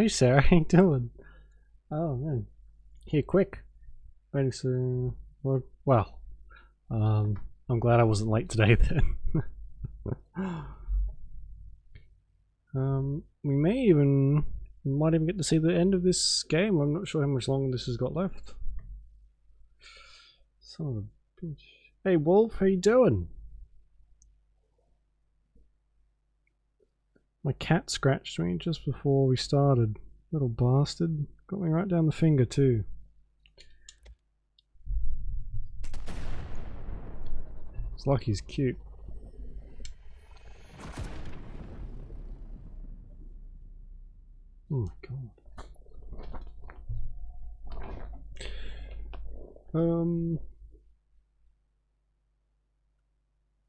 Hey Sarah, how you doing? Oh man, here quick. Waiting to well, I'm glad I wasn't late today then. We might even get to see the end of this game. I'm not sure how much longer this has got left. Son of a bitch. Hey Wolf, how you doing? My cat scratched me just before we started. Little bastard. Got me right down the finger too. It's like he's cute. Oh my god.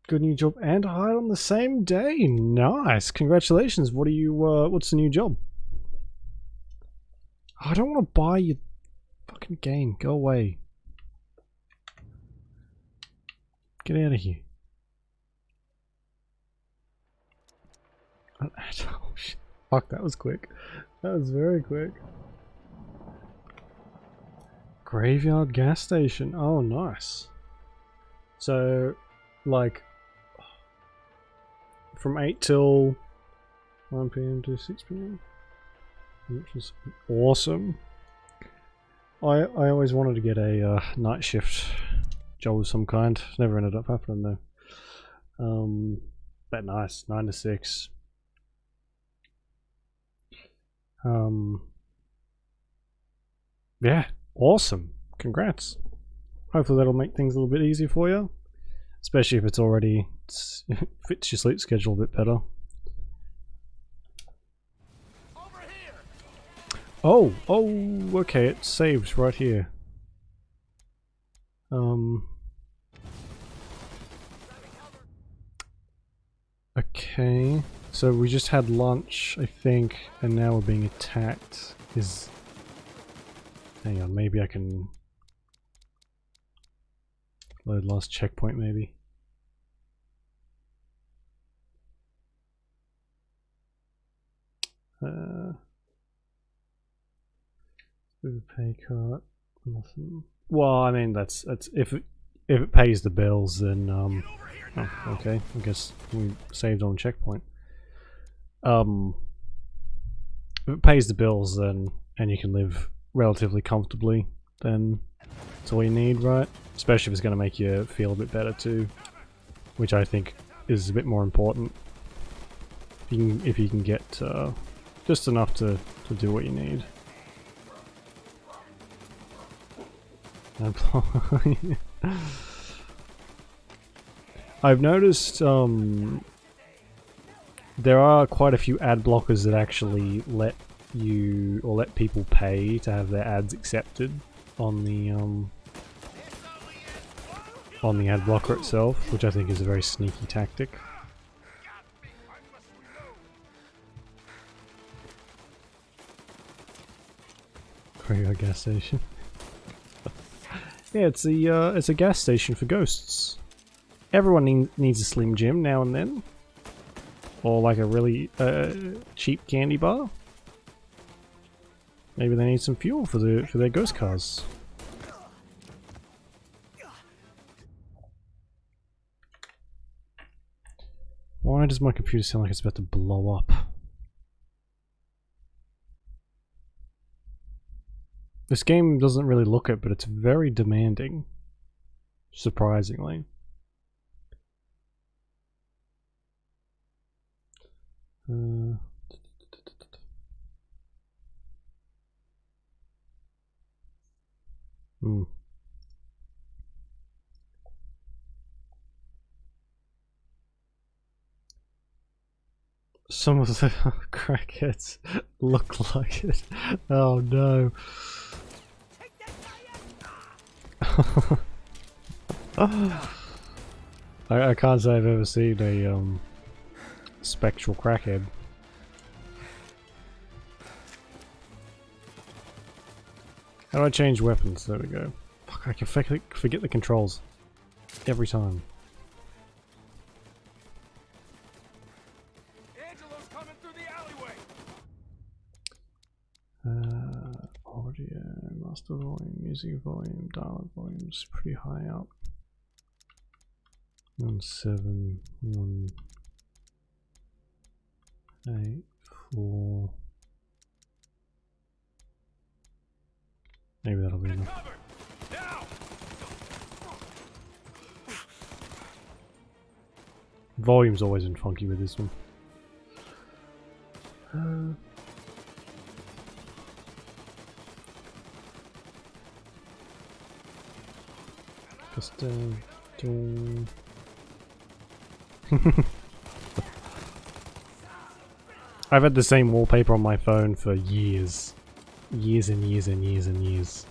Good new job and hide on the same day. Nice. Congratulations. What are you what's the new job? I don't want to buy your fucking game. Go away. Get out of here. Oh, shit. Fuck, that was quick. That was very quick. Graveyard gas station. Oh, nice. So, like, from 8 till 1 PM to 6 PM, which is awesome. I always wanted to get a night shift job of some kind. Never ended up happening though. But nice, 9 to 6. Yeah, awesome. Congrats. Hopefully that'll make things a little bit easier for you, especially if it's already fits your sleep schedule a bit better. Oh, okay, it's saved right here. Okay, so we just had lunch, I think, and now we're being attacked. Hang on, maybe I can load last checkpoint, maybe. Pay card, nothing. Well, I mean that's if it pays the bills, then oh, okay. I guess we saved on checkpoint. If it pays the bills, then and you can live relatively comfortably, then that's all you need, right? Especially if it's going to make you feel a bit better too, which I think is a bit more important. If you can get just enough to do what you need. I've noticed there are quite a few ad blockers that actually let you or let people pay to have their ads accepted on the ad blocker itself, which I think is a very sneaky tactic. Graveyard gas station. Yeah, it's a gas station for ghosts. Everyone needs a Slim Jim now and then, or like a really cheap candy bar. Maybe they need some fuel for their ghost cars. Why does my computer sound like it's about to blow up? This game doesn't really look it, but it's very demanding. Surprisingly. Some of the crackheads look like it. Oh no. I can't say I've ever seen a spectral crackhead. How do I change weapons? There we go. Fuck, I can forget the controls every time. Audio, master volume, music volume, dial volume's pretty high up. 1, 7, 1, 8, 4. Maybe that'll be enough. Volume's always been funky with this one. Just I've had the same wallpaper on my phone for years. Years and years and years and years.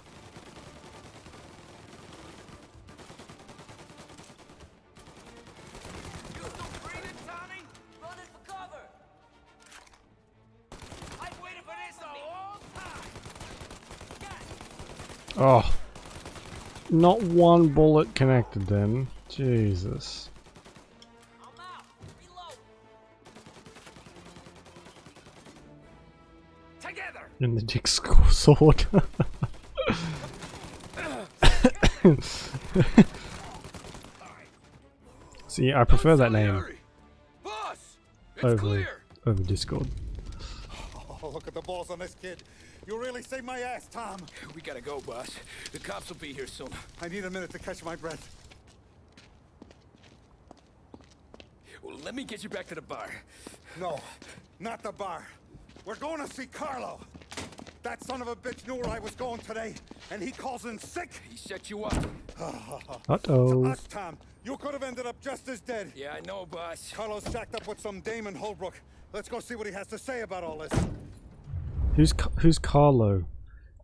Oh, not one bullet connected then. Jesus. And the jigsaw sword. See, I prefer that name over Discord. Oh, look at the balls on this kid. You really saved my ass, Tom. We gotta go, boss. The cops will be here soon. I need a minute to catch my breath. Well, let me get you back to the bar. No, not the bar. We're going to see Carlo. That son of a bitch knew where I was going today, and he calls in sick. He set you up. Uh-oh. Us, Tom. You could have ended up just as dead. Yeah, I know, boss. Carlo's shacked up with some dame in Holbrook. Let's go see what he has to say about all this. Who's Carlo?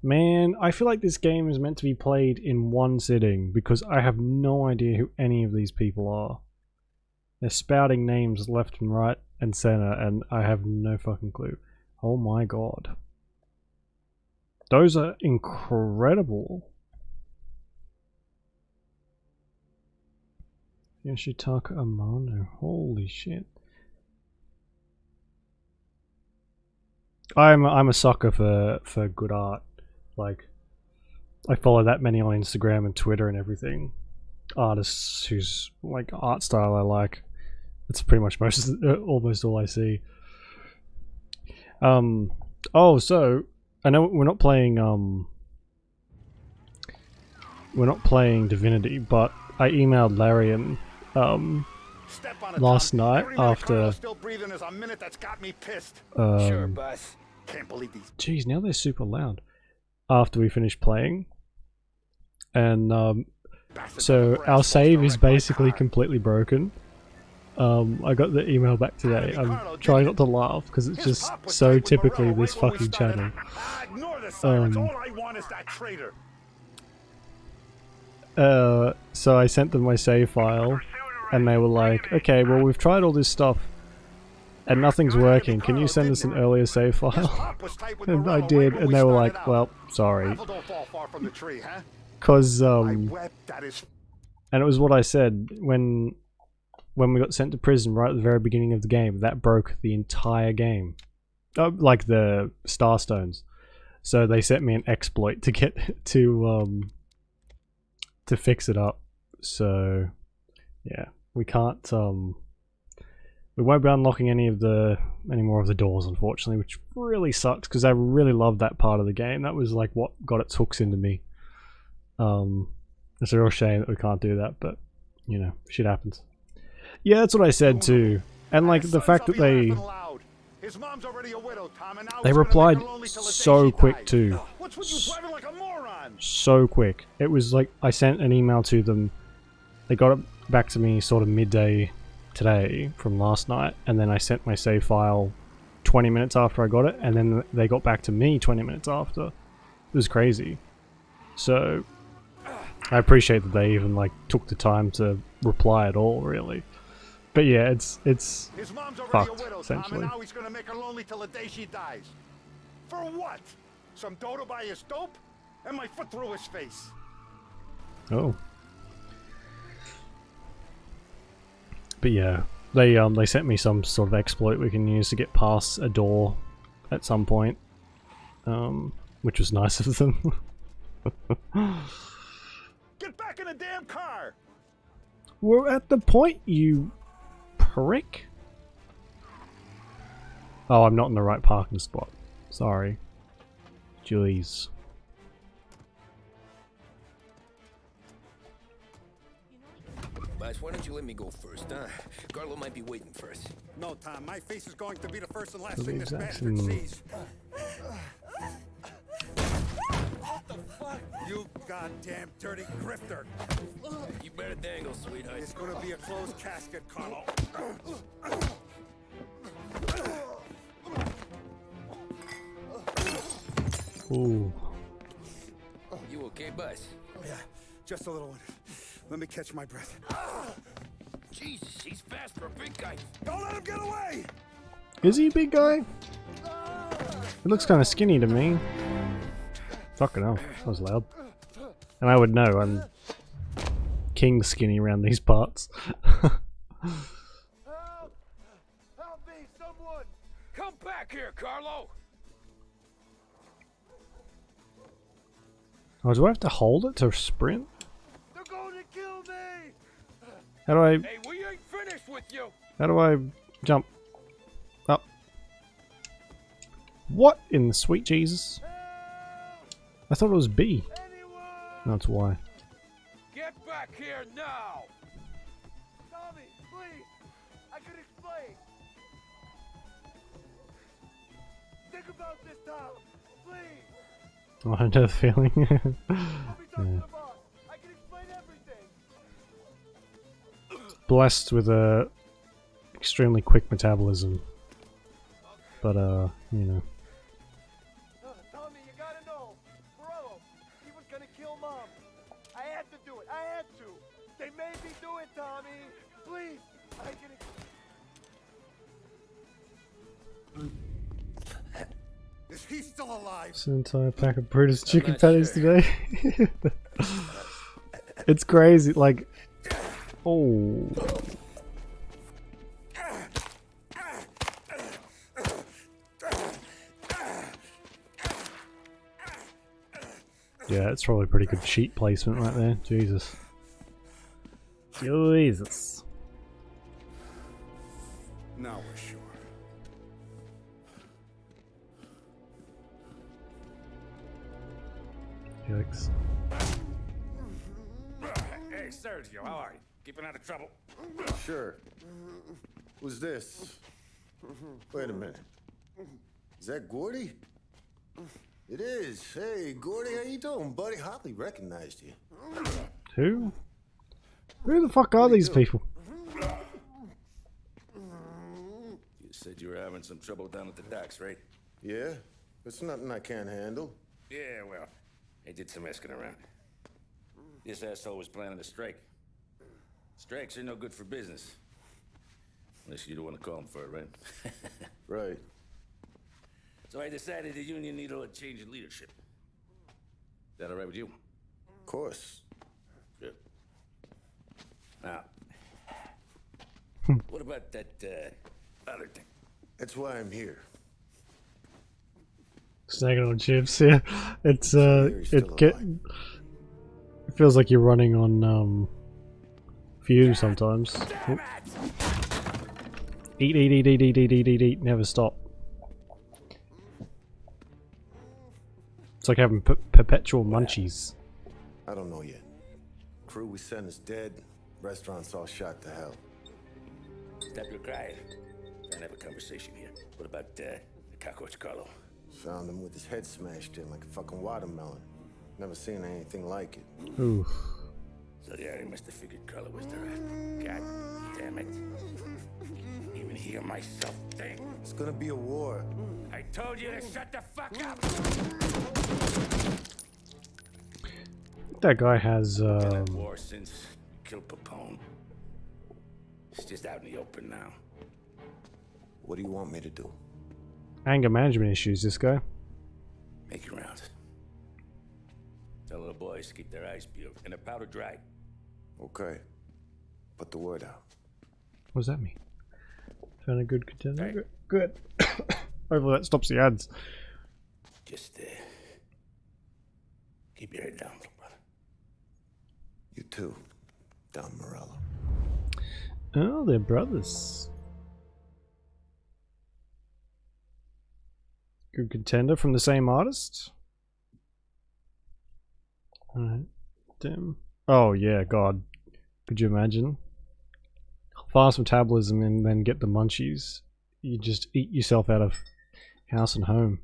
Man, I feel like this game is meant to be played in one sitting because I have no idea who any of these people are. They're spouting names left and right and center, and I have no fucking clue. Oh my god. Those are incredible. Yoshitaka Amano. Holy shit. I'm a sucker for good art. Like, I follow that many on Instagram and Twitter and everything. Artists whose like art style I like. It's pretty much almost all I see. Oh, so I know we're not playing Divinity, but I emailed Larian last night after. Still breathing is a minute that's got me pissed. Sure, boss. Can't believe these. Jeez, now they're super loud. After we finished playing, and so our save is basically completely broken. I got the email back today. I'm trying not to laugh because it's just so typically this fucking channel. All I want is that traitor. So I sent them my save file, and they were like, "Okay, well we've tried all this stuff, and nothing's working. Can you send us an earlier save file?" And I did, and they were like, "Well, sorry." Because and it was what I said when we got sent to prison right at the very beginning of the game. That broke the entire game, like the Starstones. So they sent me an exploit to get to fix it up. So yeah, we can't we won't be unlocking any more of the doors, unfortunately, which really sucks because I really loved that part of the game. That was like what got its hooks into me. It's a real shame that we can't do that, but you know, shit happens. Yeah, that's what I said too. And like the fact that they replied so quick too. So quick. It was like I sent an email to them. They got it back to me sort of midday today from last night, and then I sent my save file 20 minutes after I got it, and then they got back to me 20 minutes after. It was crazy. So I appreciate that they even like took the time to reply at all, really. But yeah, it's his mom's already fucked, a widow, essentially. Tom, and now he's gonna make her lonely till the day she dies. For what? Some dodo by his dope? And my foot through his face. Oh. But yeah, they sent me some sort of exploit we can use to get past a door at some point. which was nice of them. Get back in the damn car! We're at the point, you prick. Oh, I'm not in the right parking spot. Sorry. Jeez. Boss, why don't you let me go first, huh? Carlo might be waiting for us. No, Tom, my face is going to be the first and last So thing the this exact bastard same- sees. What the fuck? You goddamn dirty grifter! You better dangle, sweetheart. It's gonna be a closed casket, Carlo. Ooh. You okay, boss? Yeah, just a little one. Let me catch my breath. Jesus, he's fast for a big guy. Don't let him get away! Is he a big guy? He looks kind of skinny to me. Fucking hell, that was loud. And I would know, I'm king skinny around these parts. Help! Help me, someone! Come back here, Carlo. Oh, do I have to hold it to sprint? They're going to kill me! How do I... Hey, we ain't finished with you. How do I jump up? What in the sweet Jesus? I thought it was B. Anyone! That's why. Get back here now. Tommy, please! I can explain! Think about this, Tom! Please! Oh, I know the feeling. Let me talk to the boss! I can explain everything! Blessed with a extremely quick metabolism. But you know. Tommy, you gotta know! Morello, he was gonna kill Mom! I had to do it! I had to! They made me do it, Tommy! Please! I can Is he still alive? It's an entire pack of Brutus chicken not patties sure. today. It's crazy, like oh. Yeah, it's probably pretty good sheet placement right there. Jesus. Jesus. Now we're sure. Yikes. Hey, Sergio, how are you? Keeping out of trouble? Sure. Who's this? Wait a minute. Is that Gordy? It is. Hey, Gordy, how you doing, buddy? Hardly recognized you. Who? Who the fuck are these people? You said you were having some trouble down at the docks, right? Yeah? It's nothing I can't handle. Yeah, well, I did some asking around. This asshole was planning a strike. Strikes are no good for business. Unless you don't want to call him for it, right? Right. So I decided the union needed a change in leadership. Is that all right with you? Of course. Good. Now, what about that other thing? That's why I'm here. Snagging on chips, yeah. It's You're still it feels like you're running on fumes sometimes. Damn Oh. it! Eat, never stop. It's like having perpetual munchies. I don't know yet. Crew we sent is dead. Restaurant's all shot to hell. Stop your crying. Trying to have a conversation here. What about the cockroach Carlo? Found him with his head smashed in like a fucking watermelon. Never seen anything like it. Ooh. So yeah, they must have figured Carlo was the rat. God damn it. Even hear myself think. It's gonna be a war. I told you to shut the fuck up! That guy has Been at war since you killed Papone. It's just out in the open now. What do you want me to do? anger management issues, this guy. Make your rounds. Tell the boys to keep their eyes peeled and their powder dry. Okay. Put the word out. What does that mean? Found a good contender. Hey. Good. Hopefully that stops the ads. Just, keep your head down, little brother. You too, Don Morello. Oh, they're brothers. Good contender from the same artist. Alright. Damn. Oh yeah, God. Could you imagine? Fast metabolism and then get the munchies. You just eat yourself out of house and home.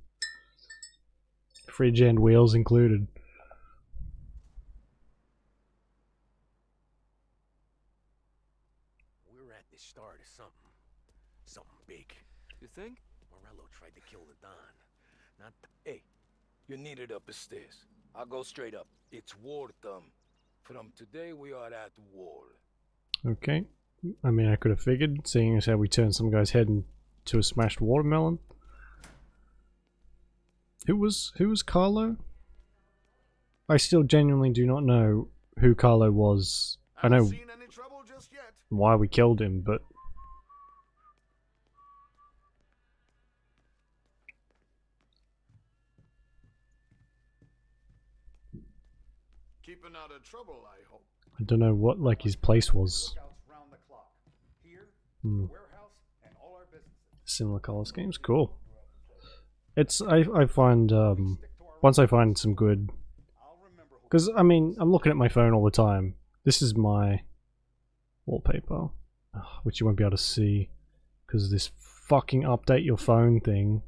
Fridge and wheels included. We're at the start of something. Something big. You think? Morello tried to kill the Don. Not Hey, you need it up the stairs. I'll go straight up. It's war, Thumb. From today, we are at war. Okay. I mean, I could have figured, seeing as how we turned some guy's head into a smashed watermelon. Who was Carlo? I still genuinely do not know who Carlo was. I know Seen any trouble just yet? why we killed him, but Keeping out of trouble, I hope. I don't know what like his place was. Lookouts round the clock. Here, Hmm. warehouse, and all our businesses. Similar color schemes, cool. It's I find once I find some good, I'll remember who. because I mean I'm looking at my phone all the time. This is my wallpaper, which you won't be able to see because of this fucking update your phone thing.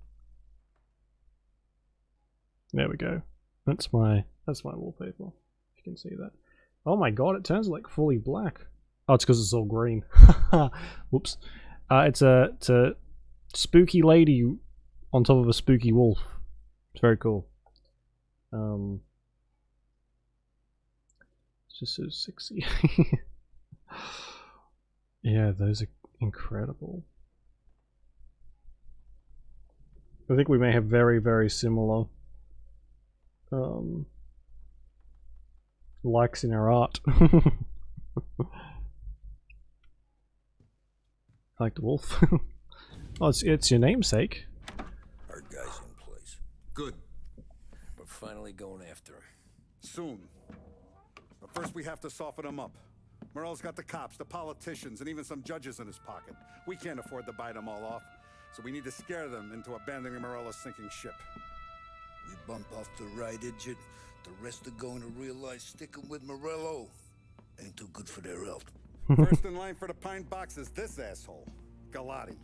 There we go. That's my wallpaper. If you can see that. Oh my god, it turns like fully black. Oh, it's because it's all green. Whoops. It's a spooky lady on top of a spooky wolf. It's very cool. It's just so sexy. Yeah, those are incredible. I think we may have very, very similar likes in our art. I like the wolf. Oh, it's your namesake. Our guy's in place. Good. We're finally going after him. Soon. But first we have to soften him up. Morello's got the cops, the politicians, and even some judges in his pocket. We can't afford to bite them all off. So we need to scare them into abandoning Morello's sinking ship. We bump off the right idiot. The rest are going to realize sticking with Morello ain't too good for their health. First in line for the pine box is this asshole, Galati.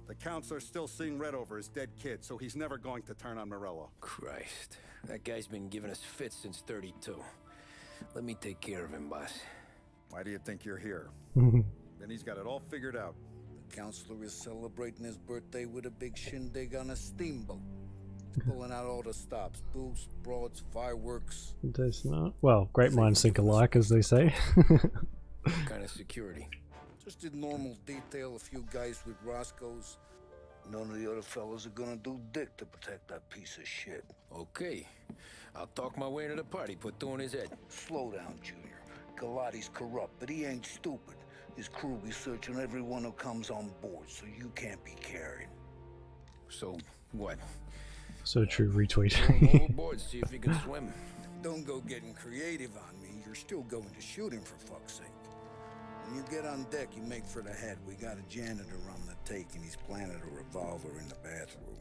The counselor's still seeing red over his dead kid, so he's never going to turn on Morello. Christ. That guy's been giving us fits since 32. Let me take care of him, boss. Why do you think you're here? Then he's got it all figured out. The counselor is celebrating his birthday with a big shindig on a steamboat. He's pulling out all the stops. Booze, broads, fireworks. There's not. Well, great minds think alike, as they say. What kind of security? Just a normal detail, a few guys with Roscoe's. None of the other fellas are gonna do dick to protect that piece of shit. Okay. I'll talk my way into the party, put two in his head. Slow down, Junior. Galati's corrupt, but he ain't stupid. His crew be searching everyone who comes on board, so you can't be carried. So, what? So true, retweet. Throw him overboard, see if he can swim. Don't go getting creative on me. You're still going to shoot him, for fuck's sake. When you get on deck, you make for the head. We got a janitor on the take, and he's planted a revolver in the bathroom.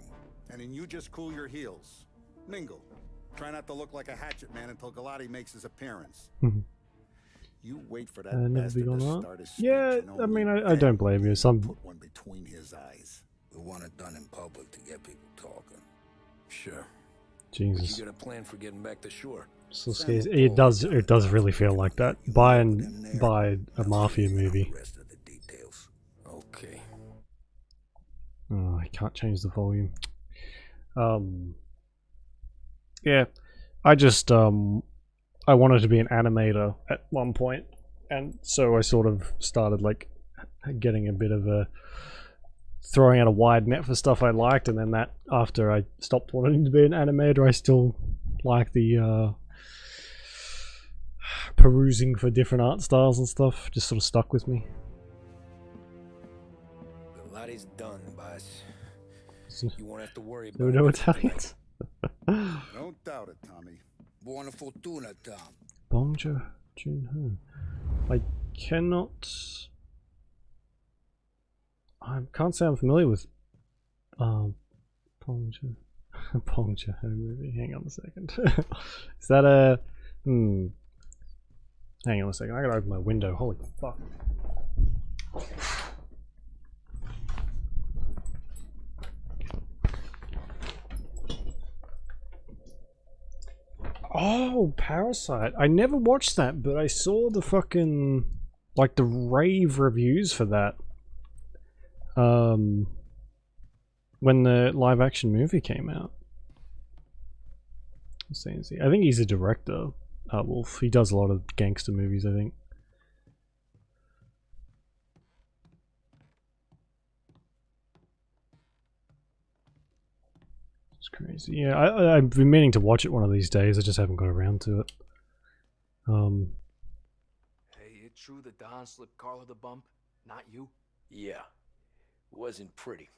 And then you just cool your heels. Mingle. Try not to look like a hatchet man until Galati makes his appearance. You wait for that Never bastard be to gone start his speech. Yeah, and I mean, only I don't then blame you. Some put one between his eyes. We want it done in public to get people talking. Sure. Jesus. You got a plan for getting back to shore? So scary. It does really feel like that. By a Mafia movie. Rest of the details. Okay. Oh, I can't change the volume. Yeah, I just I wanted to be an animator at one point, and so I sort of started like getting a bit of a throwing out a wide net for stuff I liked, and then that after I stopped wanting to be an animator, I still like the perusing for different art styles and stuff. Just sort of stuck with me. The lot is done, boss. So, You won't have to worry there about were no it. Italians. Don't doubt it, Tommy. Buona fortuna, Tom. Bonjour, Jun-ho. I cannot... I can't say I'm familiar with... Bonjour. Bonjour movie. Hang on a second. Is that a... Hang on a second, I gotta open my window. Holy fuck. Oh, Parasite. I never watched that, but I saw the fucking... like the rave reviews for that. When the live action movie came out. Let's see. I think he's a director. Wolf. He does a lot of gangster movies, I think. It's crazy. Yeah, I've been meaning to watch it one of these days. I just haven't got around to it. Hey, it true that Don slipped Carla the bump? Not you? Yeah. Wasn't pretty.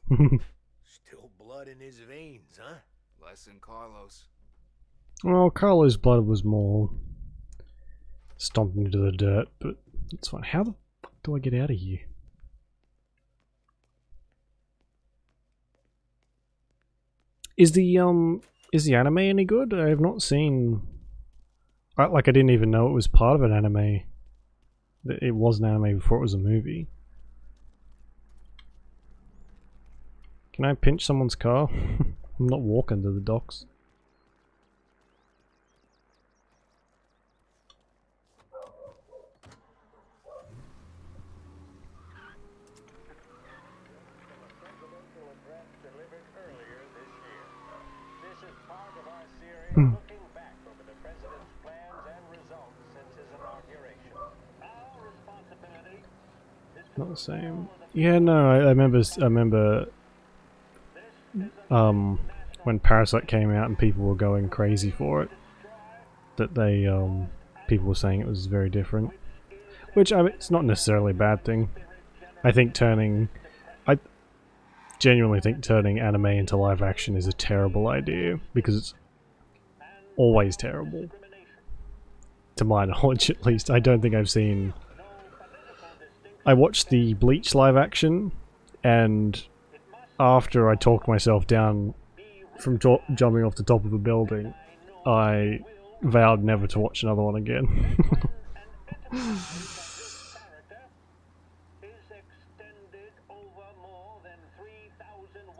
Still blood in his veins, huh? Less than Carlos. Well, Carlo's blood was more stomped into the dirt, but it's fine. How the fuck do I get out of here? Is the anime any good? I have not seen... I didn't even know it was part of an anime. It was an anime before it was a movie. Can I pinch someone's car? I'm not walking to the docks. Looking back over the president's plans and results since his inauguration. Our responsibility is to Not the same. Yeah, no, I remember when Parasite came out and people were going crazy for it, that they people were saying it was very different, which it's not necessarily a bad thing. I genuinely think turning anime into live action is a terrible idea, because it's always terrible, to my knowledge at least. I don't think I've seen... I watched the Bleach live action, and after I talked myself down from jumping off the top of a building, I vowed never to watch another one again.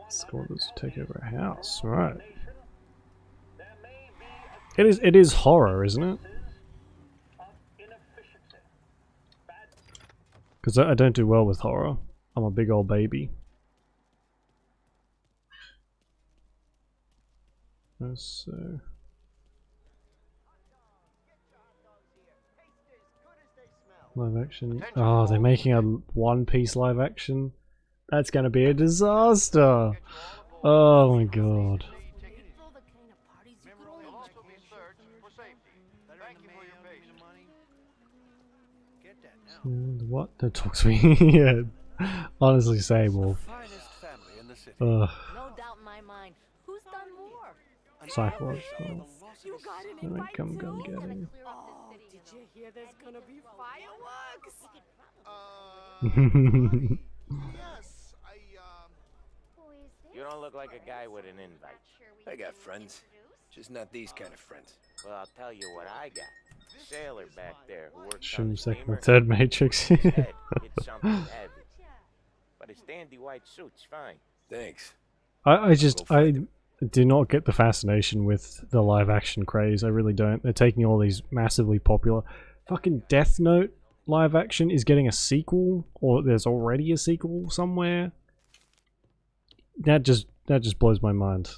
Squatters take over a house, right? It is horror, isn't it? Because I don't do well with horror. I'm a big old baby. So... live action. Oh, they're making a One Piece live action? That's gonna be a disaster! Oh my god. What? Don't talk to me. Yeah. Honestly, say, Wolf. Ugh. No doubt in my mind. Who's done more? Cyclops. You got an Alright, invite come too? get him. Oh, did you hear there's gonna be fireworks? Yes, You don't look like a guy with an invite. I got friends. Just not these kind of friends. Well, I'll tell you what I got. Sailor back there who works on Shim the second steamer. or third Matrix. Said it's something heavy. But his dandy white suit's fine. Thanks. I do not get the fascination with the live action craze. I really don't. They're taking all these massively popular... Fucking Death Note live action is getting a sequel, or there's already a sequel somewhere. That just blows my mind.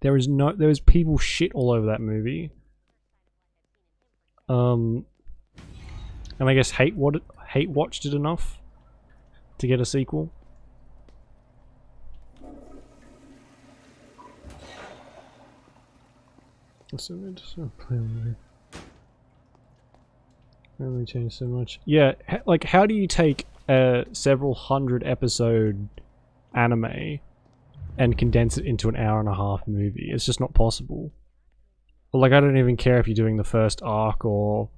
There is people shit all over that movie. And I guess hate watched it enough to get a sequel. So it just really changed so much. Yeah, like how do you take a several hundred episode anime and condense it into an hour and a half movie. It's just not possible. Like, I don't even care if you're doing the first arc or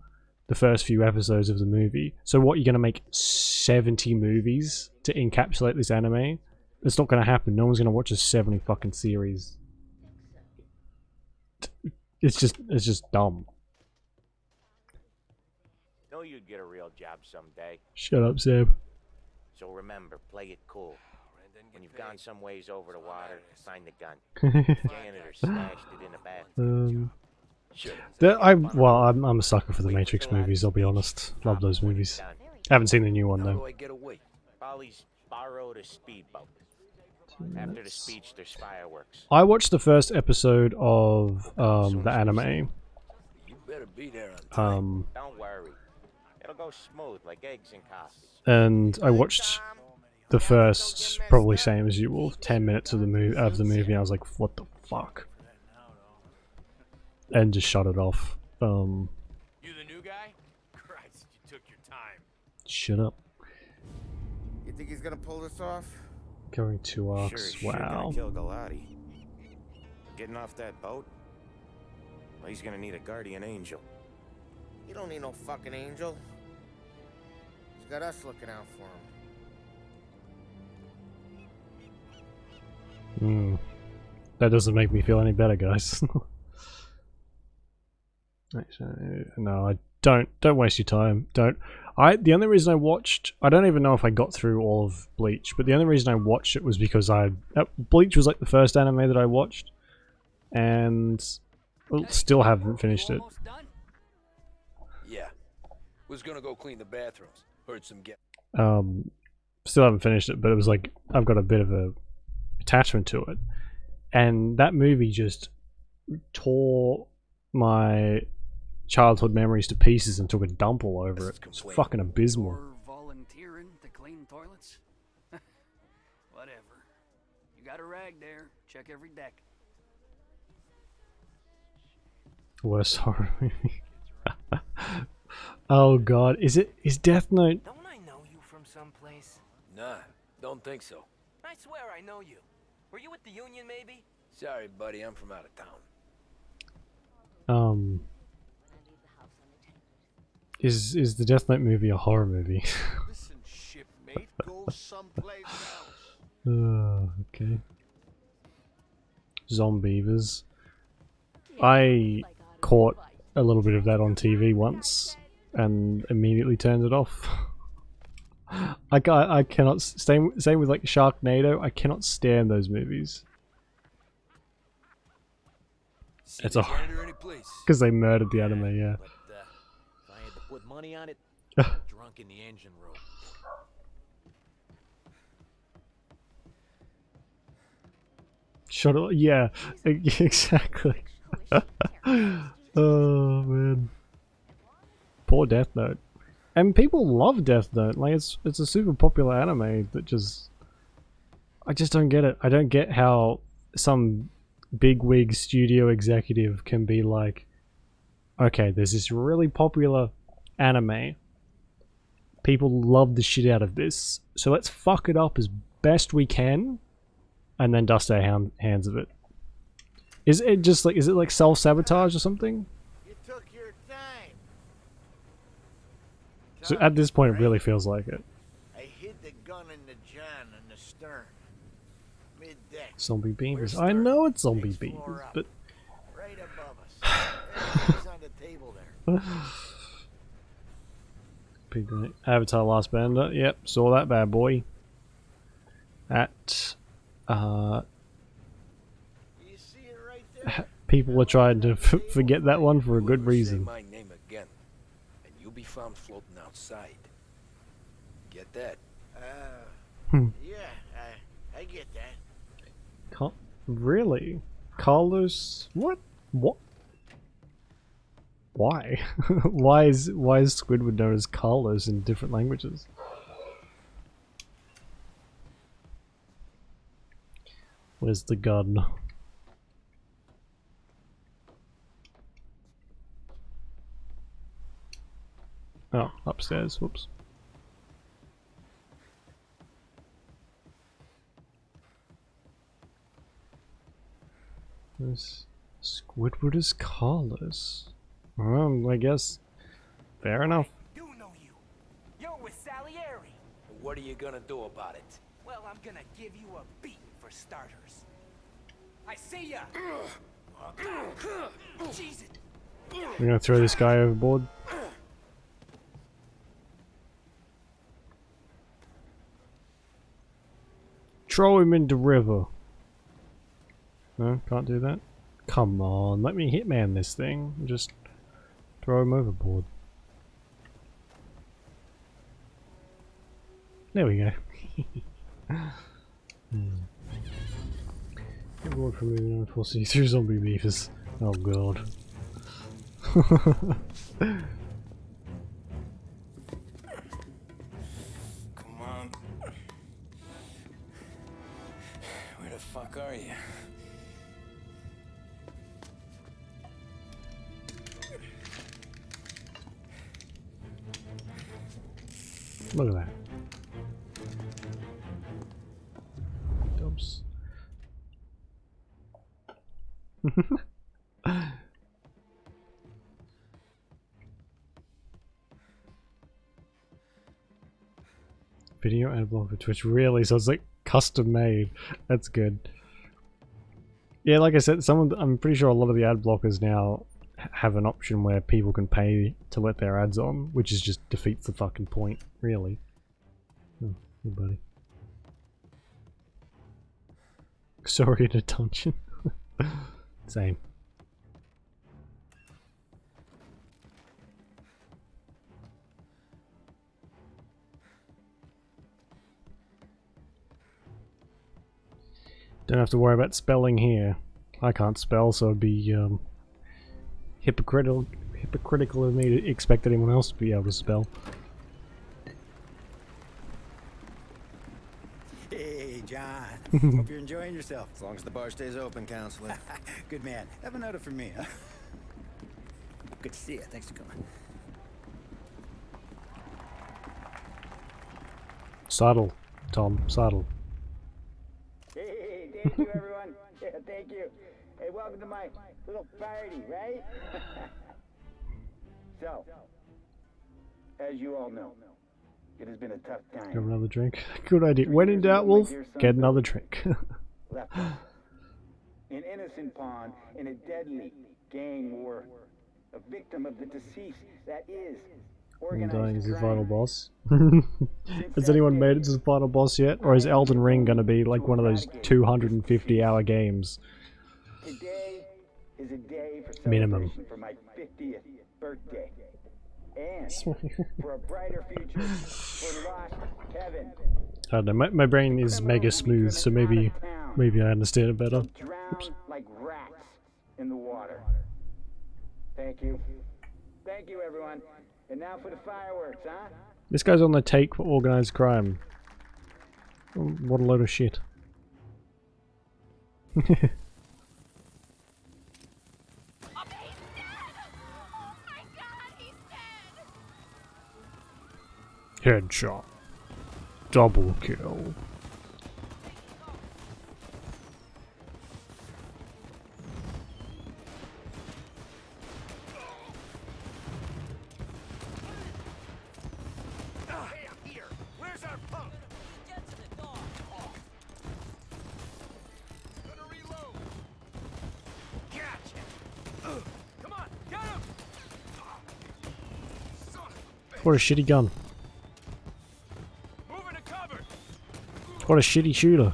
the first few episodes of the movie. So what, you're going to make 70 movies to encapsulate this anime? It's not going to happen. No one's going to watch a 70 fucking series. It's just dumb. Know you'd get a real job someday. Shut up, Seb. So remember, play it cool. When you've gone some ways over the water, find the gun. Janitor stashed it in a bathroom. I'm a sucker for the Matrix movies, I'll be honest. Love those movies. Haven't seen the new one though. Polly's borrowed a speedboat. After the speech, there's fireworks. I watched the first episode of the anime. You better be there on time. Don't worry. It'll go smooth like eggs and coffee. And I watched the first, probably same as you will, 10 minutes of the movie. I was like, what the fuck? And just shut it off. You the new guy? Christ, you took your time. Shut up. You think he's gonna pull this off? Going 2 arcs, Sure wow. gonna kill Galati. Getting off that boat? Well, he's gonna need a guardian angel. He don't need no fucking angel. He's got us looking out for him. That doesn't make me feel any better, guys. No, I don't waste your time. The only reason I watched, I don't even know if I got through all of Bleach, but the only reason I watched it was because Bleach was like the first anime that I watched, and still haven't finished it. Yeah. Was gonna go clean the bathrooms. Heard some get. Still haven't finished it, but it was like, I've got a bit of a attachment to it. And that movie just tore my childhood memories to pieces and took a dump all over it. It's fucking abysmal. Or volunteering to clean toilets? Whatever. You got a rag there. Check every deck. Worst horror movie. Oh god, is Death Note? Don't I know you from someplace? Nah, don't think so. I swear I know you. Were you at the Union, maybe? Sorry, buddy, I'm from out of town. Is the Death Note movie a horror movie? Listen, shipmate, go someplace else. Okay. Zombievers. I caught a little bit of that on TV once and immediately turned it off. I cannot same with like Sharknado. I cannot stand those movies. It's a because they murdered the anime, yeah. But if I had to put money on it, drunk in the engine room. Shut up. Yeah, exactly. Oh man, poor Death Note. And people love Death Note. Like it's a super popular anime that just I just don't get it. I don't get how some bigwig studio executive can be like, okay, there's this really popular anime. People love the shit out of this, so let's fuck it up as best we can, and then dust our hands of it. Is it just like, is it like self-sabotage or something? You took your time. So at this point, it really feels like it. I hid the gun in the john on the stern. Mid-deck. Zombie beavers. I know it's zombie beavers, but Right above us. Everything's on the table there. Avatar Last Bender. Yep, saw that bad boy. At You see it right there? people are trying to forget that one for a good reason. Say my name again, and you'll be found floating outside. Get that? Yeah, I get that. Really? Carlos? What? What? Why? why is Squidward known as Carlos in different languages? Where's the gun? Oh, upstairs. Whoops. This Squidward is collarless. I guess. Fair enough. I do know you. You're with Salieri. What are you gonna do about it? Well, I'm gonna give you a beating for starters. I see ya. Jesus. We're gonna throw this guy overboard. Throw him into river. No, can't do that. Come on, let me hitman this thing. Just throw him overboard. There we go. Reward for moving on for see-through zombie beavers. Oh god. Come on. Where the fuck are you? Look at that. Dubs. Video ad block for Twitch, really? So it's like custom made. That's good. Yeah, like I said, I'm pretty sure a lot of the ad blockers now have an option where people can pay to let their ads on, which is just defeats the fucking point, really. Oh, hey buddy. Sorry to attention. Same. Don't have to worry about spelling here. I can't spell, so it'd be hypocritical of me to expect anyone else to be able to spell. Hey, John. Hope you're enjoying yourself. As long as the bar stays open, counselor. Good man. Have another for me, huh? Good to see you. Thanks for coming. Subtle, Tom, subtle. Hey, thank you, everyone. Yeah, thank you. Hey, welcome to my little party, right? So, as you all know, it has been a tough time. Grab another drink. Good idea. When in doubt, Wolf, get another drink. Left us. An innocent pawn in a deadly gang war. A victim of the deceased that is I'm dying organized as the crime. final boss. Has anyone made it to the final boss yet? Or is Elden Ring gonna be like one of those 250-hour games? Today is a day for Minimum. celebration for my 50th birthday. And for a brighter future for lost heaven. I don't know, my brain is mega smooth, so maybe I understand it better. Drown like rats in the water. Thank you. Thank you, everyone. And now for the fireworks, huh? This guy's on the take for organized crime. What a load of shit. Headshot. Double kill. Hey, I'm here. Where's our punk? Get to the dog. Gonna reload. Gotcha. Come on, get him. What a shitty gun. Moving to cover. What a shitty shooter.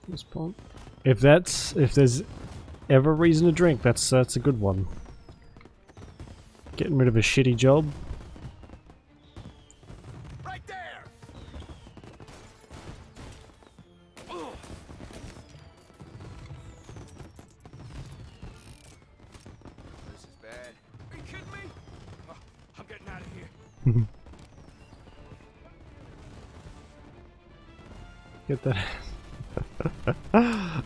This pump. If there's ever reason to drink, that's a good one. Getting rid of a shitty job. Right there. This is bad. Are you kidding me? Oh, I'm getting out of here. Get that.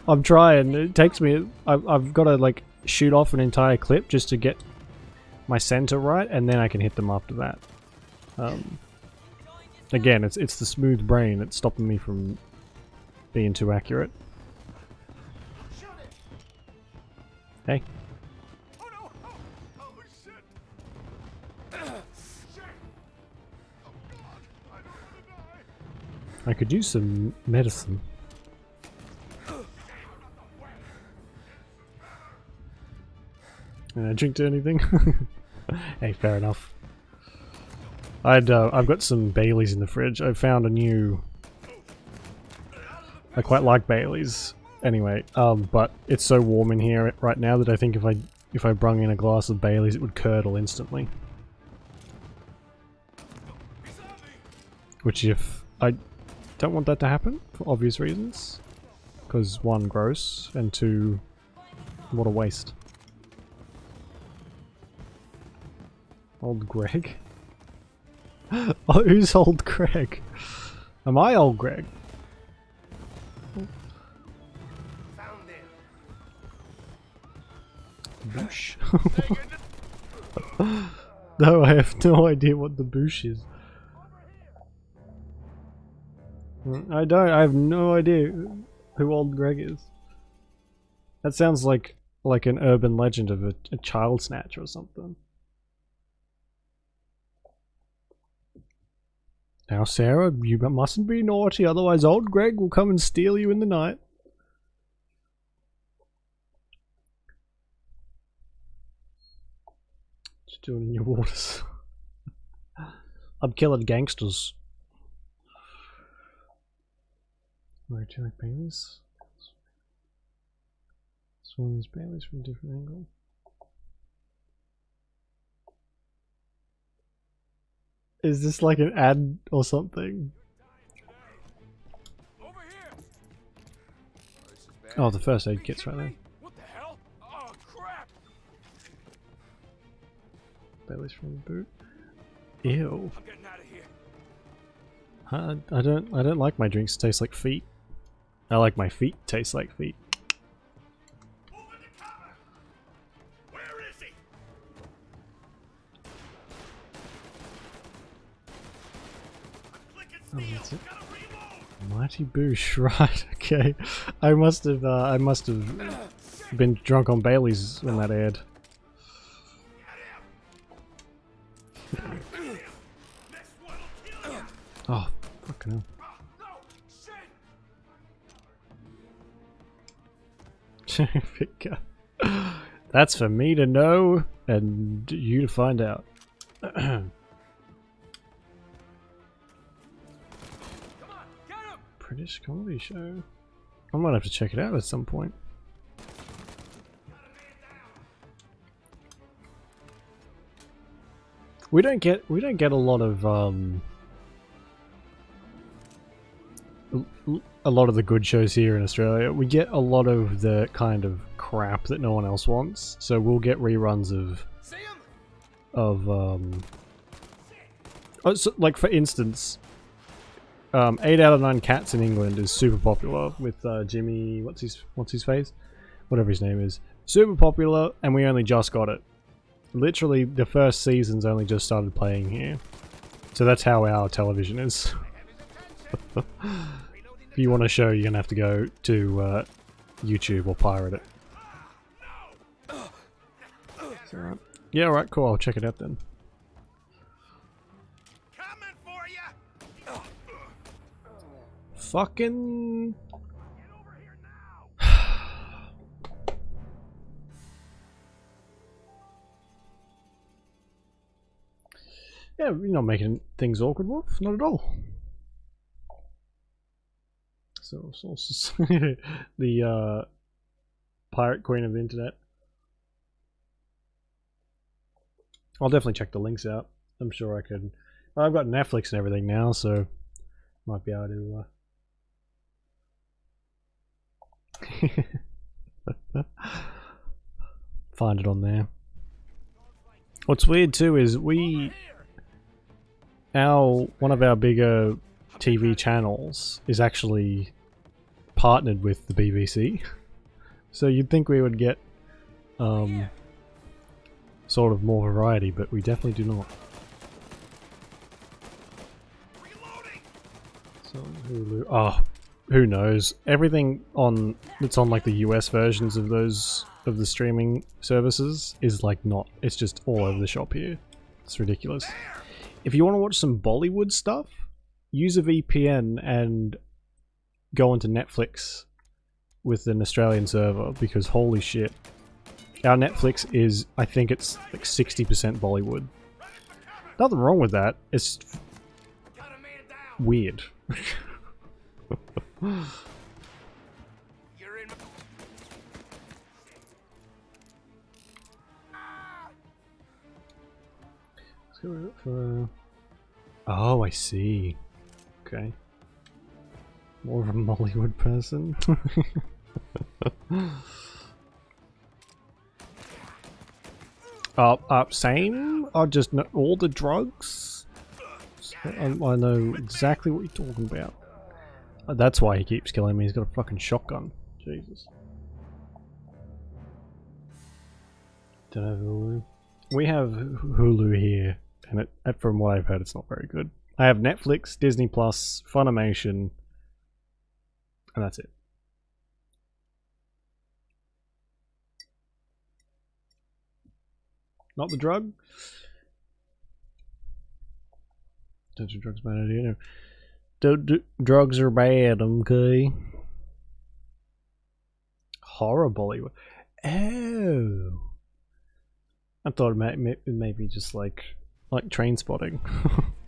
I'm trying. It takes me. I've got to like shoot off an entire clip just to get my center right, and then I can hit them after that. Again, it's the smooth brain that's stopping me from being too accurate. Hey. Oh no! Oh shit! Shit! Oh god! I don't want to die. I could use some medicine. Drink to anything? Hey, fair enough. I've got some Baileys in the fridge. I found a new. I quite like Baileys. Anyway, but it's so warm in here right now that I think if I brung in a glass of Baileys, it would curdle instantly. Which if I don't want that to happen for obvious reasons, because one, gross, and two, what a waste. Old Greg? Oh, who's old Greg? Am I old Greg? Found him. Boosh. No, I have no idea what the boosh is. I have no idea who old Greg is. That sounds like an urban legend of a child snatcher or something. Now, Sarah, you mustn't be naughty, otherwise old Greg will come and steal you in the night. What you doing in your waters? I'm killing gangsters. Where do you like Baileys? This one is Baileys from a different angle. Is this like an ad or something? Oh, the first aid kit's right there. What the hell? Oh crap! Baileys from the boot. Ew. I'm getting out of here. I don't like my drinks to taste like feet. I like my feet to taste like feet. Where is he? Oh, that's it. Mighty Boosh, right? Okay, I must have been drunk on Baileys when that aired. Oh, fucking hell! That's for me to know and you to find out. British comedy show. I might have to check it out at some point. We don't get a lot of the good shows here in Australia. We get a lot of the kind of crap that no one else wants. So we'll get reruns so, like for instance, 8 out of 9 Cats in England is super popular with Jimmy, what's his face? Whatever his name is. Super popular, and we only just got it. Literally, the first season's only just started playing here. So that's how our television is. If you want a show, you're gonna have to go to YouTube or pirate it. Alright. Yeah, alright, cool, I'll check it out then. Fucking... Yeah, you're not making things awkward, Wolf. Not at all. So, sources. The pirate queen of the internet. I'll definitely check the links out. I'm sure I could. I've got Netflix and everything now, so might be able to find it on there. What's weird too is one of our bigger TV channels is actually partnered with the BBC. So you'd think we would get sort of more variety, but we definitely do not. Reloading! It's on Hulu. Oh, who knows? Everything on that's on like the US versions of those of the streaming services is like not. It's just all over the shop here. It's ridiculous. If you want to watch some Bollywood stuff, use a VPN and go into Netflix with an Australian server, because holy shit. Our Netflix is, I think it's like 60% Bollywood. Nothing wrong with that, it's weird. Let's go for... Oh, I see. Okay. More of a Mollywood person. Same? Just all the drugs? I know exactly what you're talking about. That's why he keeps killing me, he's got a fucking shotgun. Jesus. Don't have Hulu. We have Hulu here, and from what I've heard, it's not very good. I have Netflix, Disney Plus, Funimation, and that's it. Not the drug? Don't do drugs bad idea, no. Don't do, drugs are bad, okay? Horror Bollywood. Oh. I thought it may be just like Train Spotting.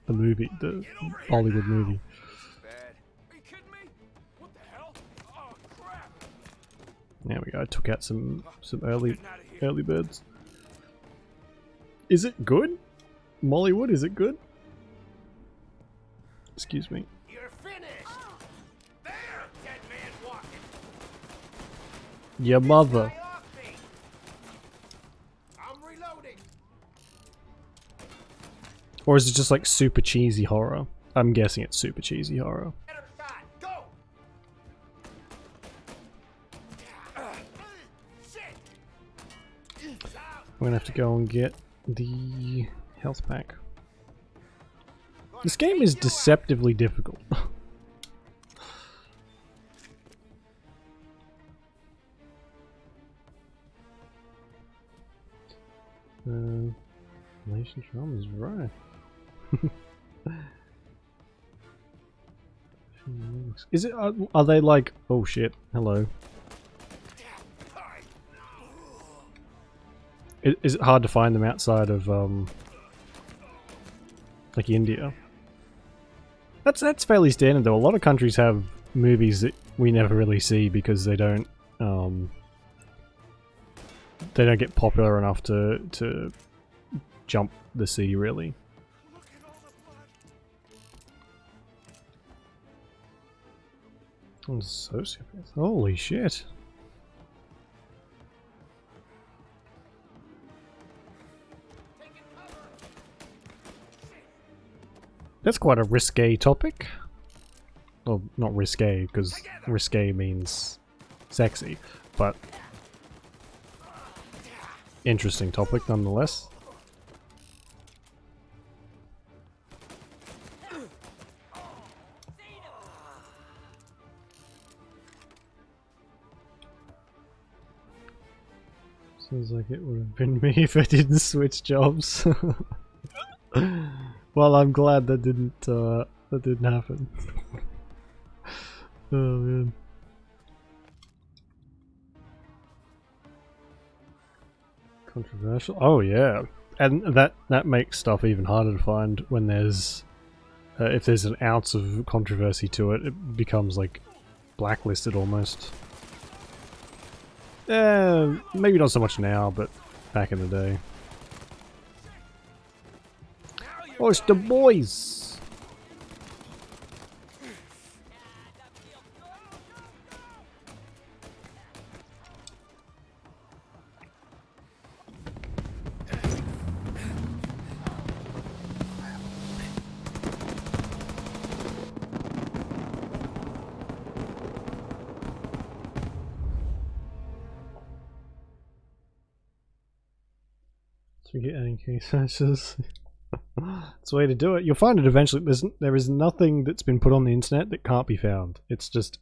The movie, the Hollywood movie. There we go, I took out some early birds. Is it good? Mollywood, is it good? Excuse me. You're finished. There, dead man walking. Your mother. I'm reloading. Or is it just like super cheesy horror? I'm guessing it's super cheesy horror. Go. We're gonna have to go and get the health pack. This game is deceptively difficult. Nation Charm is right. Is it? Are they like? Oh shit! Hello. Is it hard to find them outside of like India? That's fairly standard though. A lot of countries have movies that we never really see because they don't get popular enough to jump the sea really. I'm sociopath. Holy shit. That's quite a risque topic. Well, not risque, because risque means sexy, but interesting topic nonetheless. Sounds like it would have been me if I didn't switch jobs. Well, I'm glad that didn't happen. Oh man. Controversial. Oh yeah, and that makes stuff even harder to find when there's if there's an ounce of controversy to it. It becomes like blacklisted almost. Maybe not so much now, but back in the day. Oh, it's the boys! So we get any key searches. It's the way to do it. You'll find it eventually. There is nothing that's been put on the internet that can't be found. It's just...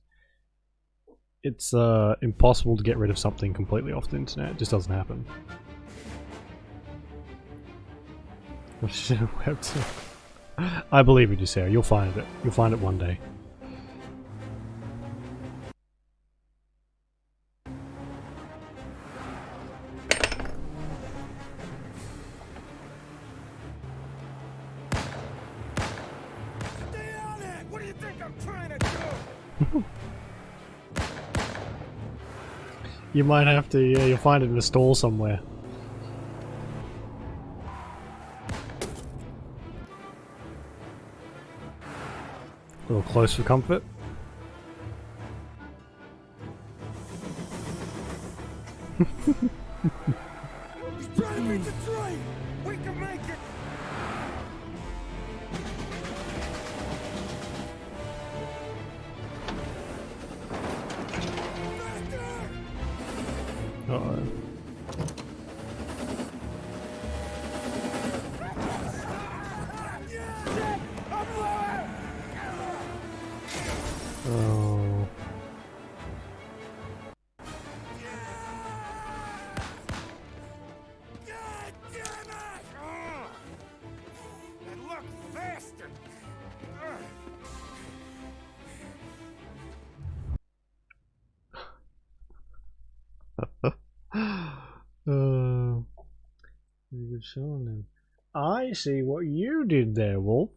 It's impossible to get rid of something completely off the internet. It just doesn't happen. I believe you, Sarah. You'll find it. You'll find it one day. Stay on it! What do you think I'm trying to do? You might have to, yeah, you'll find it in a stall somewhere. A little close for comfort. He's trying to beat the train! We can make it! Uh-oh. Oh. And look faster! Very good showing then. I see what you did there, Wolf.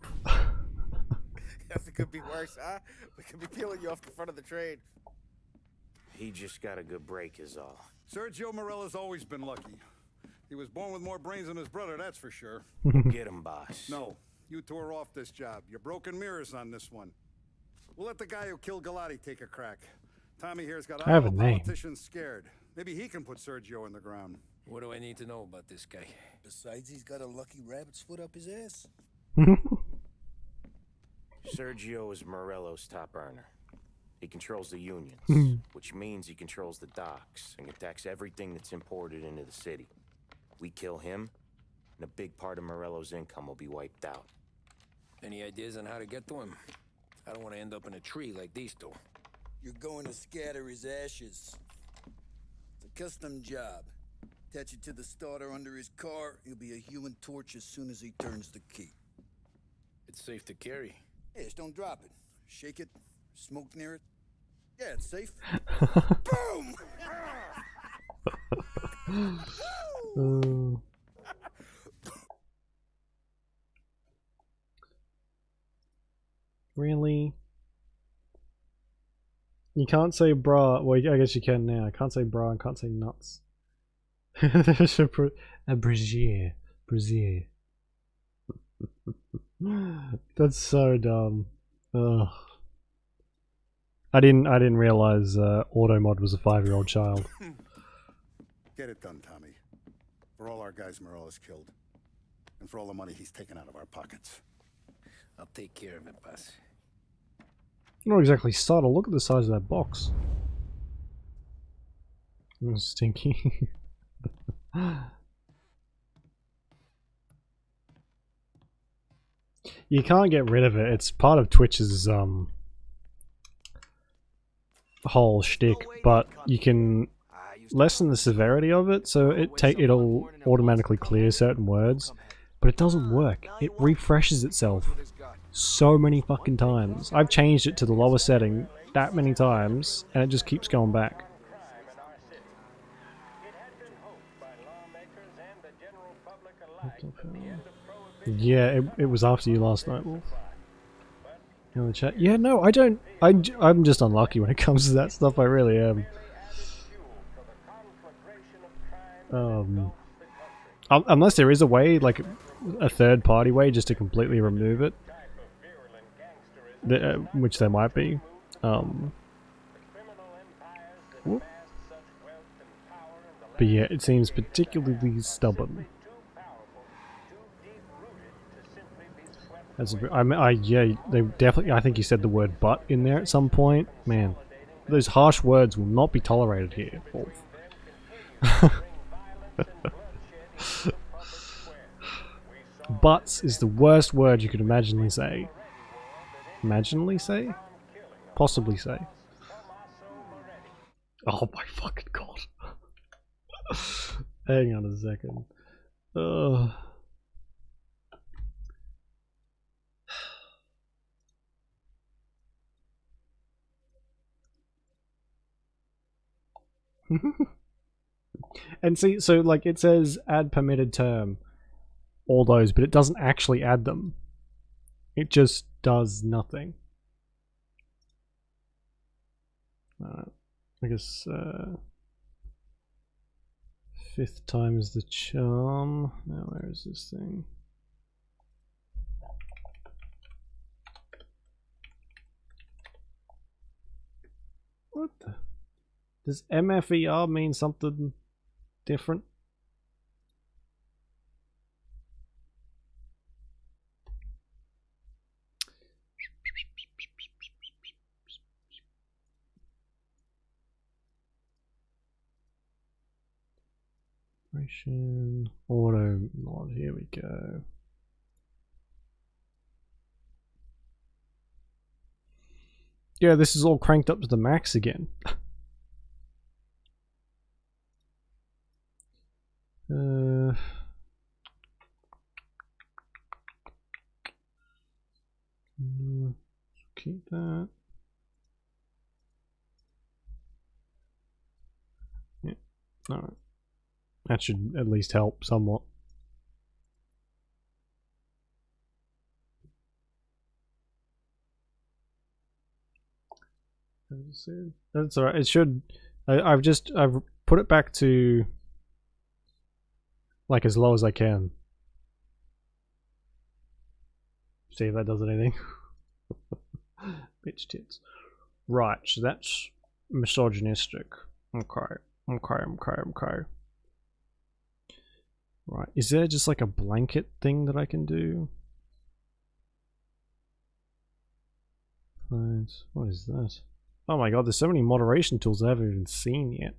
Guess it could be worse, huh? We could be peeling you off the front of the train. He just got a good break is all. Sergio Morella's always been lucky. He was born with more brains than his brother, that's for sure. Get him, boss. No, you two are off this job. You're broken mirrors on this one. We'll let the guy who killed Galati take a crack. Tommy here's got I have all a the name. politicians scared. Maybe he can put Sergio in the ground. What do I need to know about this guy? Besides, he's got a lucky rabbit's foot up his ass. Sergio is Morello's top earner. He controls the unions, which means he controls the docks and attacks everything that's imported into the city. We kill him, and a big part of Morello's income will be wiped out. Any ideas on how to get to him? I don't want to end up in a tree like these two. You're going to scatter his ashes. It's a custom job. Attach it to the starter under his car. He'll be a human torch as soon as he turns the key. It's safe to carry. Hey, just don't drop it. Shake it. Smoke near it. Yeah, it's safe. Boom! Really? You can't say bra. Well, I guess you can now. I can't say bra and can't say nuts. There's a brazier. Brazier. That's so dumb. Ugh. I didn't realize Automod was a 5-year-old child. Get it done, Tommy. For all our guys Morella's killed. And for all the money he's taken out of our pockets. I'll take care of it, boss. Not exactly subtle. Look at the size of that box. It's stinky. You can't get rid of it. It's part of Twitch's whole shtick, but you can lessen the severity of it, so it'll automatically clear certain words, but it doesn't work. It refreshes itself so many fucking times. I've changed it to the lower setting that many times, and it just keeps going back. Yeah, it was after you last night, Wolf. In the chat. Yeah, no, I don't. I'm just unlucky when it comes to that stuff. I really am. Unless there is a way, like a third-party way, just to completely remove it, which there might be. Whoop. But yeah, it seems particularly stubborn. Yeah, they definitely. I think you said the word "but" in there at some point. Man, those harsh words will not be tolerated here, Wolf. Butts is the worst word you could imaginally say. Imaginally say? Possibly say. Oh my fucking god. Hang on a second. And see, so like it says add permitted term, all those, but it doesn't actually add them. It just does nothing. I guess 5th time is the charm. Now where is this thing? What the? Does MFER mean something different? Auto mod, here we go. Yeah, this is all cranked up to the max again. Keep that. Yeah, alright. That should at least help somewhat. That's alright. It should. I've put it back to like as low as I can. See if that does anything. Bitch tits. Right, so that's misogynistic. Okay. Right, is there just like a blanket thing that I can do? What is that? Oh my god, there's so many moderation tools I haven't even seen yet.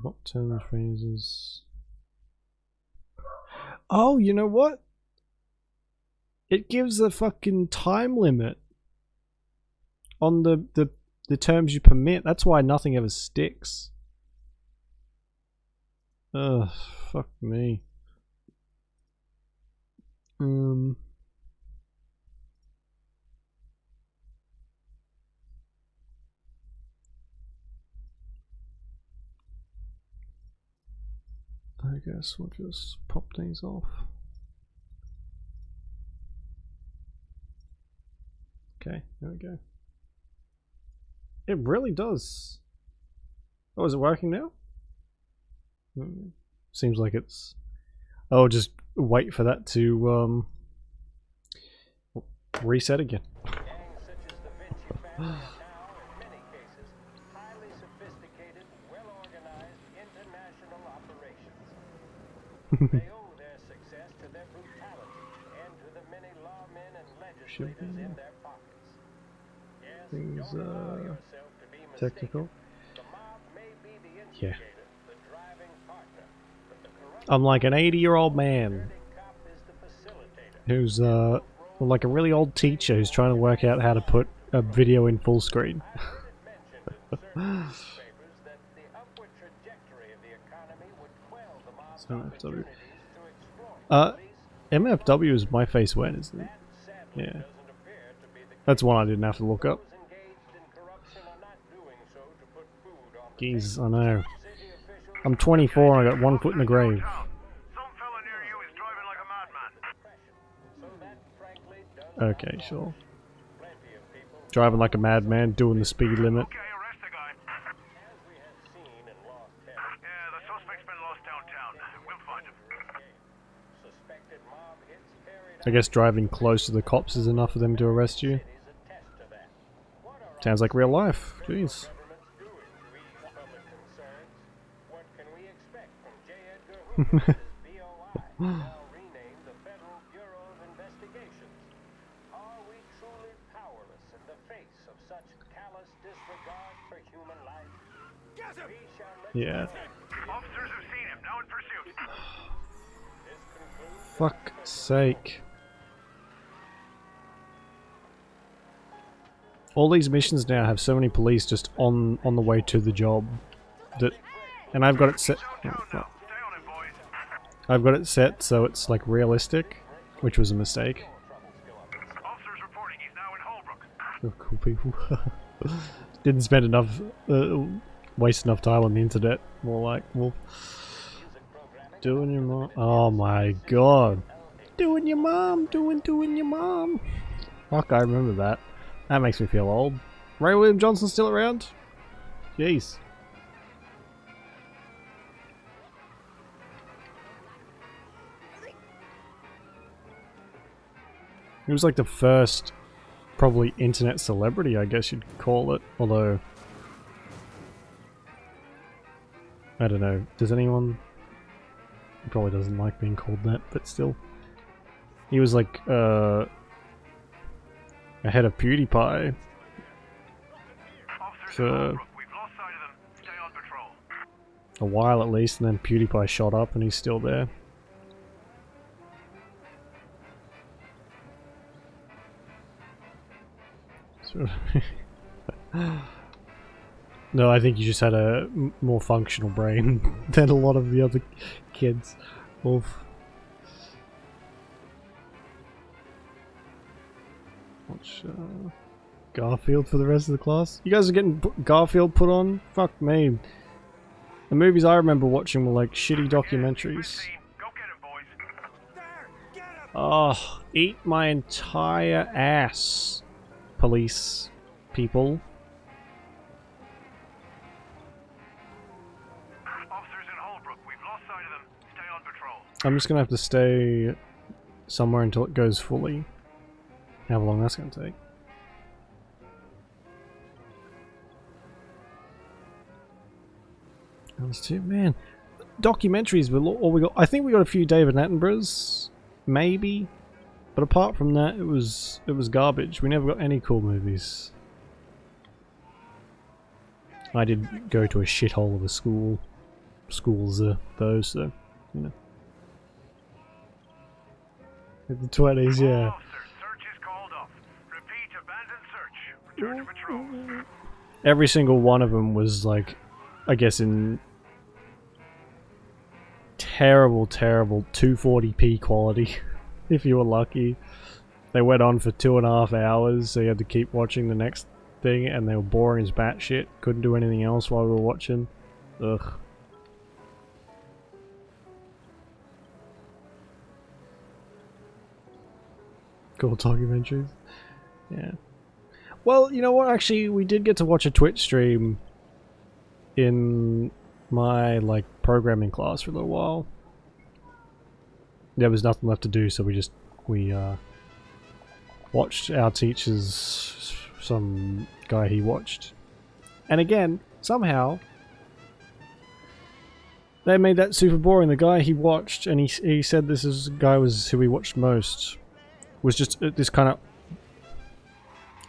What terms, phrases? Oh, you know what? It gives a fucking time limit on the terms you permit. That's why nothing ever sticks. Ugh, fuck me. I guess we'll just pop these off. Okay, there we go. It really does. Oh, is it working now? Seems like it's... Oh, just wait for that to reset again. They owe their success to their brutality and to the many lawmen and legislators in their pockets. Yes, Things don't allow yourself to be mistaken. technical. The mob may be the Yeah. instigator, the driving partner, but the corrupt I'm like an 80-year-old man cop is the facilitator. who's like a really old teacher who's trying to work out how to put a video in full screen. MFW is my face when, isn't it? Yeah. That's one I didn't have to look up. Geez, I know. I'm 24 and I got one foot in the grave. Okay, sure. Driving like a madman, doing the speed limit. I guess driving close to the cops is enough for them to arrest you. Sounds like real life. Jeez. disregard for human life. We shall let Yeah. Officers have seen him. Now in pursuit. this conclude Fuck's sake. All these missions now have so many police just on the way to the job that, and I've got it set. Oh, fuck. I've got it set so it's like realistic, which was a mistake. Officers reporting he's now in Holbrook. Oh, cool people. Didn't spend enough, waste enough time on the internet. More like, well, doing your mom. Oh my god, doing your mom, doing your mom. Fuck, I remember that. That makes me feel old. Ray William Johnson still around? Jeez. He was like the first, probably internet celebrity, I guess you'd call it. Although, I don't know. Does anyone? He probably doesn't like being called that, but still. He was like, ahead of PewDiePie for a while at least, and then PewDiePie shot up and he's still there. No, I think you just had a more functional brain than a lot of the other kids. Oof. Watch Garfield for the rest of the class. You guys are getting Garfield put on? Fuck me. The movies I remember watching were like shitty documentaries. Oh, eat my entire ass, police people. Officers in Holbrook. We've lost sight of them. Stay on patrol. I'm just gonna have to stay somewhere until it goes fully. How long that's gonna take. That was too, man. Documentaries were all we got. I think we got a few David Attenboroughs, maybe, but apart from that, it was garbage. We never got any cool movies. I did go to a shithole of a school, schools though, so you know. In the 20s, yeah. Every single one of them was like, I guess in terrible 240p quality, if you were lucky. They went on for 2.5 hours, so you had to keep watching the next thing, and they were boring as batshit. Couldn't do anything else while we were watching. Ugh. Cool documentaries. Yeah. Well, you know what? Actually, we did get to watch a Twitch stream in my like programming class for a little while. There was nothing left to do, so we watched our teacher's, some guy he watched, and again somehow they made that super boring. The guy he watched, and he said this is guy was who he watched most, was just this kind of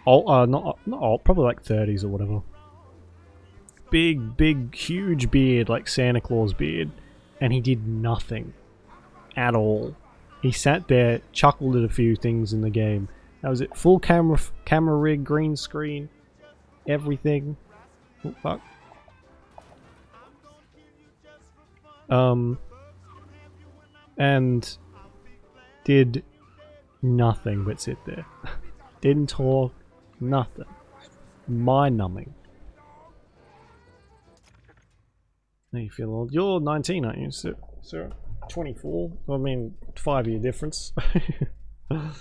old, not old, probably like 30s or whatever. Big, huge beard, like Santa Claus beard, and he did nothing at all. He sat there, chuckled at a few things in the game. That was it. Full camera rig, green screen, everything. Oh, fuck. And did nothing but sit there. Didn't talk, nothing. Mind-numbing. Now you feel old. You're 19, aren't you? So 24. I mean, 5-year difference. I'll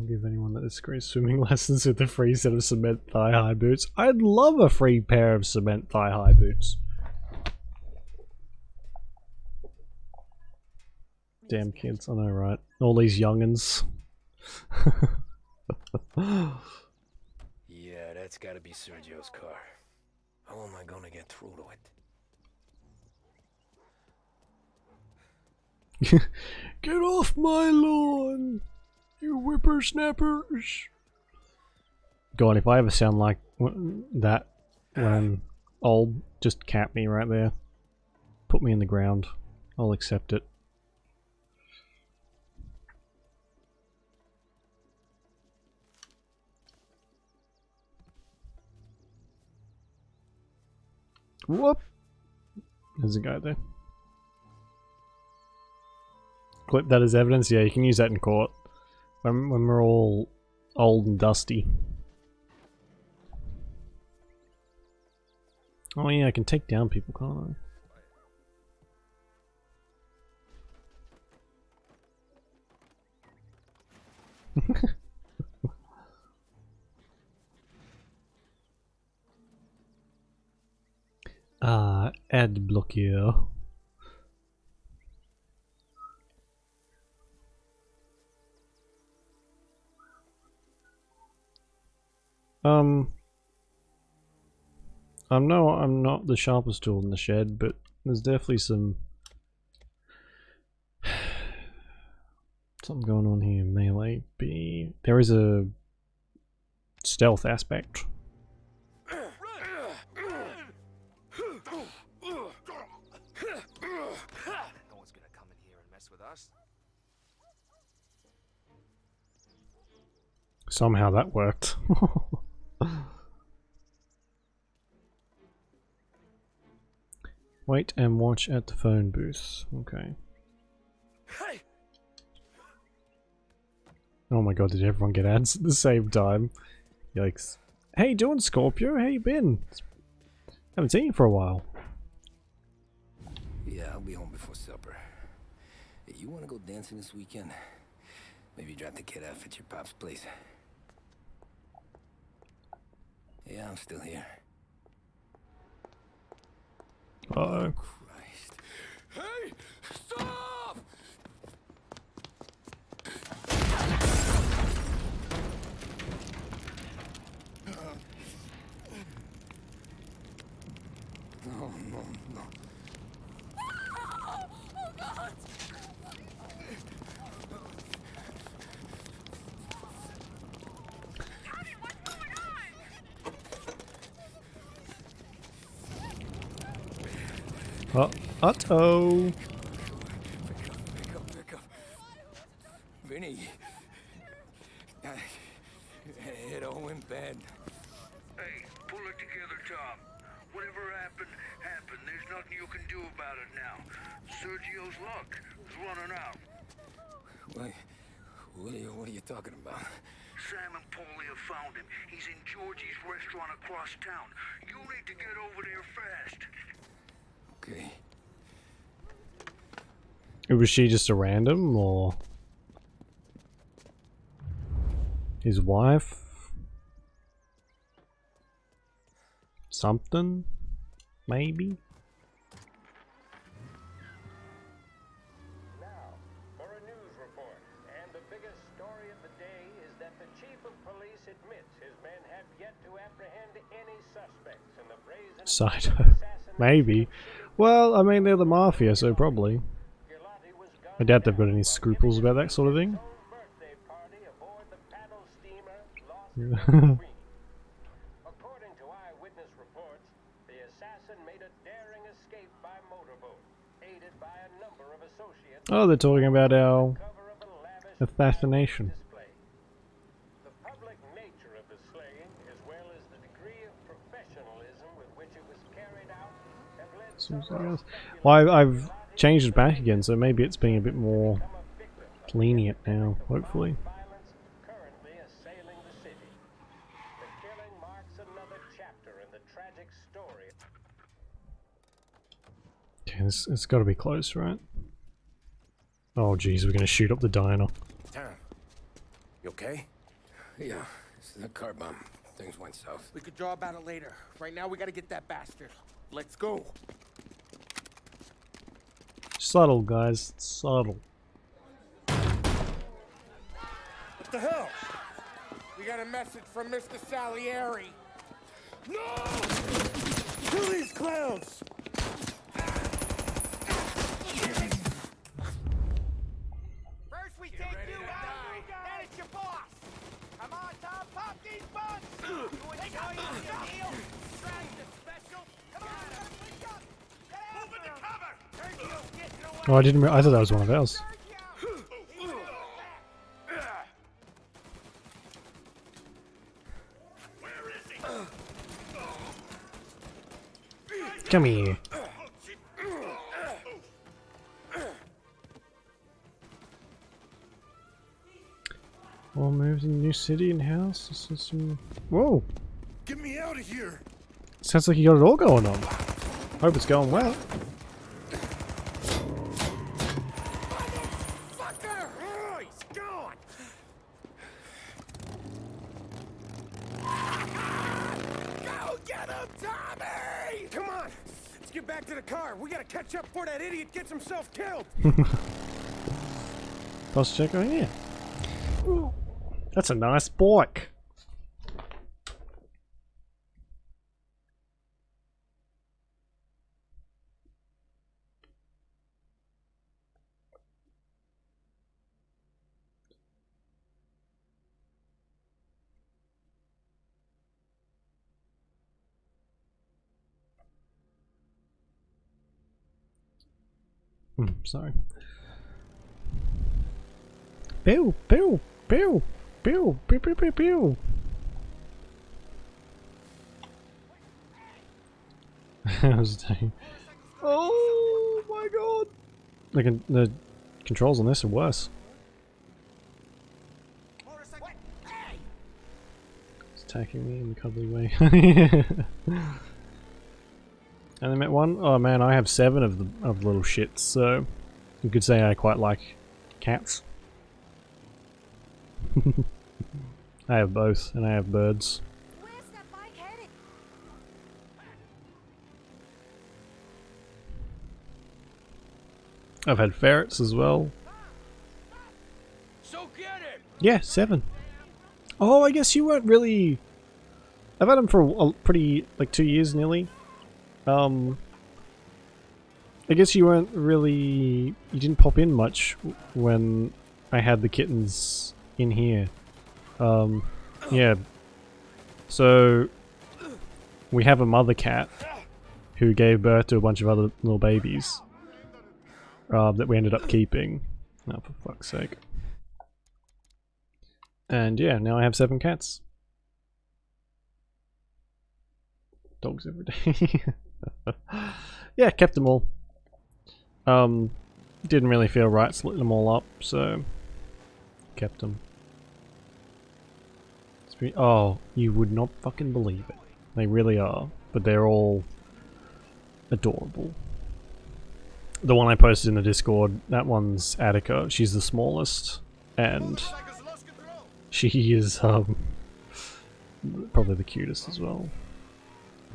give anyone that disagrees swimming lessons with a free set of cement thigh-high boots. I'd love a free pair of cement thigh-high boots. Damn kids, I know, right? All these youngins. Yeah, that's gotta be Sergio's car. How am I gonna get through to it? Get off my lawn! You whippersnappers! God, if I ever sound like that when I'm old, just cap me right there. Put me in the ground. I'll accept it. Whoop! There's a guy there. Clip that as evidence? Yeah, you can use that in court. When we're all old and dusty. Oh yeah, I can take down people, can't I? Ad block here. I'm not the sharpest tool in the shed, but there's definitely something going on here. Melee B. There is a stealth aspect. No one's gonna come in here and mess with us. Somehow that worked. Wait and watch at the phone booth. Okay. Hey. Oh my god, did everyone get ads at the same time? Yikes. Hey, doing Scorpio? How you been? Haven't seen you for a while. Yeah, I'll be home before supper. Hey, you wanna go dancing this weekend? Maybe drop the kid off at your pop's place. Yeah, I'm still here. Uh-oh. Christ. Hey! Stop! No, no, no. Oh, God! Tommy, what's going on? Uh-oh. Pick up. Vinny. It all went bad. Hey, pull it together, Tom. Whatever happened, happened. There's nothing you can do about it now. Sergio's luck is running out. What are you talking about? Sam and Paulie have found him. He's in Georgie's restaurant across town. You need to get over there fast. Okay. Was she just a random, or his wife? Something? Maybe? Now, for a news report. And the biggest story of the day is that the chief of police admits his men have yet to apprehend any suspects in the brazen Side. Maybe. Well, I mean, they're the Mafia, so probably. I doubt they've got any scruples about that sort of thing. According to eyewitness reports, the assassin made a daring escape by motorboat, aided by a number of associates. Oh, they're talking about our assassination. The public nature of the slaying, as well as the degree of professionalism with which it was carried out, have led Well, I've changed it back again, so maybe it's being a bit more lenient now, hopefully. currently assailing the city. The killing marks another chapter in the tragic story. Okay, it's got to be close, right? Oh, geez, we're gonna shoot up the diner. Tom, you okay? Yeah, it's the car bomb. Things went south. We could draw about it later. Right now, we gotta get that bastard. Let's go. Subtle, guys. Subtle. What the hell? We got a message from Mr. Salieri. No! Kill these clowns! First we take you out, then it's Oh, I didn't. I thought that was one of ours. Come here. All moved in the new city and house. This is some... Whoa! Get me out of here! Sounds like you got it all going on. Hope it's going well. Fucker! Oh, he's gone! Go get him, Tommy! Come on! Let's get back to the car. We gotta catch up before that idiot gets himself killed! Let's check on here. That's a nice bike. Sorry. Pew, pew, pew, pew, pew, pew, pew, pew. Oh my god! The controls on this are worse. It's attacking me in a cuddly way. And I met one. Oh man, I have 7 of the little shits, so you could say I quite like cats. I have both, and I have birds. Where's that bike headed? I've had ferrets as well. So get it. Yeah, 7. Oh, I guess you weren't really... I've had them for a pretty... like 2 years nearly. I guess you weren't really... You didn't pop in much when I had the kittens in here. Yeah. So... We have a mother cat who gave birth to a bunch of other little babies. That we ended up keeping. Oh, for fuck's sake. And yeah, now I have 7 cats. Dogs every day. Yeah, kept them all. Didn't really feel right splitting them all up, so kept them. Oh, you would not fucking believe it. They really are, but they're all adorable. The one I posted in the Discord, that one's Attica. She's the smallest, and she is probably the cutest as well.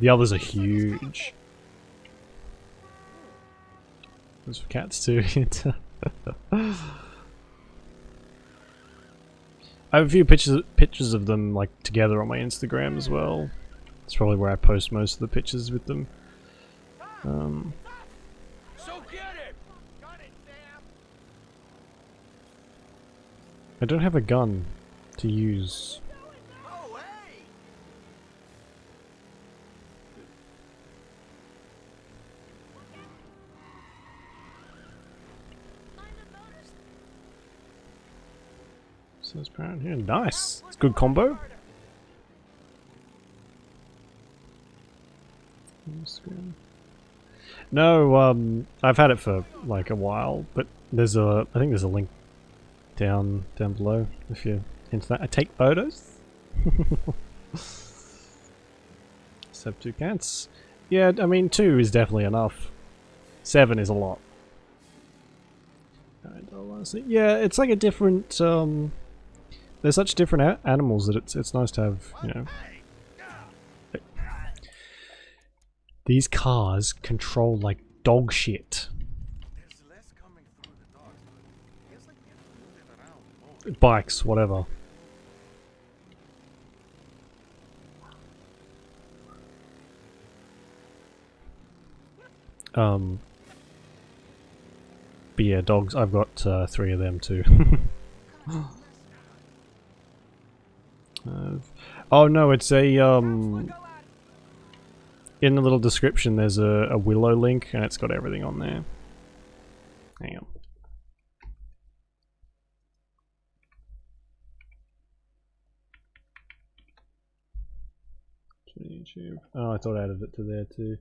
The others are huge. There's for cats too. I have a few pictures of them like together on my Instagram as well. It's probably where I post most of the pictures with them. So get it. Got it, Sam. I don't have a gun to use. Oh, hey. So it's apparent here. Nice. It's a good combo. No, I've had it for like a while, but there's a I think there's a link down below if you're into that. I take photos. Just have 2 cats. Yeah, I mean 2 is definitely enough. 7 is a lot. Yeah, it's like a different. They're such different animals that it's nice to have, you know. These cars control like dog shit. Bikes, whatever. But yeah, dogs. I've got 3 of them too. Oh no, it's a in the little description there's a Willow link and it's got everything on there. Hang Oh, I thought I added it to there too.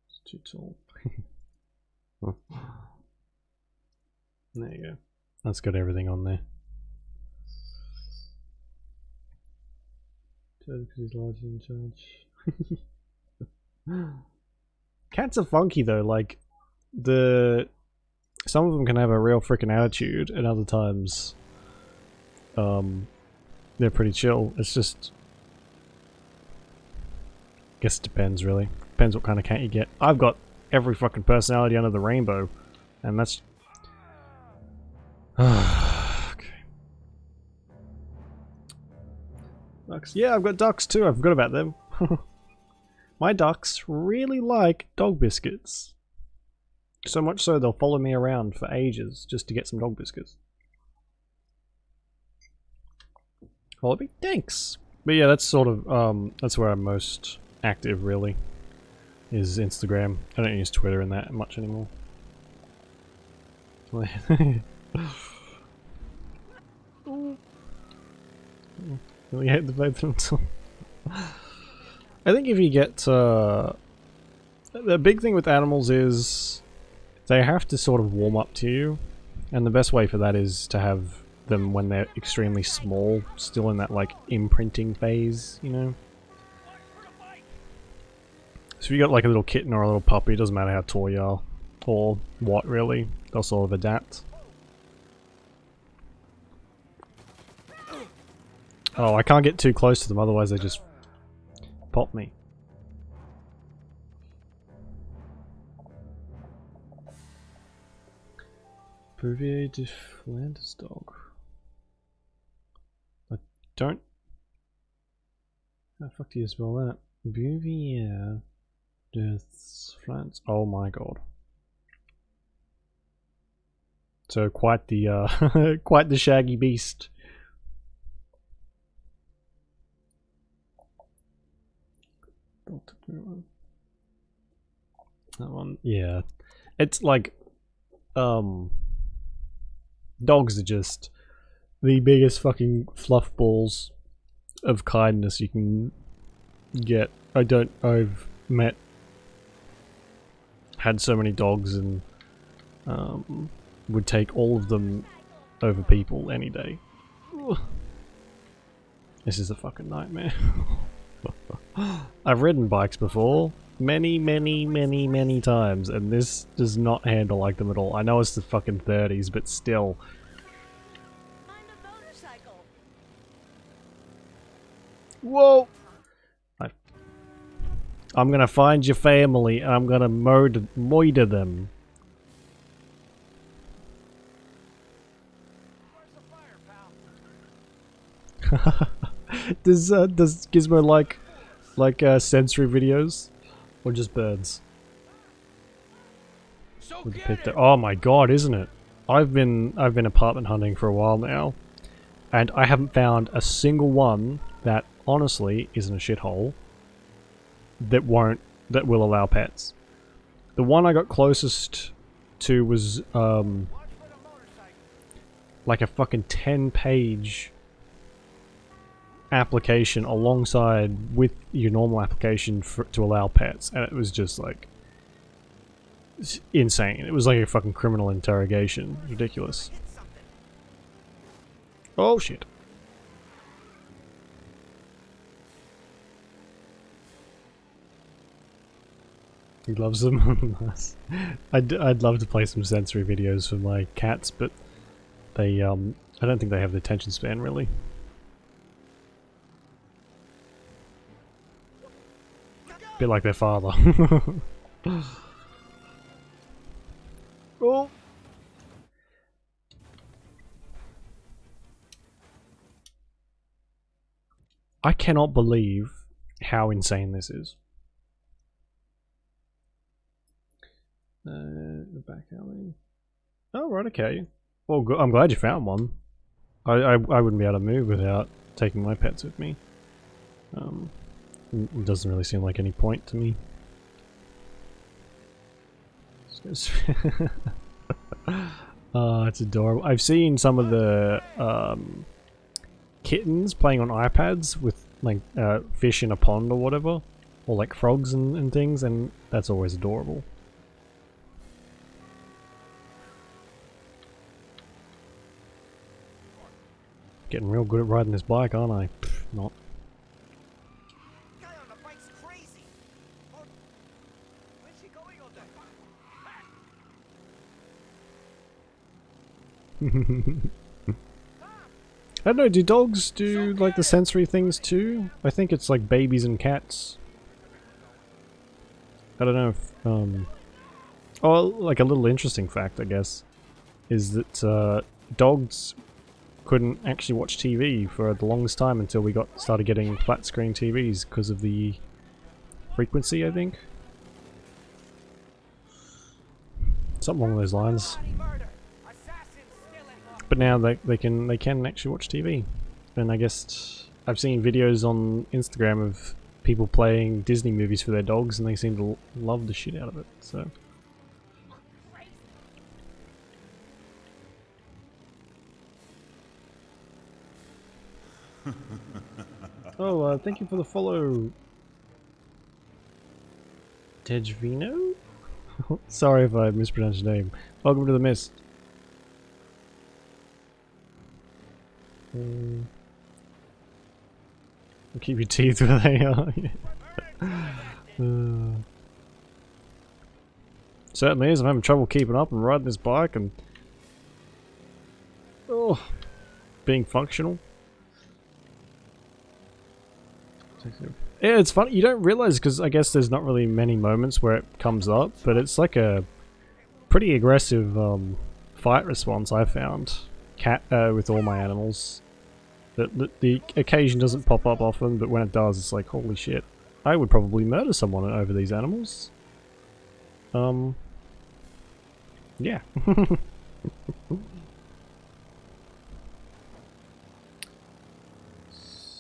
It's too tall. There you go. That's got everything on there. Because he's largely in charge. Cats are funky though, like some of them can have a real freaking attitude and other times they're pretty chill. It's just guess it depends really. Depends what kind of cat you get. I've got every fucking personality under the rainbow and that's okay. Ducks. Yeah, I've got ducks too. I forgot about them. My ducks really like dog biscuits. So much so they'll follow me around for ages just to get some dog biscuits. Follow me? Thanks! But yeah, that's sort of, that's where I'm most active really. Is Instagram. I don't use Twitter in that much anymore. Really hate the both of them. I think if you get the big thing with animals is they have to sort of warm up to you, and the best way for that is to have them when they're extremely small, still in that like imprinting phase, you know. So if you got like a little kitten or a little puppy, it doesn't matter how tall you are or what really, they'll sort of adapt. Oh, I can't get too close to them, otherwise they just pop me. Bouvier de Flanders dog. I don't... How the fuck do you spell that? Bouvier de Flanders. Oh my god. So quite the quite the shaggy beast. That one, yeah. It's like, dogs are just the biggest fucking fluff balls of kindness you can get. I've had so many dogs and would take all of them over people any day. Ugh. This is a fucking nightmare. I've ridden bikes before, many times, and this does not handle like them at all. I know it's the fucking 30s, but still. Whoa! I'm gonna find your family and I'm gonna murder them. Does Gizmo like sensory videos or just birds? With the pit there. Oh my god, isn't it? I've been apartment hunting for a while now, and I haven't found a single one that honestly isn't a shithole that will allow pets. The one I got closest to was like a fucking 10-page application alongside with your normal application to allow pets, and it was just like insane. It was like a fucking criminal interrogation. Ridiculous. Oh shit. He loves them. I'd love to play some sensory videos for my cats, but they I don't think they have the attention span really. Bit like their father. Oh. I cannot believe how insane this is. The back alley. Oh, right, okay. Well, I'm glad you found one. I wouldn't be able to move without taking my pets with me. It doesn't really seem like any point to me. Oh, it's adorable. I've seen some of the kittens playing on iPads with like fish in a pond or whatever, or like frogs and things, and that's always adorable. Getting real good at riding this bike, aren't I? Pfft, not. Guy on the bike's crazy. Where's she going all day? I don't know, do dogs do like the sensory things too? I think it's like babies and cats. I don't know if, oh, like a little interesting fact, I guess, is that dogs couldn't actually watch TV for the longest time until we started getting flat screen TVs because of the frequency, I think. Something along those lines. But now they can actually watch TV, and I guess I've seen videos on Instagram of people playing Disney movies for their dogs, and they seem to love the shit out of it. So. Oh, thank you for the follow, Tejvino? Sorry if I mispronounced your name. Welcome to the Mist. Keep your teeth where they are. Certainly is. I'm having trouble keeping up and riding this bike and being functional. Yeah, it's funny. You don't realize because I guess there's not really many moments where it comes up, but it's like a pretty aggressive fight response I found. With all my animals. The occasion doesn't pop up often, but when it does, it's like, holy shit. I would probably murder someone over these animals. Yeah.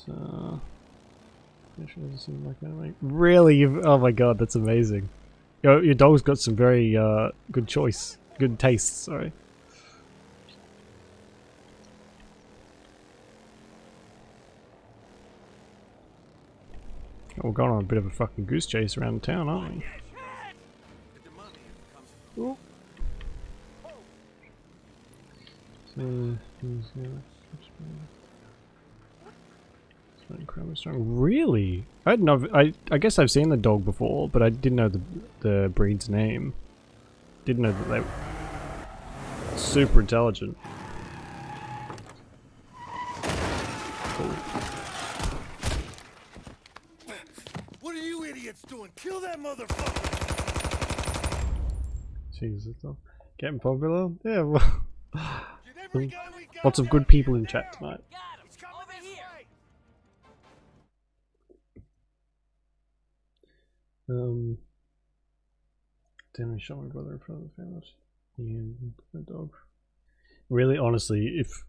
So... doesn't seem like anime. Really? Oh my god, that's amazing. Your dog's got some very good taste, sorry. We're going on a bit of a fucking goose chase around town, aren't we? Ooh. Really? I didn't know. I guess I've seen the dog before, but I didn't know the breed's name. Didn't know that they were super intelligent. Cool. What are you idiots doing? Kill that motherfucker! Jesus, getting popular? Yeah, well, lots of good people in chat tonight. Then we shot my brother in front of the family and the dog. Really, honestly, if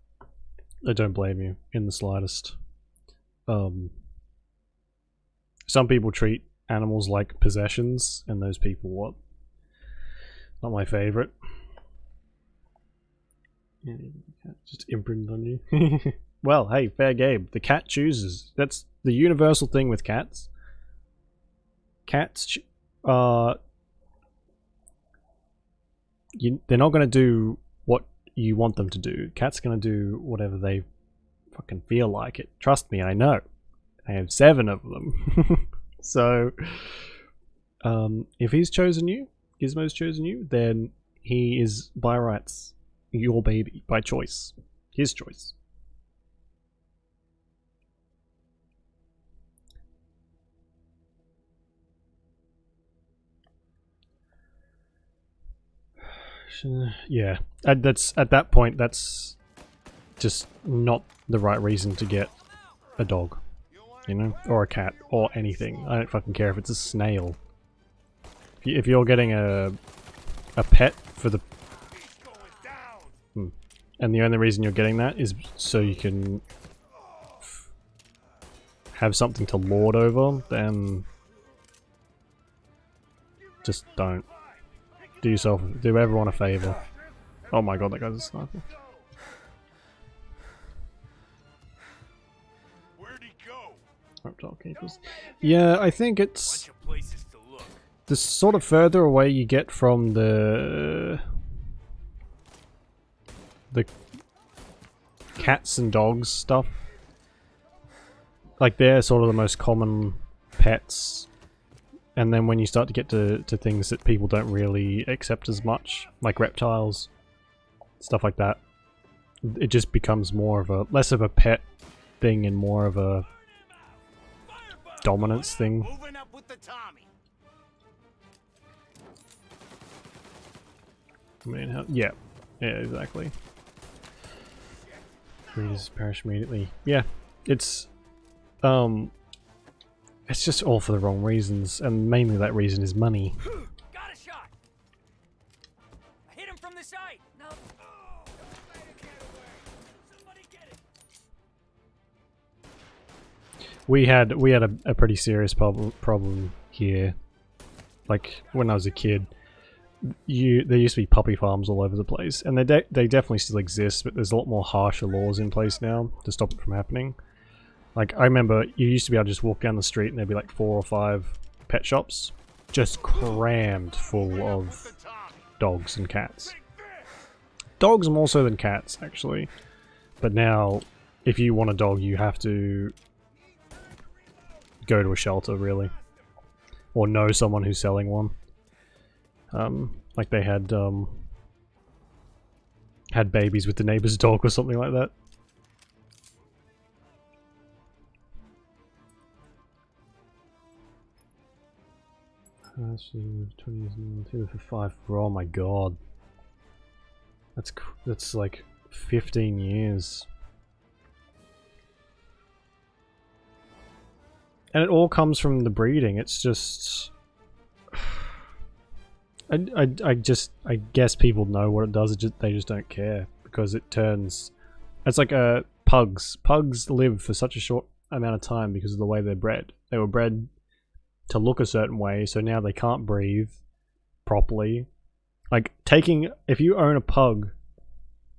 I don't blame you in the slightest. Some people treat animals like possessions, and those people, what? Not my favorite. Just imprinted on you. Well, hey, fair game. The cat chooses. That's the universal thing with cats. Cats, they're not going to do what you want them to do. Cats going to do whatever they fucking feel like it. Trust me, I know. I have 7 of them. So, if he's chosen you, Gizmo's chosen you, then he is by rights your baby, by choice. His choice. Yeah, at that point, that's just not the right reason to get a dog, you know, or a cat, or anything. I don't fucking care if it's a snail. If you're getting a pet for the... and the only reason you're getting that is so you can have something to lord over, then just don't. Do everyone a favor. Oh my god, that guy's a sniper. Where'd he go? Reptile keepers. Yeah, I think it's the sort of further away you get from the cats and dogs stuff. Like they're sort of the most common pets. And then when you start to get to things that people don't really accept as much, like reptiles, stuff like that, it just becomes less of a pet thing and more of a dominance thing. Moving up with the Tommy. I mean, yeah, exactly. Readers perish immediately. Yeah, it's just all for the wrong reasons, and mainly that reason is money. Got a shot. I hit him from the side. No. We had a pretty serious problem here. Like when I was a kid, there used to be puppy farms all over the place, and they definitely still exist, but there's a lot more harsher laws in place now to stop it from happening. Like, I remember you used to be able to just walk down the street and there'd be like 4 or 5 pet shops just crammed full of dogs and cats. Dogs more so than cats, actually. But now, if you want a dog, you have to go to a shelter, really. Or know someone who's selling one. Like they had babies with the neighbor's dog or something like that. Actually, 20 years now, 2 for 5. Oh my god. That's like 15 years. And it all comes from the breeding. It's just I guess people know what it does, they just don't care because it turns. It's like pugs. Pugs live for such a short amount of time because of the way they're bred. They were bred to look a certain way, so now they can't breathe properly. Like if you own a pug,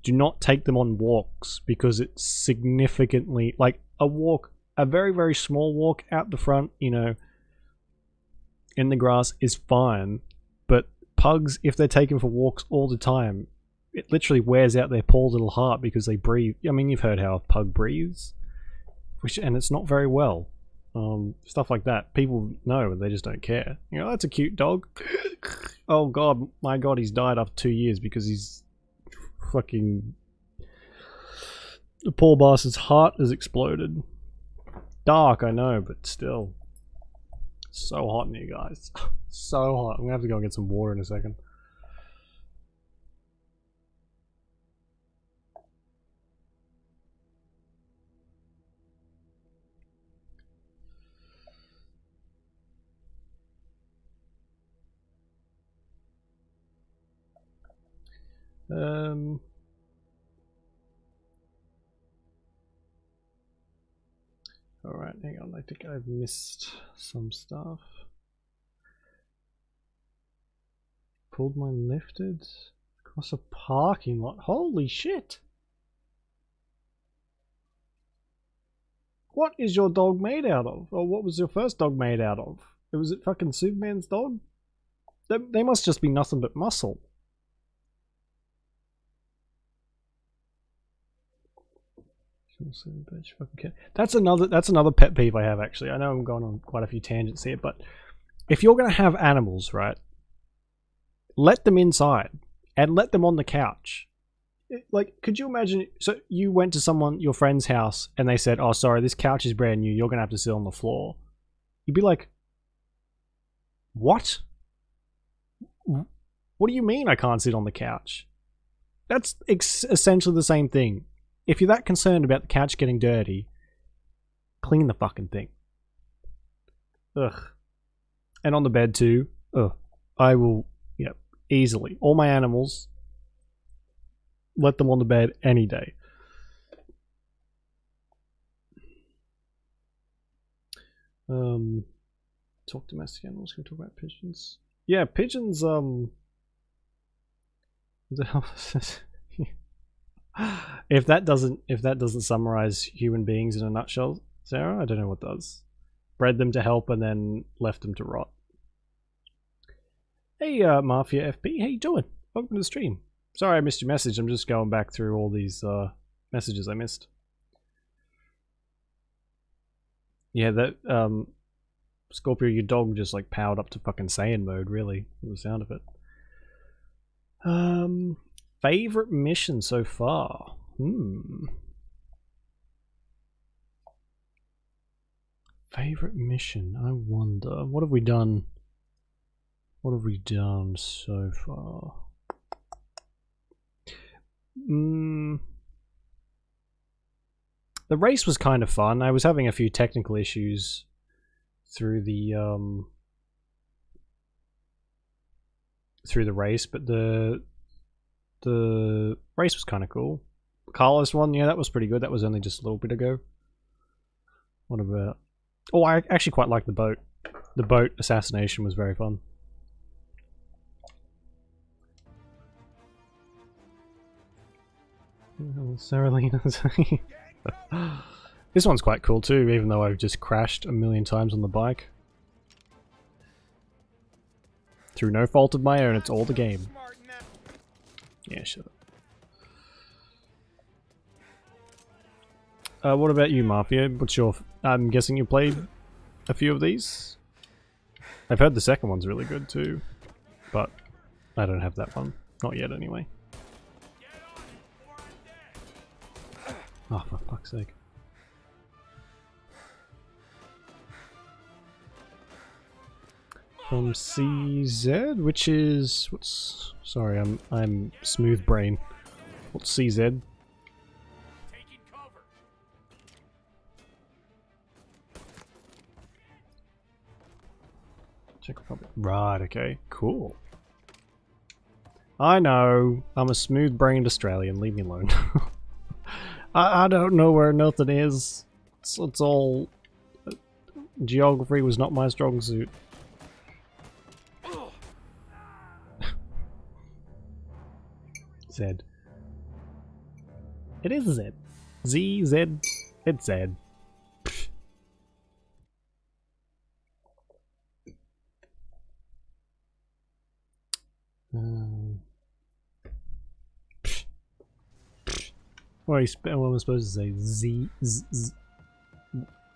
do not take them on walks because it's significantly like a very, very small walk out the front, you know, in the grass is fine, but pugs, if they're taken for walks all the time, it literally wears out their poor little heart because they breathe. I mean, you've heard how a pug breathes, and it's not very well. Stuff like that. People know and they just don't care. You know, that's a cute dog. Oh god, my god, he's died after 2 years because he's fucking... The poor bastard's heart has exploded. Dark, I know, but still. So hot in here, guys. So hot. I'm gonna have to go and get some water in a second. Alright, hang on, I think I've missed some stuff. Pulled my lifted across a parking lot. Holy shit! What is your dog made out of? Or what was your first dog made out of? Was it fucking Superman's dog? They must just be nothing but muscle. That's another pet peeve I have, actually. I know I'm going on quite a few tangents here, but if you're going to have animals, right, let them inside and let them on the couch. Like, could you imagine? So you went to your friend's house and they said, "Oh, sorry, this couch is brand new. You're going to have to sit on the floor." You'd be like, "What? What do you mean I can't sit on the couch?" That's essentially the same thing. If you're that concerned about the couch getting dirty, clean the fucking thing. Ugh. And on the bed too. Ugh. I will, easily. All my animals, let them on the bed any day. Talk domestic animals. Can we talk about pigeons? Yeah, pigeons. The hell is this? If that doesn't summarize human beings in a nutshell, Sarah, I don't know what does. Bred them to help and then left them to rot. Hey, Mafia FP, how you doing? Welcome to the stream. Sorry I missed your message. I'm just going back through all these messages I missed. Yeah, that Scorpio, your dog just like powered up to fucking Saiyan mode, really, from the sound of it. Favorite mission so far? Favorite mission, I wonder. What have we done? What have we done so far? The race was kind of fun. I was having a few technical issues through the race, but the race was kind of cool. Carlos one, yeah, that was pretty good. That was only just a little bit ago. What about? Oh, I actually quite liked the boat. The boat assassination was very fun. Sarah Lena's. This one's quite cool too, even though I've just crashed a million times on the bike. Through no fault of my own, it's all the game. Yeah, shut up. What about you, Mafia? What's your... I'm guessing you played a few of these? I've heard the second one's really good too, but I don't have that one. Not yet, anyway. Oh, for fuck's sake. From CZ, which is... what's... sorry, I'm smooth brain. What's CZ? Czech Republic. Right, okay. Cool. I know. I'm a smooth-brained Australian. Leave me alone. I don't know where nothing is. It's all... geography was not my strong suit. Z. It is Z. Z, Z. It's Z. What am I supposed to say? Z, Z, Z.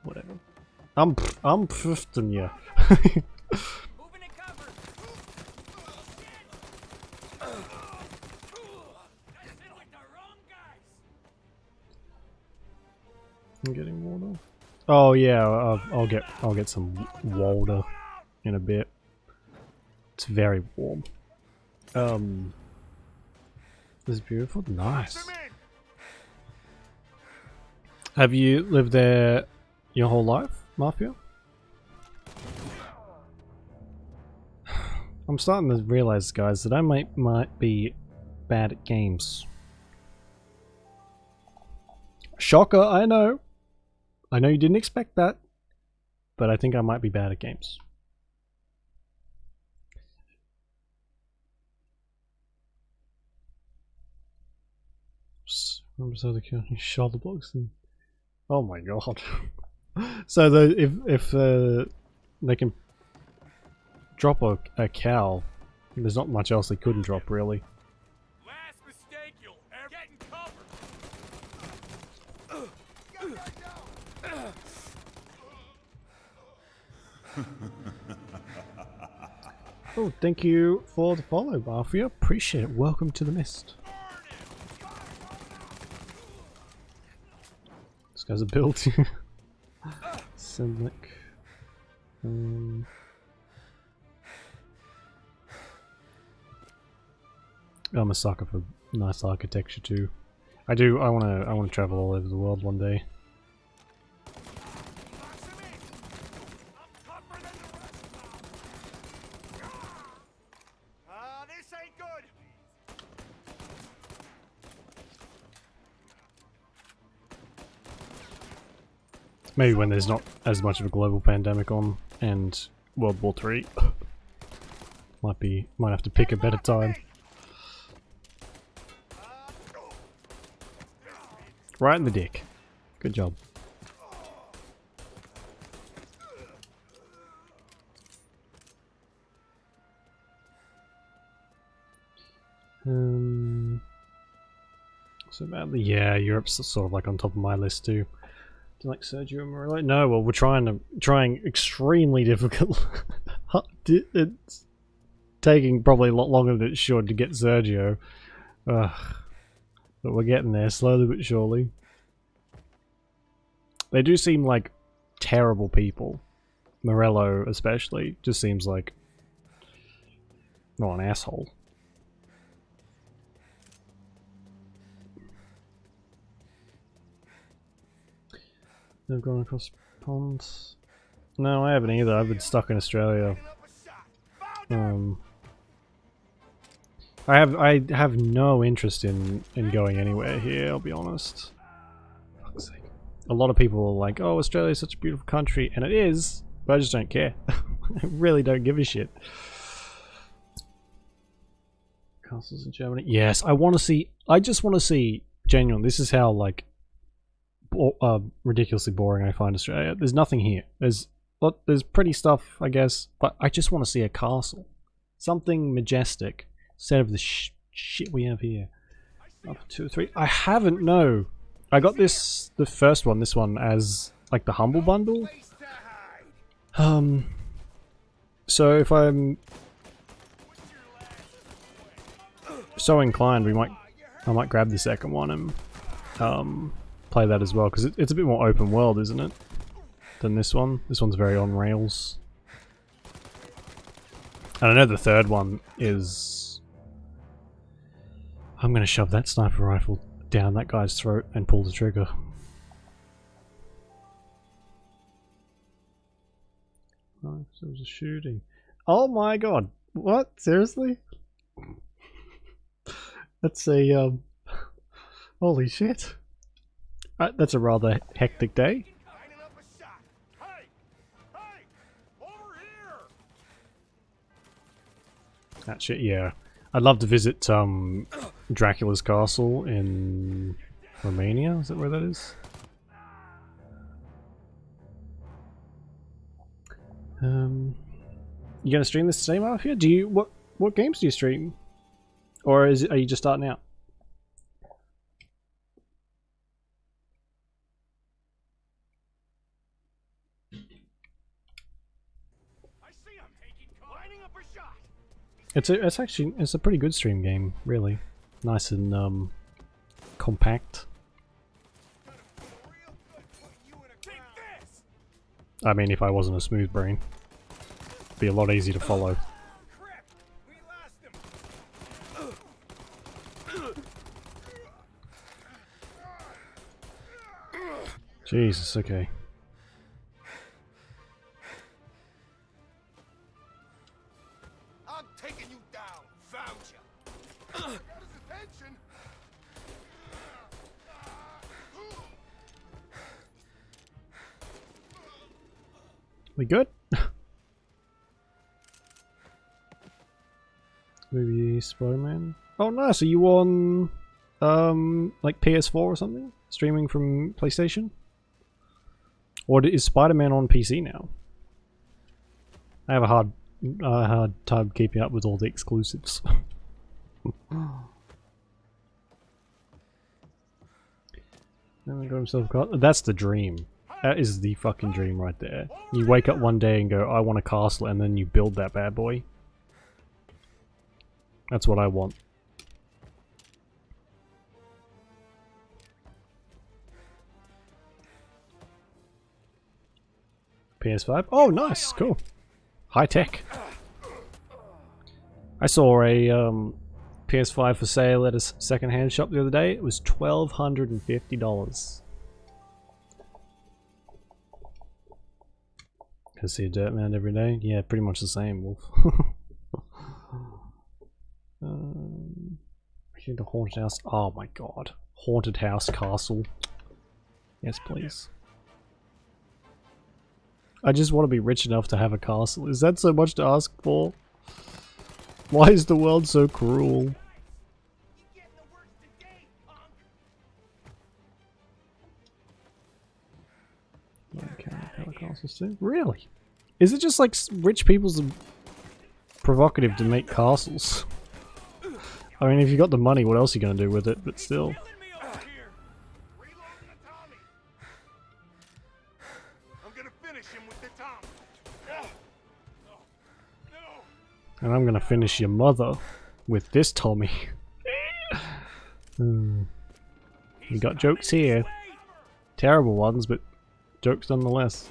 Whatever. I'm pfifting you. I'm getting water. Oh yeah, I'll get some water in a bit. It's very warm. This is beautiful. Nice. Have you lived there your whole life, Mafia? I'm starting to realize, guys, that I might be bad at games. Shocker, I know. I know you didn't expect that, but I think I might be bad at games. Remember so the county shoulder blocks and oh my god. So if they can drop a cow, there's not much else they couldn't drop really. Last mistake, you'll ever get in cover. Oh, thank you for the follow, Mafia. Appreciate it. Welcome to the mist. This guy's a build. Simlic. I'm a sucker for nice architecture too. I wanna travel all over the world one day. This ain't good. Maybe when there's not as much of a global pandemic on and World War III. Might have to pick a better time. Right in the dick. Good job. So badly, yeah, Europe's sort of like on top of my list too. Do you like Sergio Murillo? No, well, we're trying extremely difficult. It's taking probably a lot longer than it should to get Sergio. But we're getting there slowly but surely. They do seem like terrible people. Morello especially just seems like an asshole. They've gone across ponds. No, I haven't either. I've been stuck in Australia. I have no interest in going anywhere here, I'll be honest. Fuck's sake. A lot of people are like, oh, Australia is such a beautiful country, and it is, but I just don't care. I really don't give a shit. Castles in Germany. Yes, I just want to see, genuine, this is how, like, ridiculously boring I find Australia. There's nothing here. There's pretty stuff, I guess, but I just want to see a castle. Something majestic, instead of the shit we have here. Up 2 or 3. I haven't, no. I got the first one, this one, as, like, the Humble Bundle. So if I'm so inclined, I might grab the second one and, play that as well, because it's a bit more open world, isn't it, than this one. This one's very on rails. And I know the third one is... I'm going to shove that sniper rifle down that guy's throat and pull the trigger. Oh, there was a shooting. Oh my god. What? Seriously? That's a, holy shit. That's a rather hectic day. That shit, yeah. I'd love to visit Dracula's castle in Romania. Is that where that is? You gonna stream this today, Mafia? Do you what games do you stream? Or are you just starting out? It's a pretty good stream game, really. Nice and compact. I mean, if I wasn't a smooth brain, it'd be a lot easier to follow. Jesus, okay. I'm taking you down. Found you. Attention. We good? Maybe Spider-Man? Oh no, so you on like PS4 or something? Streaming from PlayStation? Or is Spider-Man on PC now? I have a hard time keeping up with all the exclusives. Got himself that's the dream. That is the fucking dream right there. You wake up one day and go, I want a castle, and then you build that bad boy. That's what I want. PS5? Oh, nice, cool. High tech. I saw a PS5 for sale at a second-hand shop the other day. It was $1,250. Can see a dirt man every day. Yeah, pretty much the same, Wolf. The haunted house. Oh my god, haunted house castle. Yes, please. I just want to be rich enough to have a castle. Is that so much to ask for? Why is the world so cruel? Okay, have castles too? Really? Is it just like rich people's provocative to make castles? I mean, if you got the money, what else are you gonna do with it? But still. And I'm gonna finish your mother with this Tommy. We got jokes here. Terrible ones, but jokes nonetheless.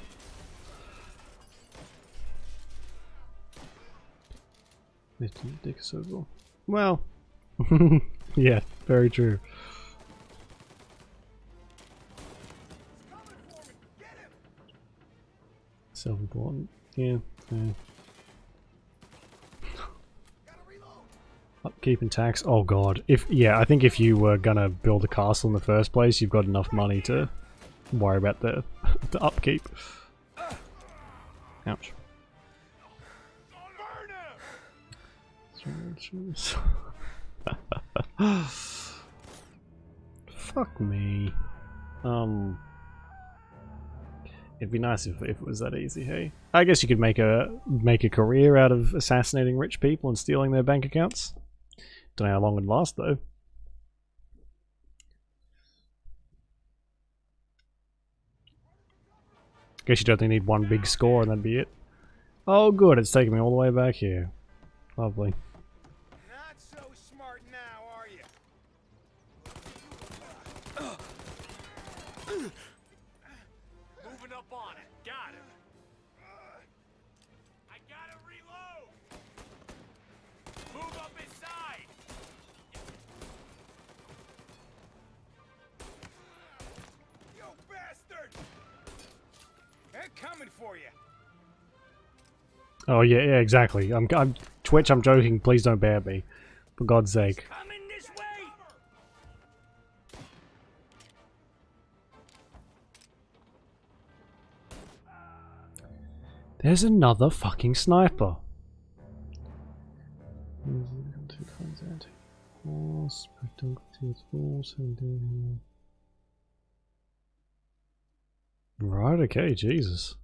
Dick circle. Well, yeah, very true. Self-important. Yeah. Upkeep and tax. Oh god. I think if you were gonna build a castle in the first place, you've got enough money to worry about the upkeep. Ouch. Fuck me. It'd be nice if it was that easy, hey? I guess you could make a career out of assassinating rich people and stealing their bank accounts. Don't know how long it'd last though. Guess you'd only need one big score and that'd be it. Oh good, it's taking me all the way back here. Lovely. Not so smart now, are you? Moving up on it. Got him. I gotta reload. Move up inside. You bastard! They're coming for you. Oh yeah, exactly. I'm Twitch. I'm joking. Please don't ban me, for God's sake. Coming this way. There's another fucking sniper. Right. Okay. Jesus.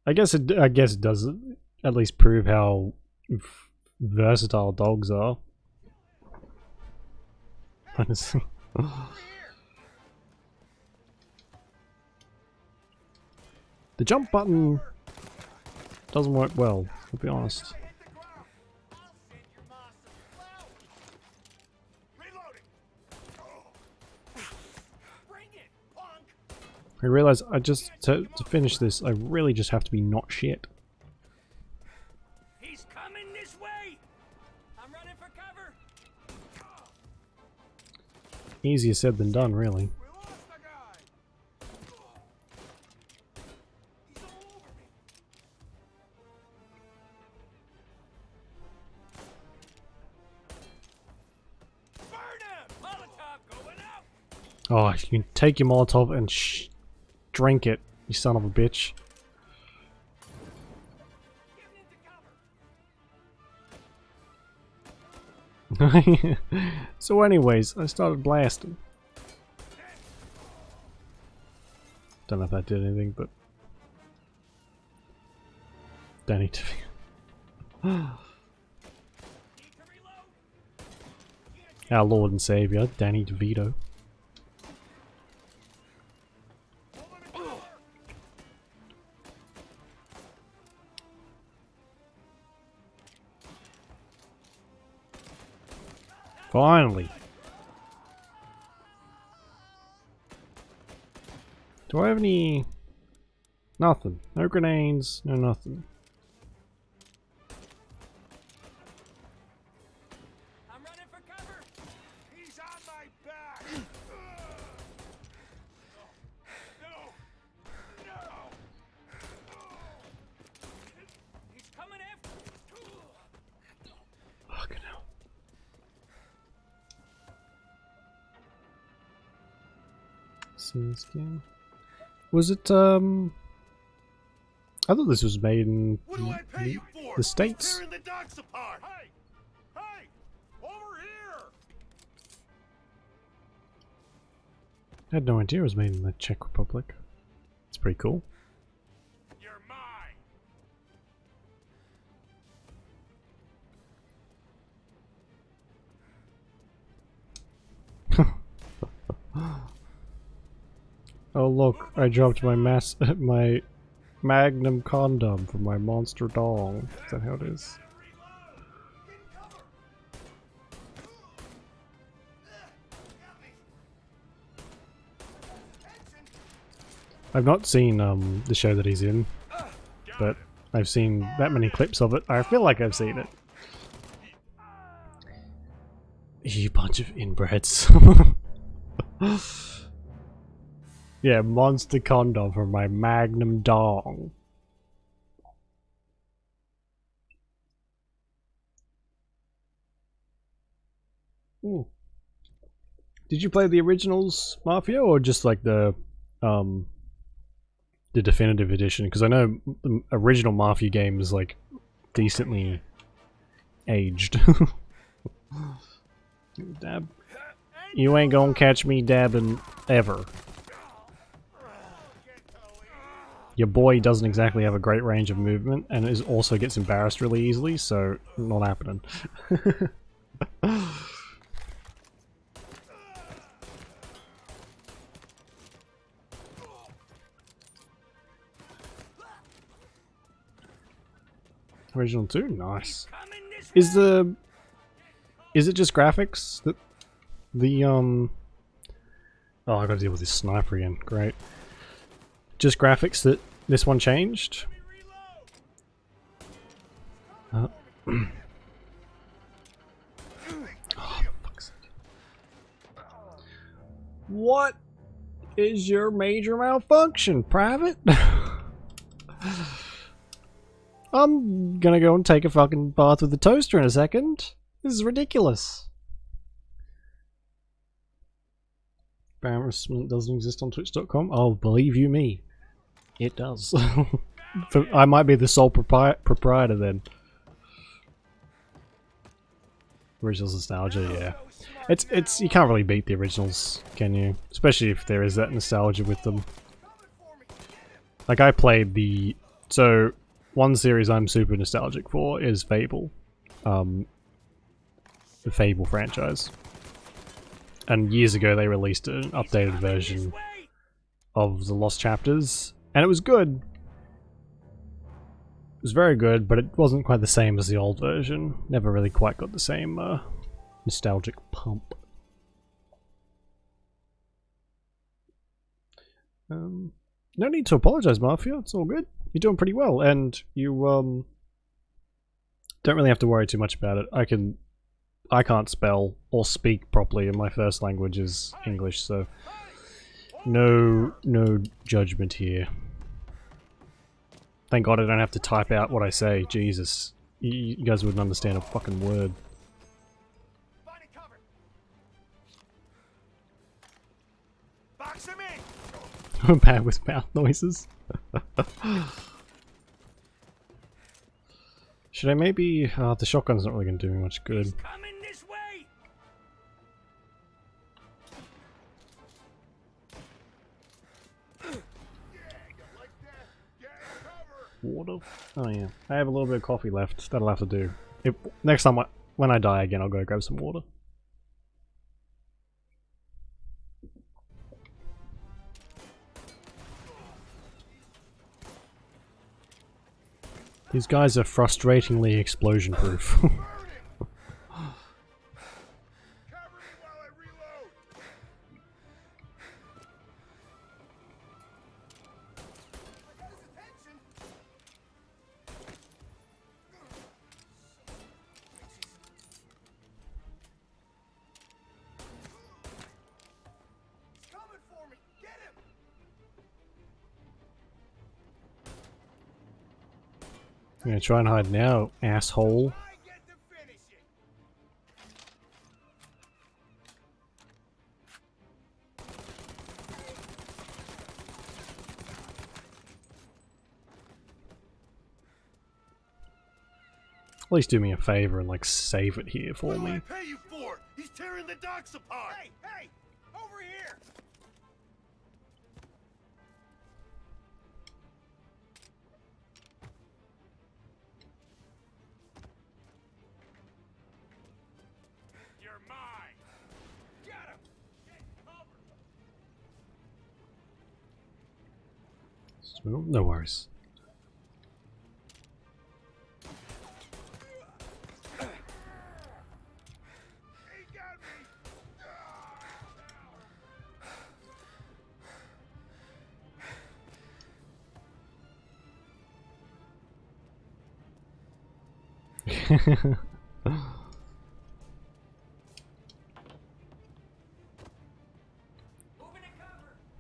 I guess it does at least prove how versatile dogs are. The jump button doesn't work well, to be honest. I realize to finish this, I really just have to be not shit. He's coming this way. I'm running for cover. Easier said than done, really. Oh, you can take your Molotov and drink it, you son of a bitch. So anyways, I started blasting. Don't know if that did anything, but... Danny DeVito. Our Lord and Savior, Danny DeVito. Finally! Do I have any... Nothing. No grenades, no nothing. I'm running for cover. He's on my back. No. He's coming after. Fucking hell. See this game. Was it I thought this was made in What do I pay you for? the States. Tearing the docks apart. Hey! Hey! Over here! I had no idea it was made in the Czech Republic. It's pretty cool. You're mine. Oh look, I dropped my my Magnum condom from my monster dong. Is that how it is? I've not seen the show that he's in, but I've seen that many clips of it. I feel like I've seen it. You bunch of inbreds. Yeah, monster condom from my Magnum dong. Ooh. Did you play the originals Mafia or just like the definitive edition? Because I know the original Mafia game is like decently aged. Dab. You ain't gonna catch me dabbing ever. Your boy doesn't exactly have a great range of movement and also gets embarrassed really easily, so not happening. Original 2? Nice. Is it just graphics that oh, I gotta deal with this sniper again. Great. Just graphics that this one changed? Oh, fuck's sake. What is your major malfunction, Private? I'm gonna go and take a fucking bath with the toaster in a second. This is ridiculous. Embarrassment doesn't exist on Twitch.com. Oh, believe you me, it does. I might be the sole proprietor then. Originals nostalgia, yeah. It's you can't really beat the originals, can you? Especially if there is that nostalgia with them. Like I played so one series I'm super nostalgic for is Fable. The Fable franchise. And years ago they released an updated version of the Lost Chapters, and it was good. It was very good, but it wasn't quite the same as the old version. Never really quite got the same nostalgic pump. No need to apologize, Mafia. It's all good. You're doing pretty well, and you don't really have to worry too much about it. I can't spell or speak properly, and my first language is English, so no judgment here. Thank God I don't have to type out what I say. Jesus, you guys wouldn't understand a fucking word. I'm bad with mouth noises. Should I maybe... the shotgun's not really going to do me much good. Water? Oh yeah. I have a little bit of coffee left. That'll have to do. Next time when I die again, I'll go grab some water. These guys are frustratingly explosion-proof. I'm gonna try and hide now, asshole. At least do me a favor and like save it here for me. Pay you for it. He's tearing the docks apart. Hey, hey, over here. You're mine. Get him. Get covered. No worries.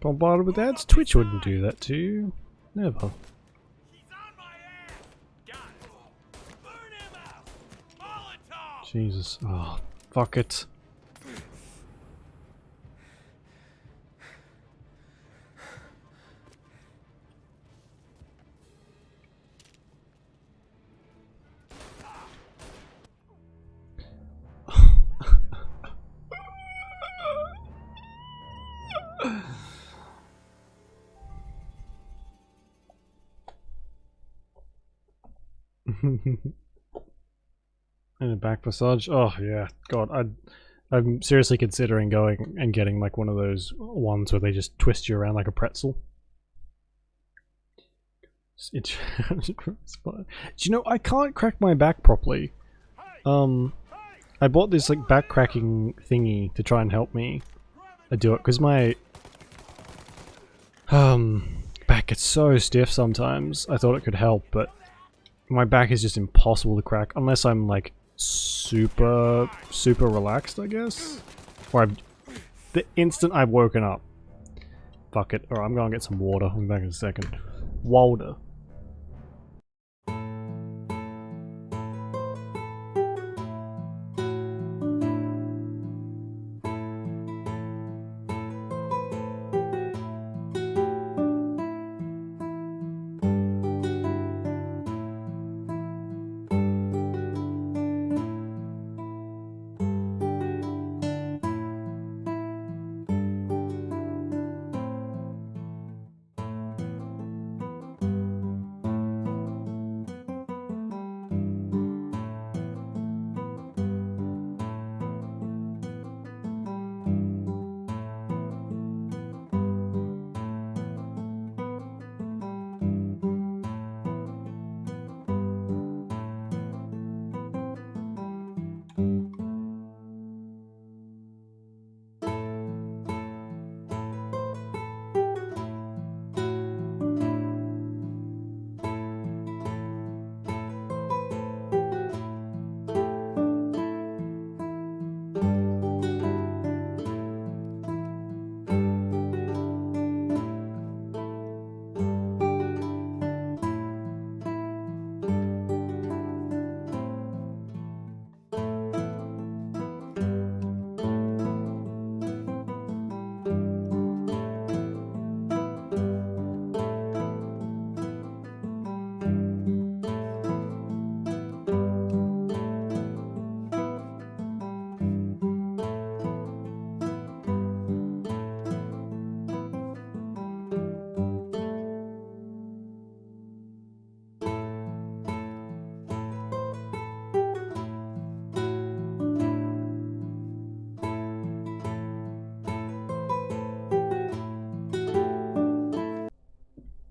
Bombarded with ads? Twitch wouldn't do that to you. Never. Jesus. Oh, fuck it. And a back massage. Oh yeah, God, I'm seriously considering going and getting like one of those ones where they just twist you around like a pretzel. Do you know I can't crack my back properly? I bought this like back cracking thingy to try and help me do it because my back gets so stiff sometimes. I thought it could help, but my back is just impossible to crack unless I'm like super relaxed, I guess. Or the instant I've woken up. Fuck it. Alright, I'm gonna get some water. I'll be back in a second. Water.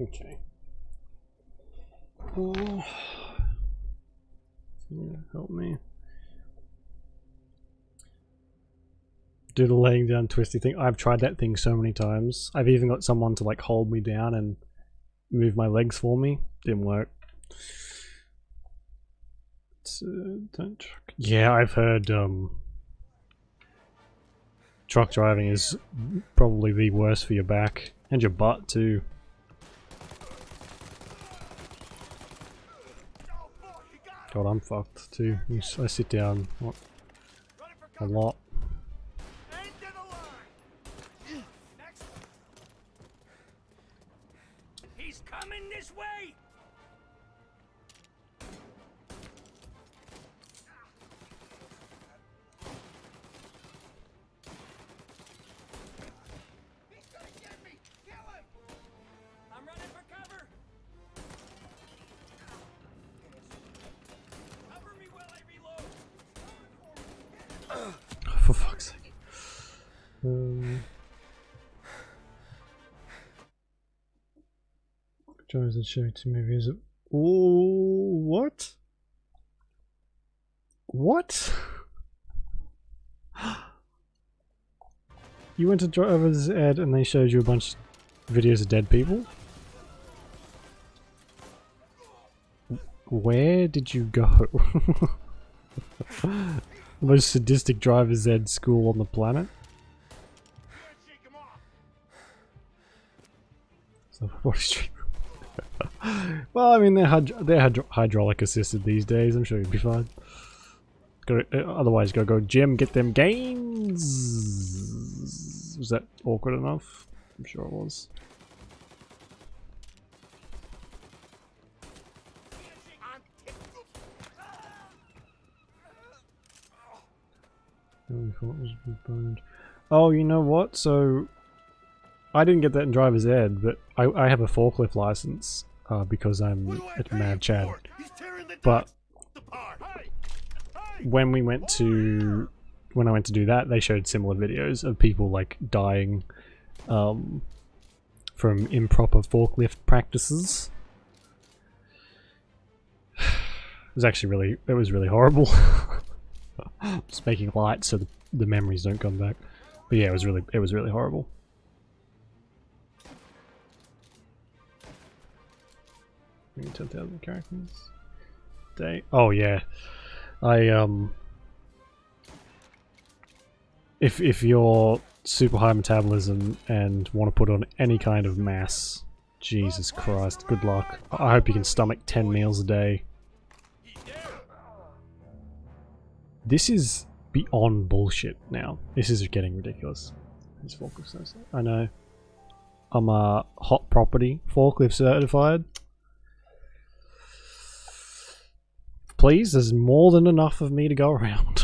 Okay. Yeah, help me. Do the laying down twisty thing. I've tried that thing so many times. I've even got someone to like hold me down and move my legs for me. Didn't work. Yeah, I've heard truck driving is probably the worst for your back and your butt too. God, I'm fucked too. I sit down a lot. He's coming this way. Joins the show to movies. Oh, what? What? You went to driver's ed and they showed you a bunch of videos of dead people? Where did you go? The most sadistic driver's ed school on the planet? So what is well, I mean, they're hydraulic assisted these days. I'm sure you'll be fine. Otherwise, go gym, get them gains. Was that awkward enough? I'm sure it was. Oh, you know what? So I didn't get that in driver's ed, but I have a forklift license because I'm at Mad Chad. But when I went to do that, they showed similar videos of people like dying from improper forklift practices. It was actually really horrible. Just making light so the memories don't come back. But yeah, it was really horrible. Maybe 10,000 characters. Day. Oh yeah, if you're super high metabolism and want to put on any kind of mass, Jesus Christ, good luck. I hope you can stomach 10 meals a day. This is beyond bullshit now. This is getting ridiculous. These forklift, I know. I'm a hot property forklift certified. Please, there's more than enough of me to go around.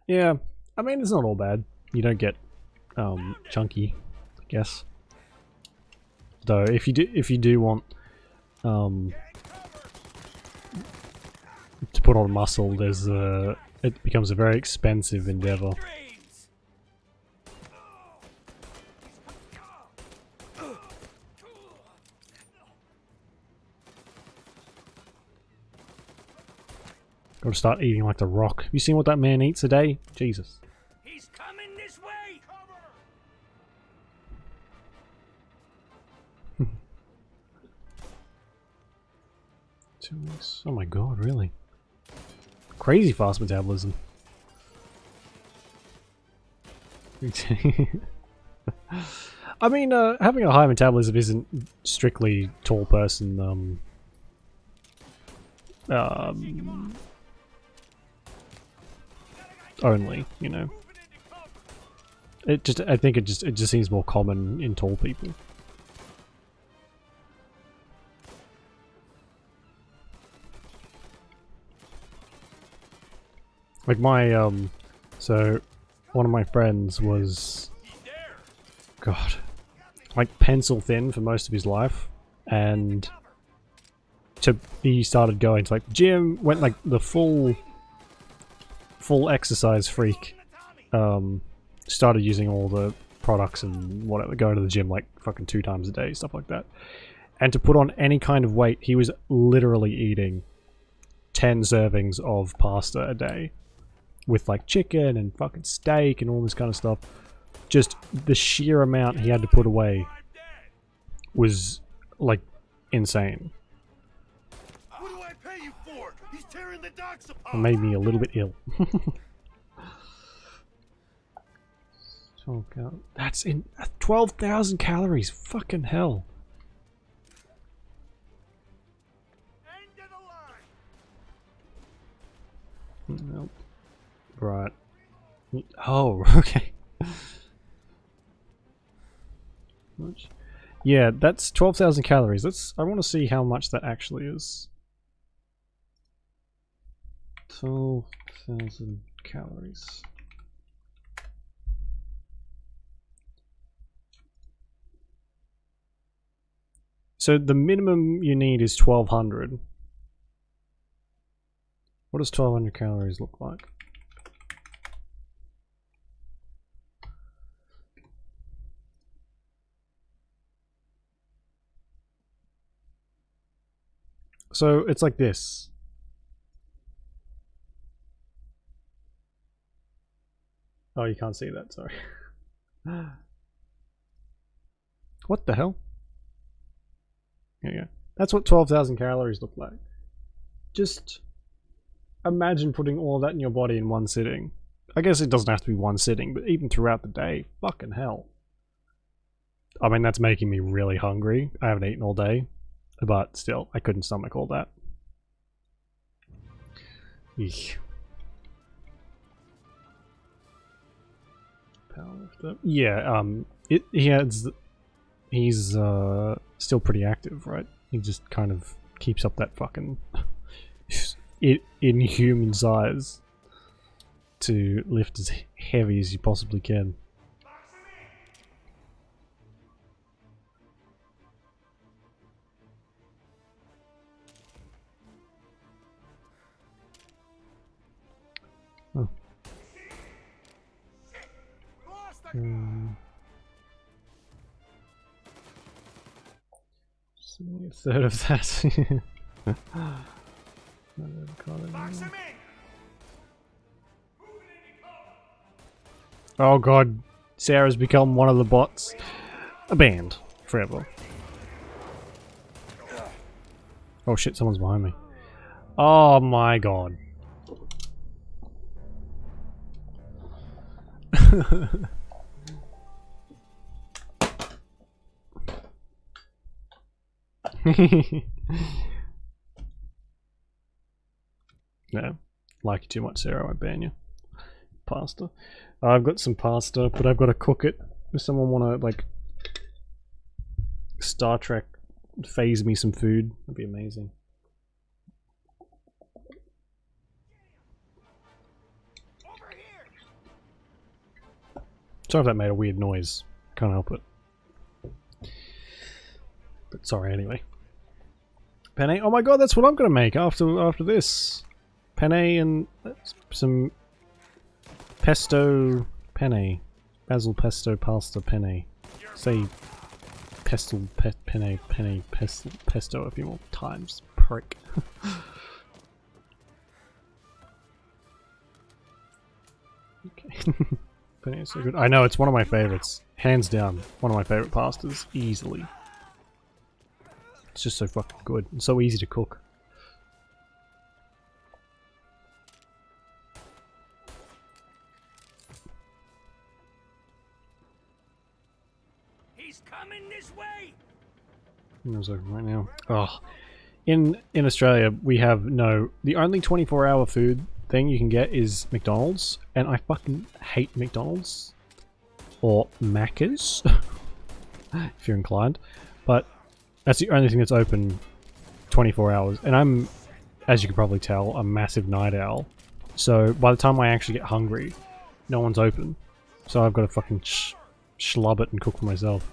Yeah, I mean, it's not all bad. You don't get chunky, I guess. Though if you do want to put on muscle, it becomes a very expensive endeavor. Gotta start eating like The Rock. You seen what that man eats a day? Jesus. He's coming this way. Cover. 2 weeks. Oh my god, really? Crazy fast metabolism. I mean, having a high metabolism isn't strictly tall person only, you know. I think it just seems more common in tall people. Like my so one of my friends was, God, like pencil thin for most of his life, and he started going to like gym, went like the full exercise freak, started using all the products and whatever, going to the gym like fucking 2 times a day, stuff like that. And to put on any kind of weight, he was literally eating 10 servings of pasta a day with like chicken and fucking steak and all this kind of stuff. Just the sheer amount he had to put away was like insane. What do I pay you for? He's tearing the docks apart. It made me a little bit ill. That's in 12,000 calories. Fucking hell. Nope. Right. Oh, okay. Much? Yeah, that's 12,000 calories. I want to see how much that actually is. 12,000 calories. So the minimum you need is 1,200. What does 1,200 calories look like? So it's like this. Oh, you can't see that, sorry. What the hell? There you go. That's what 12,000 calories look like. Just imagine putting all of that in your body in one sitting. I guess it doesn't have to be one sitting, but even throughout the day, fucking hell. I mean, that's making me really hungry. I haven't eaten all day, but still, I couldn't stomach all that. Eesh. Powerlifter. Yeah, he's still pretty active, right? He just kind of keeps up that fucking inhuman size to lift as heavy as you possibly can. Oh. A third of that. Oh god, Sarah's become one of the bots. Banned forever. Oh shit, someone's behind me. Oh my god. No, like you too much, Sarah, I ban you. Pasta. I've got some pasta, but I've got to cook it. Does someone want to, like, Star Trek phase me some food? That'd be amazing. Sorry if that made a weird noise. Can't help it. But sorry anyway. Penne. Oh my god, that's what I'm gonna make after this. Penne and some pesto penne. Basil pesto pasta penne. Say pestle penne pesto a few more times. Prick. Okay. Penne is so good. I know, it's one of my favorites. Hands down, one of my favorite pastas. Easily. It's just so fucking good and so easy to cook. He's coming this way. It's open right now. Oh, in Australia we have the only 24-hour food thing you can get is McDonald's, and I fucking hate McDonald's or Macca's if you're inclined, but that's the only thing that's open 24 hours, and I'm, as you can probably tell, a massive night owl, so by the time I actually get hungry, no one's open, so I've got to fucking schlub it and cook for myself.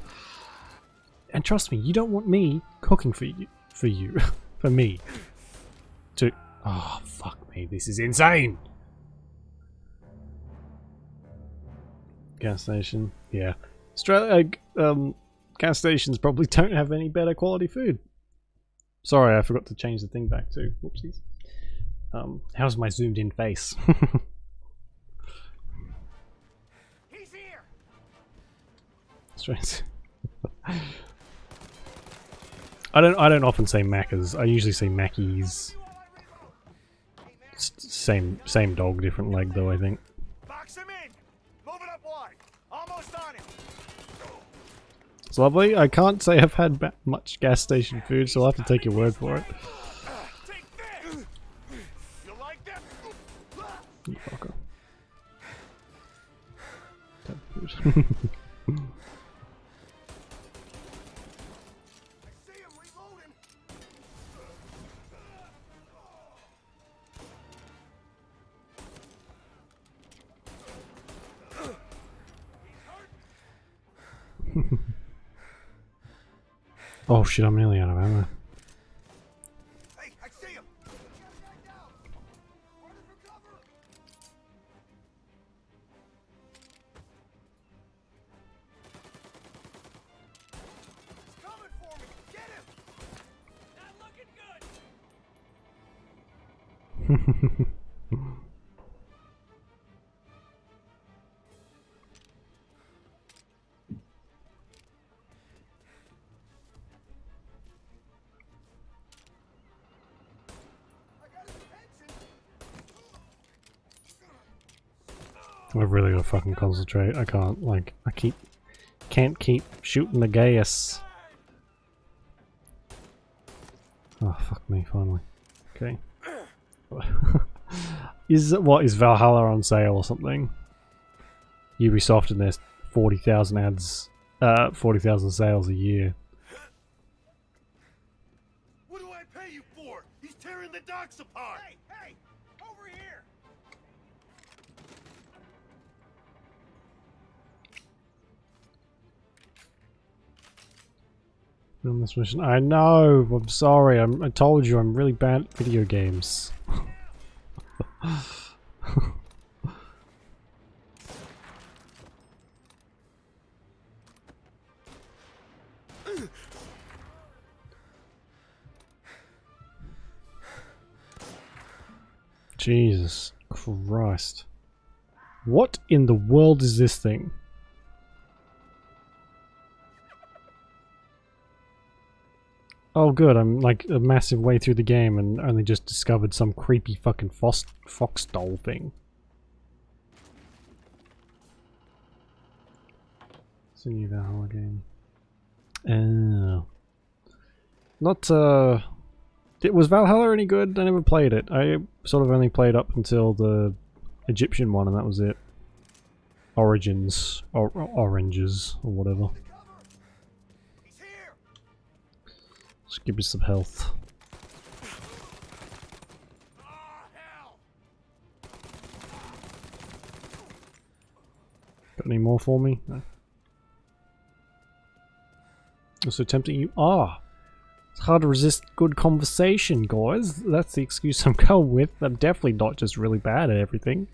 And trust me, you don't want me cooking for you, for me. Oh, fuck me, this is insane! Gas station, yeah. Australia, gas stations probably don't have any better quality food. Sorry, I forgot to change the thing back too. Whoopsies. How's my zoomed in face? He's here. Strange. I don't often say Macca's. I usually say Mackies. Same dog, different leg though, I think. Box him in. Move it up wide. Almost on him. It's lovely. I can't say I've had much gas station food, so I'll have to take your word for it. You like that? You fucker. Food. Oh shit, I'm nearly out of ammo. Hey, I see him. He's coming for me. Get him. Not looking good. I've really got to fucking concentrate. I can't, like, can't keep shooting the gas. Oh, fuck me, finally. Okay. Is Valhalla on sale or something? Ubisoft and their 40,000 ads, 40,000 sales a year. What do I pay you for? He's tearing the docks apart! Hey, hey! Over here! On this mission, I know. I'm sorry. I told you I'm really bad at video games. Jesus Christ. What in the world is this thing? Oh good, I'm like a massive way through the game and only just discovered some creepy fucking fox doll thing. It's a new Valhalla game. Oh. Not, was Valhalla any good? I never played it. I sort of only played up until the Egyptian one and that was it. Origins. Or Oranges, or whatever. Just give me some health. Got any more for me? No. Also tempting you are. It's hard to resist good conversation, guys. That's the excuse I'm going with. I'm definitely not just really bad at everything.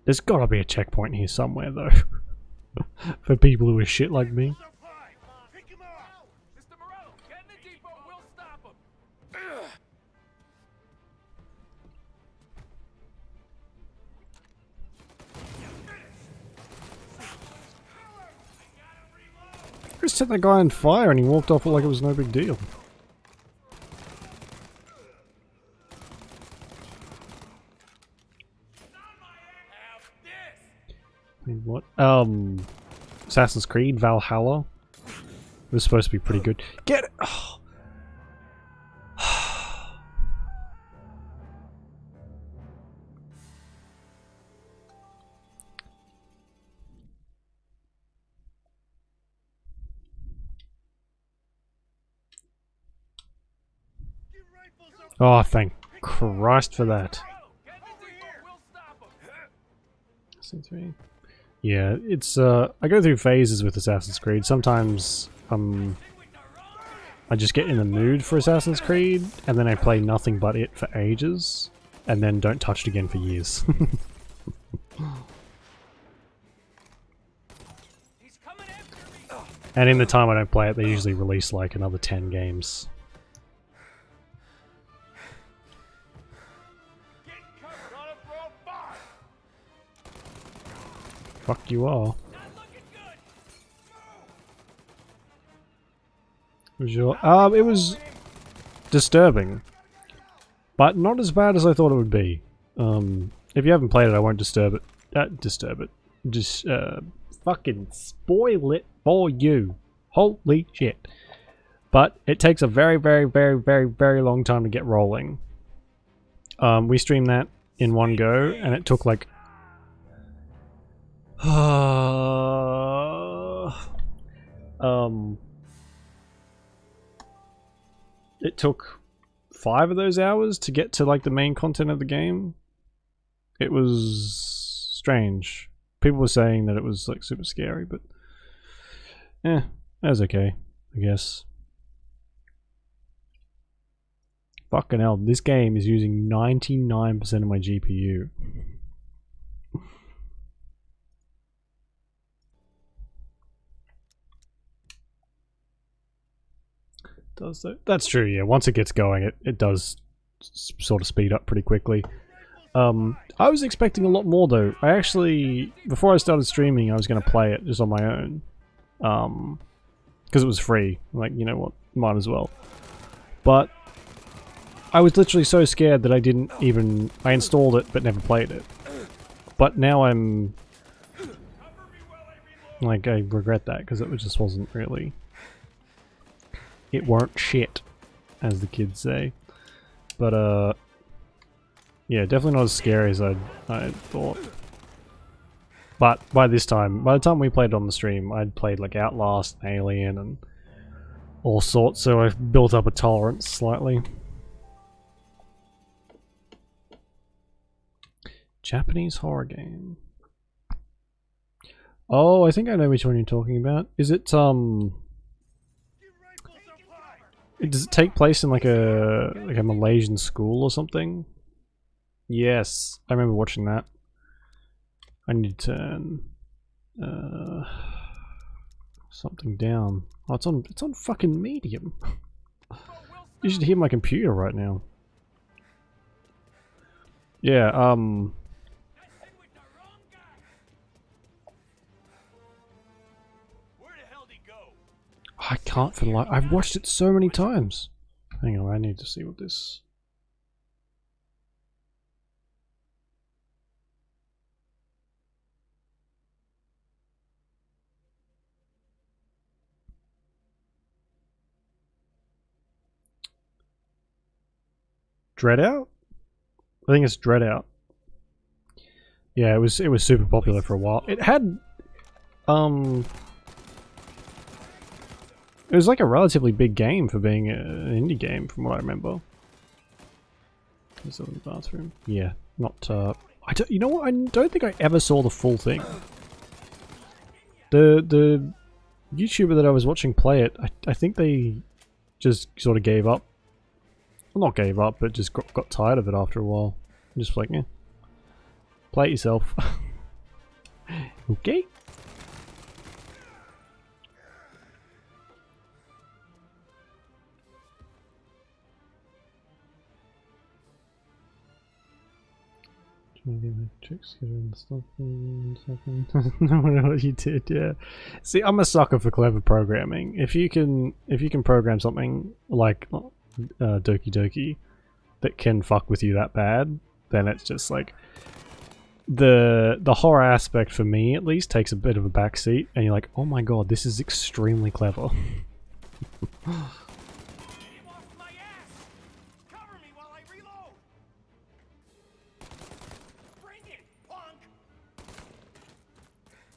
There's gotta be a checkpoint here somewhere, though. For people who are shit like me. Just set that guy on fire and he walked off like it was no big deal. Wait, what? Assassin's Creed Valhalla was supposed to be pretty good. Get it! Oh. Oh, thank Christ for that. C3. Yeah, it's I go through phases with Assassin's Creed. Sometimes I just get in the mood for Assassin's Creed and then I play nothing but it for ages and then don't touch it again for years. And in the time I don't play it, they usually release like another 10 games. Fuck you all. It was disturbing, but not as bad as I thought it would be. If you haven't played it, I won't disturb it. Just fucking spoil it for you. Holy shit! But it takes a very, very, very, very, very long time to get rolling. We streamed that in one go, and it took like. It took 5 of those hours to get to like the main content of the game. It was strange. People were saying that it was like super scary, but that was okay, I guess. Fucking hell, this game is using 99% of my GPU. does though. That's true, yeah. Once it gets going, it does sort of speed up pretty quickly. I was expecting a lot more though. I actually, before I started streaming, I was going to play it just on my own. Because it was free. Like, you know what, might as well. But I was literally so scared that I didn't even... I installed it, but never played it. But now I'm... like, I regret that, because it just wasn't really... it weren't shit, as the kids say. But, yeah, definitely not as scary as I thought. But by the time we played it on the stream, I'd played like Outlast, Alien, and all sorts, so I've built up a tolerance slightly. Japanese horror game. Oh, I think I know which one you're talking about. Is it, does it take place in like a Malaysian school or something? Yes, I remember watching that. I need to turn something down. Oh, it's on fucking medium. You should hear my computer right now. Yeah, I can't for the life. I've watched it so many times. Hang on, I need to see what this. Dread Out? I think it's Dread Out. Yeah, it was super popular for a while. It had it was like a relatively big game for being an indie game, from what I remember. Is it in the bathroom? Yeah, not. I don't. You know what? I don't think I ever saw the full thing. The YouTuber that I was watching play it, I think they just sort of gave up. Well, not gave up, but just got tired of it after a while. Just like, yeah, play it yourself. Okay. Tricks and stuff. No, what you did, yeah. See, I'm a sucker for clever programming. If you can program something like Doki Doki that can fuck with you that bad, then it's just like the horror aspect for me at least takes a bit of a backseat, and you're like, oh my god, this is extremely clever.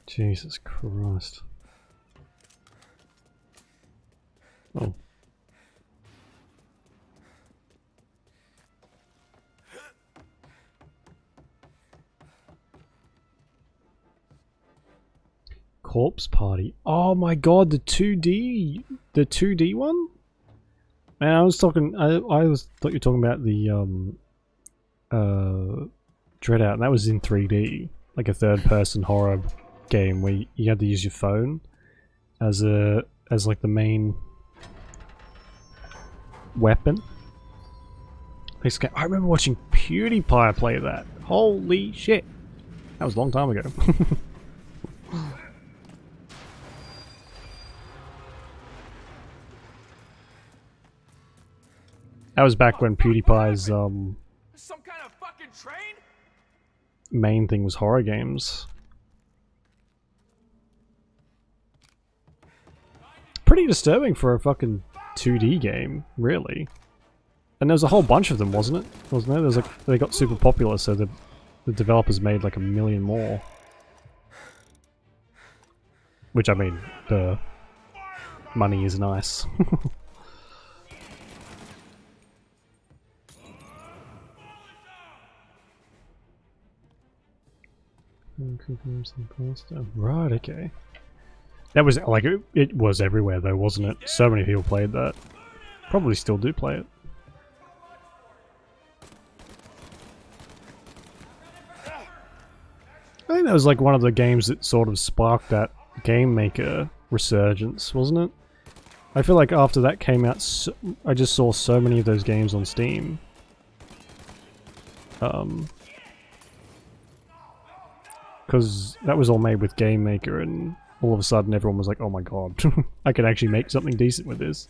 Jesus Christ. Oh. Corpse Party. Oh my god, the 2D one? Man, I was talking thought you were talking about the Dread Out, and that was in 3D. Like a third person horror game where you had to use your phone as like the main weapon. I remember watching PewDiePie play that. Holy shit. That was a long time ago. That was back when PewDiePie's some kind of fucking train? main thing was horror games. Pretty disturbing for a fucking 2D game, really. And there was a whole bunch of them, wasn't it? Wasn't there? There's like, they got super popular, so the developers made like 1 million more. Which, I mean, the money is nice. Right, okay. That was, like, it was everywhere though, wasn't it? So many people played that. Probably still do play it. I think that was like one of the games that sort of sparked that game maker resurgence, wasn't it? I feel like after that came out, I just saw so many of those games on Steam. Because that was all made with Game Maker, and all of a sudden everyone was like, oh my god, I can actually make something decent with this.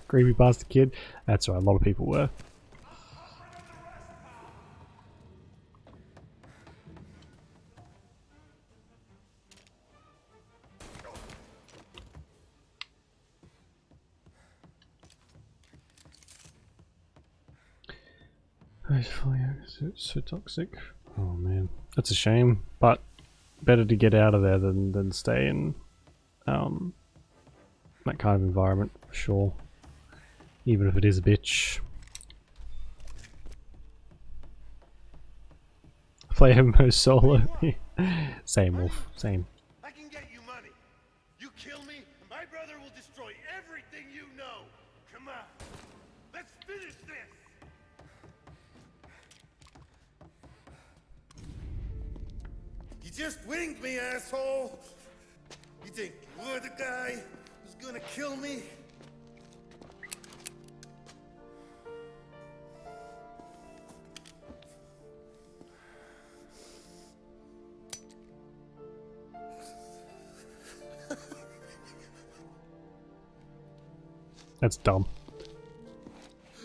Creepy bastard kid. That's right, a lot of people were. It's so toxic. Oh man, that's a shame. But better to get out of there than stay in that kind of environment for sure. Even if it is a bitch. Play MMO solo. Same, Wolf. Same. I can get you money. You kill me, and my brother will destroy everything you know. Come on. Let's finish this. You just winged me, asshole! You think you're the guy who's gonna kill me? That's dumb.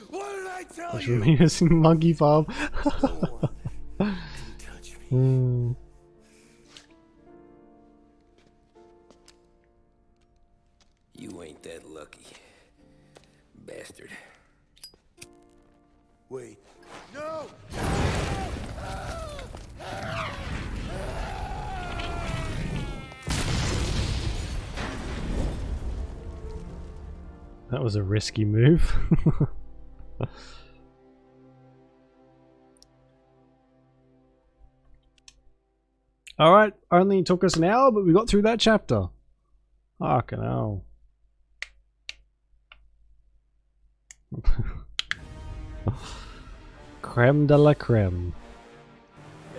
What did I tell What's you? me missing monkey farm? You ain't that lucky, bastard. Wait. No! That was a risky move. Alright, only took us an hour, but we got through that chapter. Fucking hell. Creme de la creme.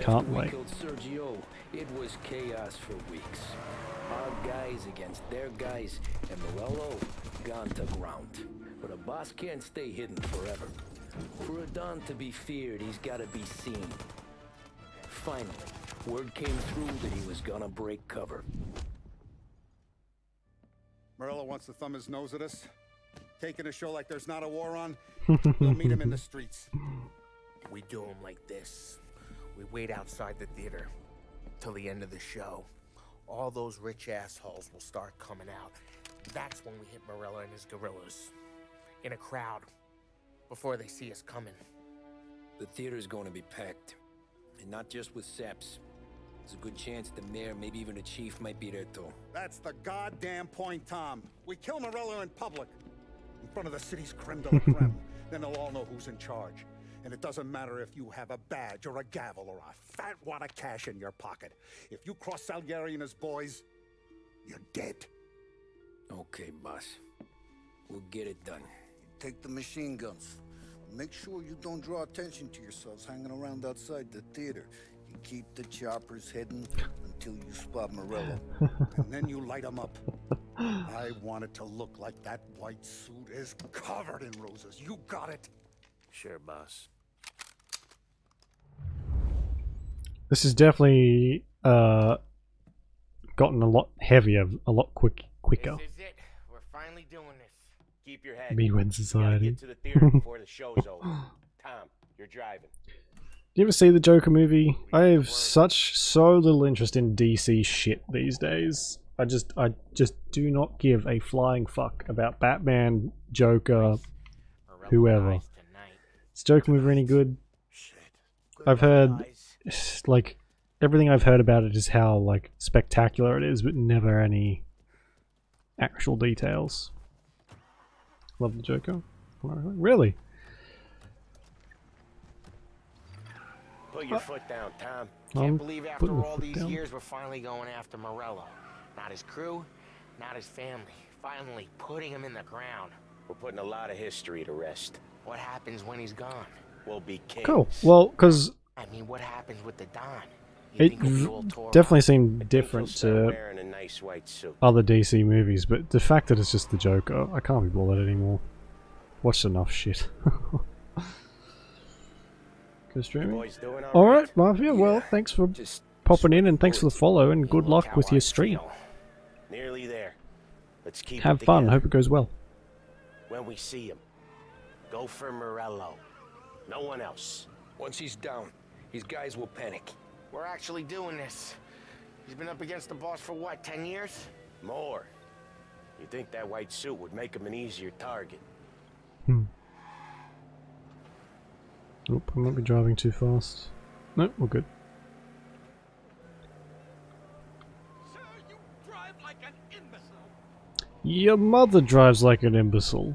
Can't wait. After we killed Sergio, it was chaos for weeks. Our guys against their guys, and Morello gone to ground. But a boss can't stay hidden forever. For a Don to be feared, he's gotta be seen. Finally, word came through that he was gonna break cover. Morello wants to thumb his nose at us. Taking a show like there's not a war on. We'll meet him in the streets. We do him like this. We wait outside the theater till the end of the show. All those rich assholes will start coming out. That's when we hit Morello and his guerrillas. In a crowd. Before they see us coming. The theater's going to be packed. And not just with saps. There's a good chance the mayor, maybe even the chief, might be there too. That's the goddamn point, Tom. We kill Morello in public. In front of the city's creme de la creme. Then they'll all know who's in charge. And it doesn't matter if you have a badge or a gavel or a fat wad of cash in your pocket. If you cross Salieri and his boys, you're dead. Okay, boss. We'll get it done. Take the machine guns. Make sure you don't draw attention to yourselves hanging around outside the theater. You keep the choppers hidden until you spot Morello. And then you light them up. I want it to look like that white suit is covered in roses. You got it? Sure, boss. This has definitely gotten a lot heavier, a lot quicker. This is it. We're finally doing this. Keep your head. Me when You gotta society. get to the theater before the show's over. Tom, you're driving. Do you ever see the Joker movie? I have so little interest in DC shit these days. I just do not give a flying fuck about Batman, Joker, whoever. Is Joker movie any good? I've heard, like, everything I've heard about it is how, like, spectacular it is, but never any actual details. Love the Joker. Really? Put your foot down, Tom. I'm Can't believe after putting my all foot these down. years we're finally going after Morello. Not his crew, not his family. Finally putting him in the ground. We're putting a lot of history to rest. What happens when he's gone? We'll be kings. Cool. Well, because I mean, what happens with the Don? You it think he'll be all tore definitely up? seemed different to nice white suit. other DC movies, but the fact that it's just the Joker, I can't be bothered anymore. Watched enough shit. Go streaming. Alright, Mafia, well, thanks for popping in and thanks for the follow and good luck with your stream. Nearly there. Let's keep Have it fun, together. hope it goes well. When we see him, go for Morello. No one else. Once he's down, his guys will panic. We're actually doing this. He's been up against the boss for what, 10 years? More. You think that white suit would make him an easier target? Oop, I might be driving too fast. No, we're good. Sir, you drive like an imbecile. Your mother drives like an imbecile.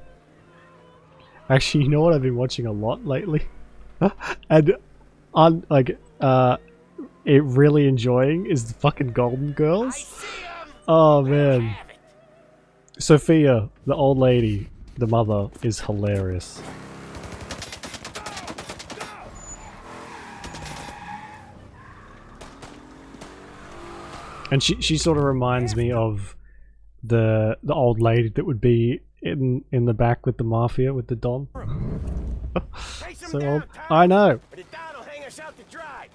Actually, you know what I've been watching a lot lately? And on it really enjoying is the fucking Golden Girls. Oh man. Sophia, the old lady, the mother, is hilarious. And she sort of reminds me of the old lady that would be in the back with the Mafia with the Don. So old. I know. But the Don will hang us out to dry.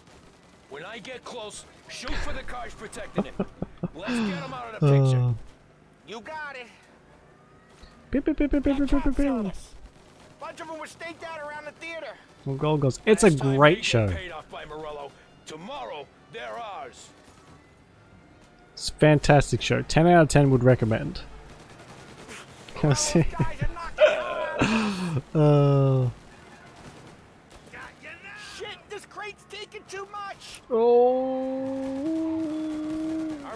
When I get close, shoot for the cars protecting him. Let's get him out of the picture. You got it. Beep, beep, beep, beep, beep, beep, beep, beep. Bunch of them were staked out around the theater. Well, Gold goes. It's a great show. Paid off by Morello. Tomorrow, they're ours. It's a fantastic show. 10 out of 10 would recommend. Can I see? Shit, this crate's taking too much. Oh,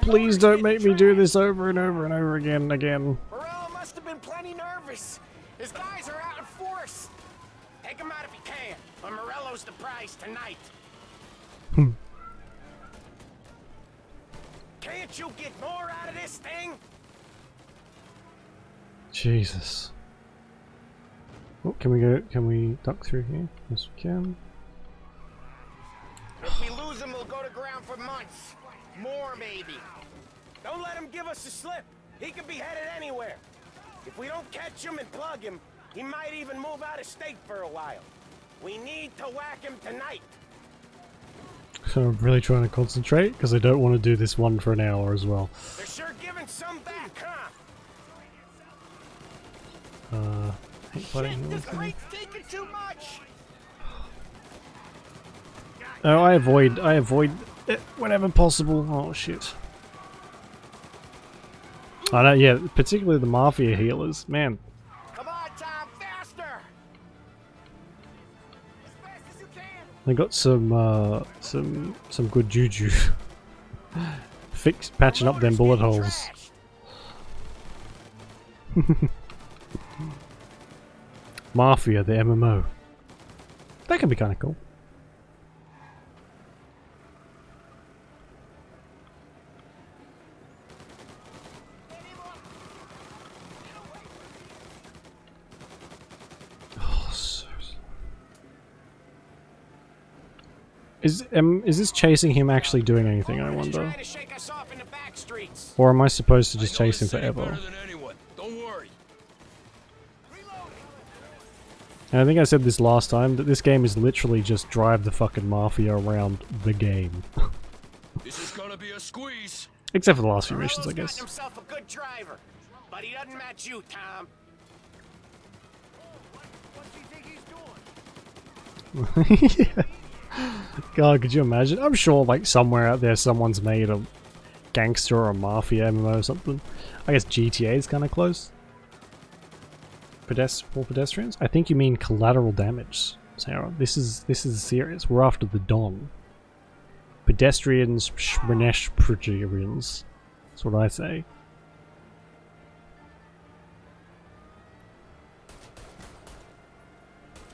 please don't make me do this over and over and over again. Morello must have been plenty nervous. His guys are out in force. Take him out if you can. But Morello's the prize tonight. Can't you get more out of this thing? Jesus. Oh, can we go? Can we duck through here? Yes, we can. If we lose him, we'll go to ground for months. More, maybe. Don't let him give us a slip. He could be headed anywhere. If we don't catch him and plug him, he might even move out of state for a while. We need to whack him tonight. So I'm really trying to concentrate because I don't want to do this one for an hour as well. They're sure giving some back, huh? Shit, this crate's taking too much. Oh, I avoid it whenever possible. Oh shit. I know, yeah, particularly the Mafia healers, man. Come on, Tom, faster! As fast as you can. They got some good juju. Patching up them bullet holes. Mafia, the MMO. That could be kind of cool. Is this chasing him actually doing anything, I wonder? Or am I supposed to just chase him forever? And I think I said this last time, that this game is literally just drive the fucking Mafia around the game. This is gonna be a squeeze. Except for the last few missions, I guess. Himself a good driver, but he doesn't match you, Tom. Yeah. God, could you imagine? I'm sure, like, somewhere out there someone's made a gangster or a Mafia MMO or something. I guess GTA is kind of close. For pedestrians? I think you mean collateral damage, Sarah. This is serious. We're after the Don. Pedestrians, pedestrians. That's what I say.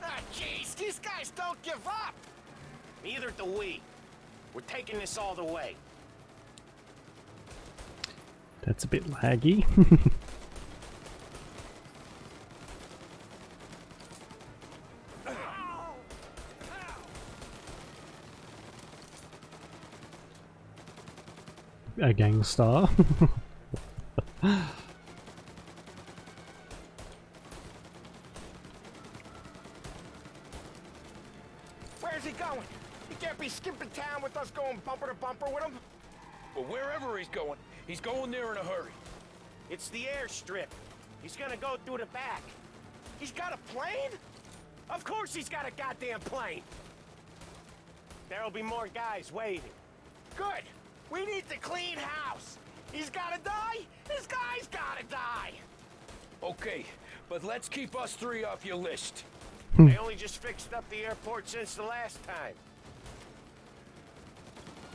Ah, jeez, these guys don't give up. Neither do we. We're taking this all the way. That's a bit laggy. a gangstar. Where's he going? He can't be skipping town with us going bumper to bumper with him. Well, wherever he's going there in a hurry. It's the airstrip. He's gonna go through the back. He's got a plane? Of course he's got a goddamn plane. There'll be more guys waiting. Good. We need to clean house. He's gotta die. This guy's gotta die. Okay, but let's keep us three off your list. They only just fixed up the airport since the last time.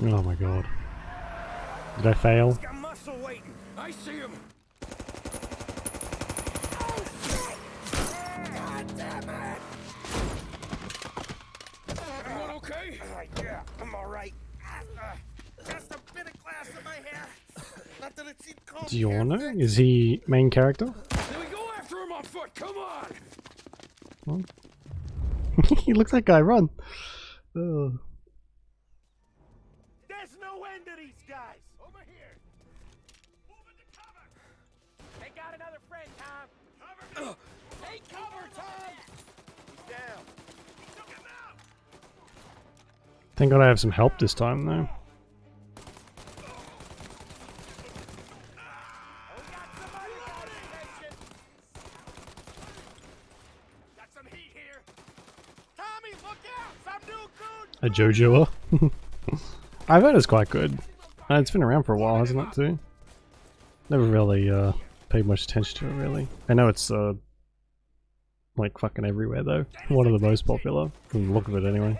Oh my god. Did I fail? He's got muscle waiting. I see him. Oh, shit! God damn it! Everyone okay? Yeah, I'm all right. Just a bit of glass in my hair. Nothing to cheap cold. Giorno? Is he main character? Then we go after him on foot. Come on. Well, he looks like guy run. Ugh. There's no end to these guys. Over here. Move into cover. They got another friend, Tom. Cover me. Take cover, Tom. He's down. He took him out. Thank God I have some help this time though. A JoJoer. I've heard it's quite good. It's been around for a while, hasn't it too? Never really paid much attention to it really. I know it's like fucking everywhere though. One of the most popular, from the look of it anyway.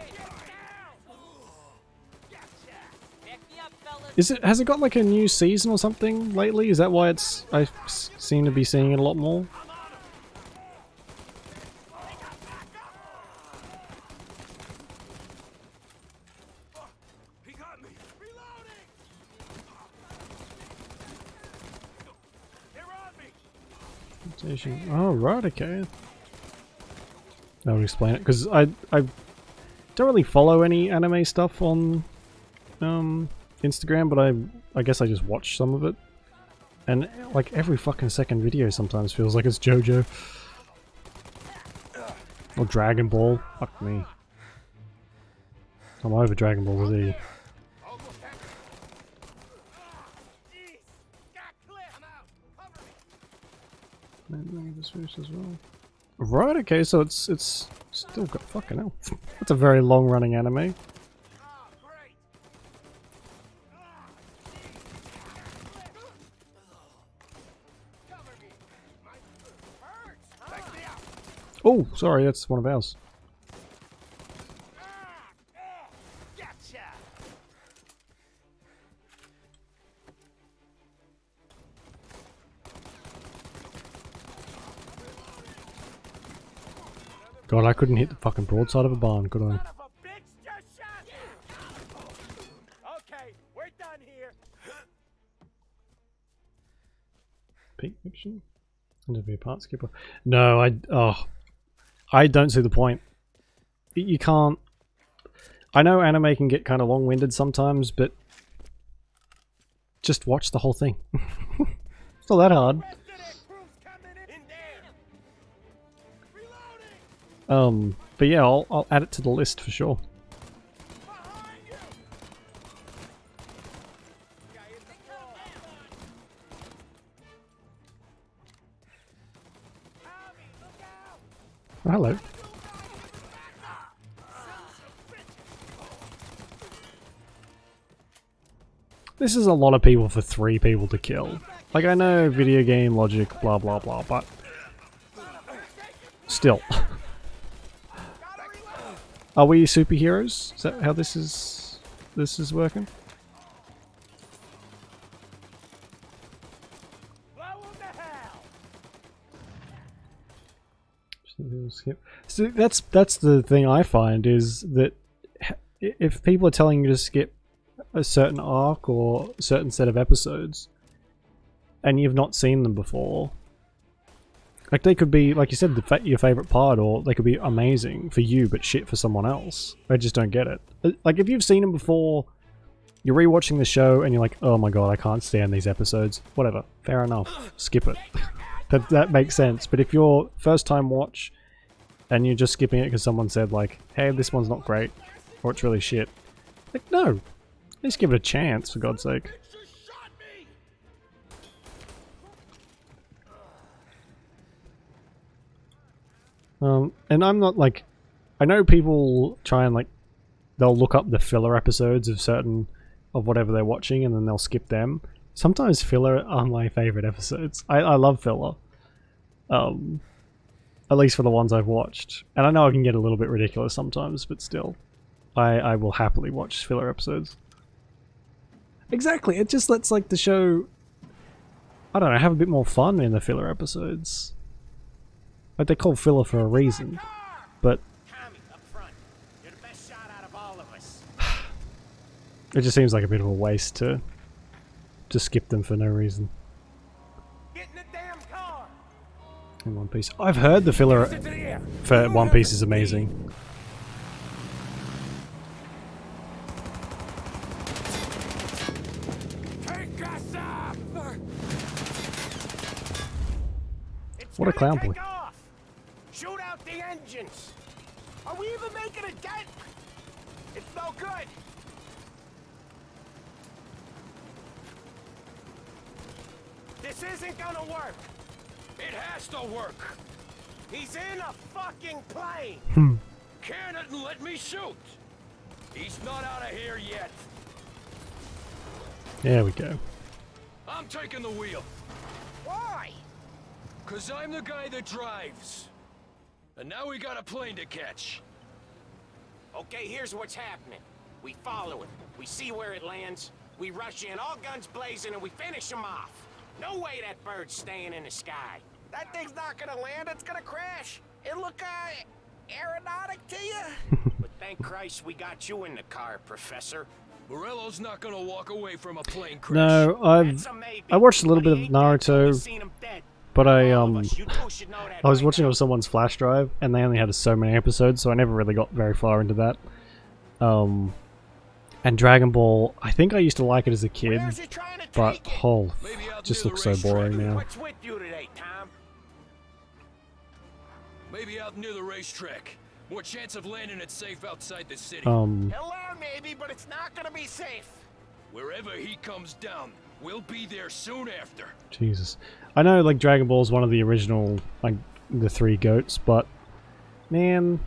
Has it got like a new season or something lately? Is that why I seem to be seeing it a lot more? Oh right, okay. That would explain it, because I don't really follow any anime stuff on Instagram, but I guess I just watch some of it, and like every fucking second video sometimes feels like it's JoJo or Dragon Ball. Fuck me, I'm over Dragon Ball Z. As well. Right, okay, so it's still got fucking hell. That's a very long running anime. Oh, sorry, that's one of ours. God, I couldn't hit the fucking broadside of a barn, could I? Okay, we're done here. Peak fiction? And to be a part skipper. No, I don't see the point. You can't. I know anime can get kind of long-winded sometimes, but just watch the whole thing. It's not that hard. But yeah, I'll add it to the list for sure. Oh, hello. This is a lot of people for 3 people to kill. Like, I know video game logic, blah blah blah, but still. Are we superheroes? Is that how this is working? So that's the thing I find, is that if people are telling you to skip a certain arc or a certain set of episodes and you've not seen them before, like they could be, like you said, your favorite part, or they could be amazing for you but shit for someone else. I just don't get it. Like if you've seen them before you're rewatching the show and you're like, oh my god, I can't stand these episodes. Whatever, fair enough. Skip it. that makes sense. But if you're first time watch and you're just skipping it because someone said like, hey, this one's not great or it's really shit, like no, at least give it a chance for God's sake. And I'm not like, I know people try and like, they'll look up the filler episodes of certain, of whatever they're watching and then they'll skip them. Sometimes filler are my favorite episodes. I love filler. At least for the ones I've watched. And I know I can get a little bit ridiculous sometimes, but still. I will happily watch filler episodes. Exactly, it just lets like the show, I don't know, have a bit more fun in the filler episodes. Like they're called filler for a reason, but it just seems like a bit of a waste to skip them for no reason. In One Piece, I've heard the filler for One Piece is amazing. What a clown boy. Shoot out the engines! Are we even making a dent? It's no good! This isn't gonna work! It has to work! He's in a fucking plane! Can it and let me shoot! He's not out of here yet! There we go. I'm taking the wheel! Why? 'Cause I'm the guy that drives. And now we got a plane to catch. Okay, here's what's happening. We follow it. We see where it lands. We rush in, all guns blazing, and we finish him off. No way that bird's staying in the sky. That thing's not gonna land, it's gonna crash. It look, aeronautic to you? But thank Christ we got you in the car, Professor. Morello's not gonna walk away from a plane crash. No, I watched a little bit of Naruto, but I was watching on someone's flash drive, and they only had so many episodes, so I never really got very far into that. And Dragon Ball, I think I used to like it as a kid, but it just looks so boring now. What's with you today, Tom? Maybe out near the racetrack. More chance of landing it safe outside the city. He'll land maybe, but it's not gonna be safe. Wherever he comes down, we'll be there soon after. Jesus. I know, like, Dragon Ball is one of the original, like, the three GOATs, but, man,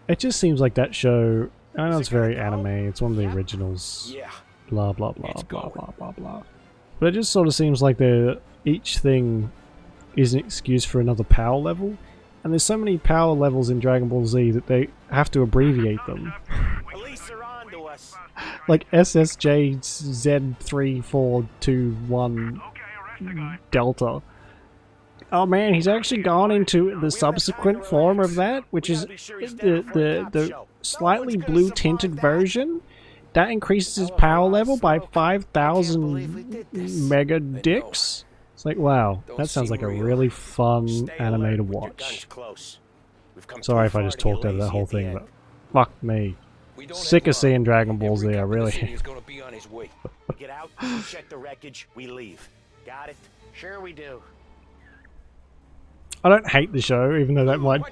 it just seems like that show, I know it's very anime, it's one of the originals, blah, blah, blah, blah, blah, blah, blah. But it just sort of seems like each thing is an excuse for another power level, and there's so many power levels in Dragon Ball Z that they have to abbreviate them. Police are on to us. Like SSJZ3421 Delta. Oh man, he's actually gone into the subsequent form of that, which is the slightly blue tinted version. That increases his power level by 5,000 mega dicks. It's like, wow, that sounds like a really fun anime to watch. Sorry if I just talked over that whole thing, but fuck me. Sick of seeing Dragon Ball Z, I really am. Get out, check the wreckage, we leave. Got it? Sure we do. I don't hate the show, even though that might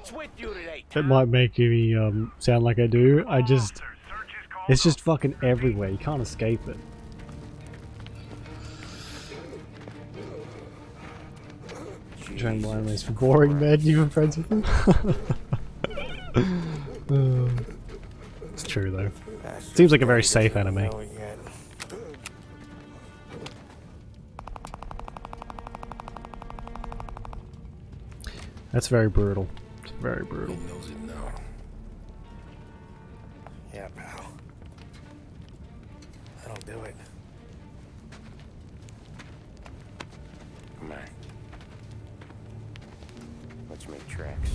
make me sound like I do. It's just fucking everywhere. You can't escape it. Dragon Ball anime is for boring men. You were friends with them. It's true though. Seems like a very safe anime. That's very brutal. It's very brutal. He knows it now. Yeah, pal. That'll do it. Come on. Let's make tracks.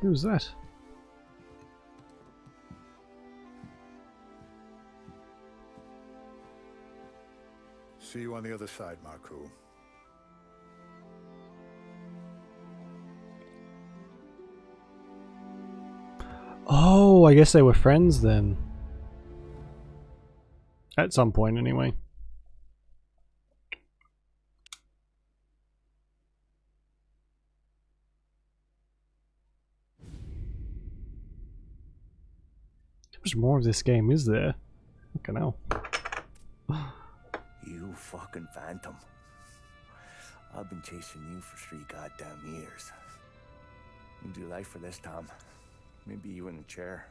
Who's that? See you on the other side, Marku. Oh, I guess they were friends then. At some point, anyway. How much more of this game is there? Fucking hell. You fucking phantom. I've been chasing you for 3 goddamn years. You do life for this, Tom. Maybe you in a chair.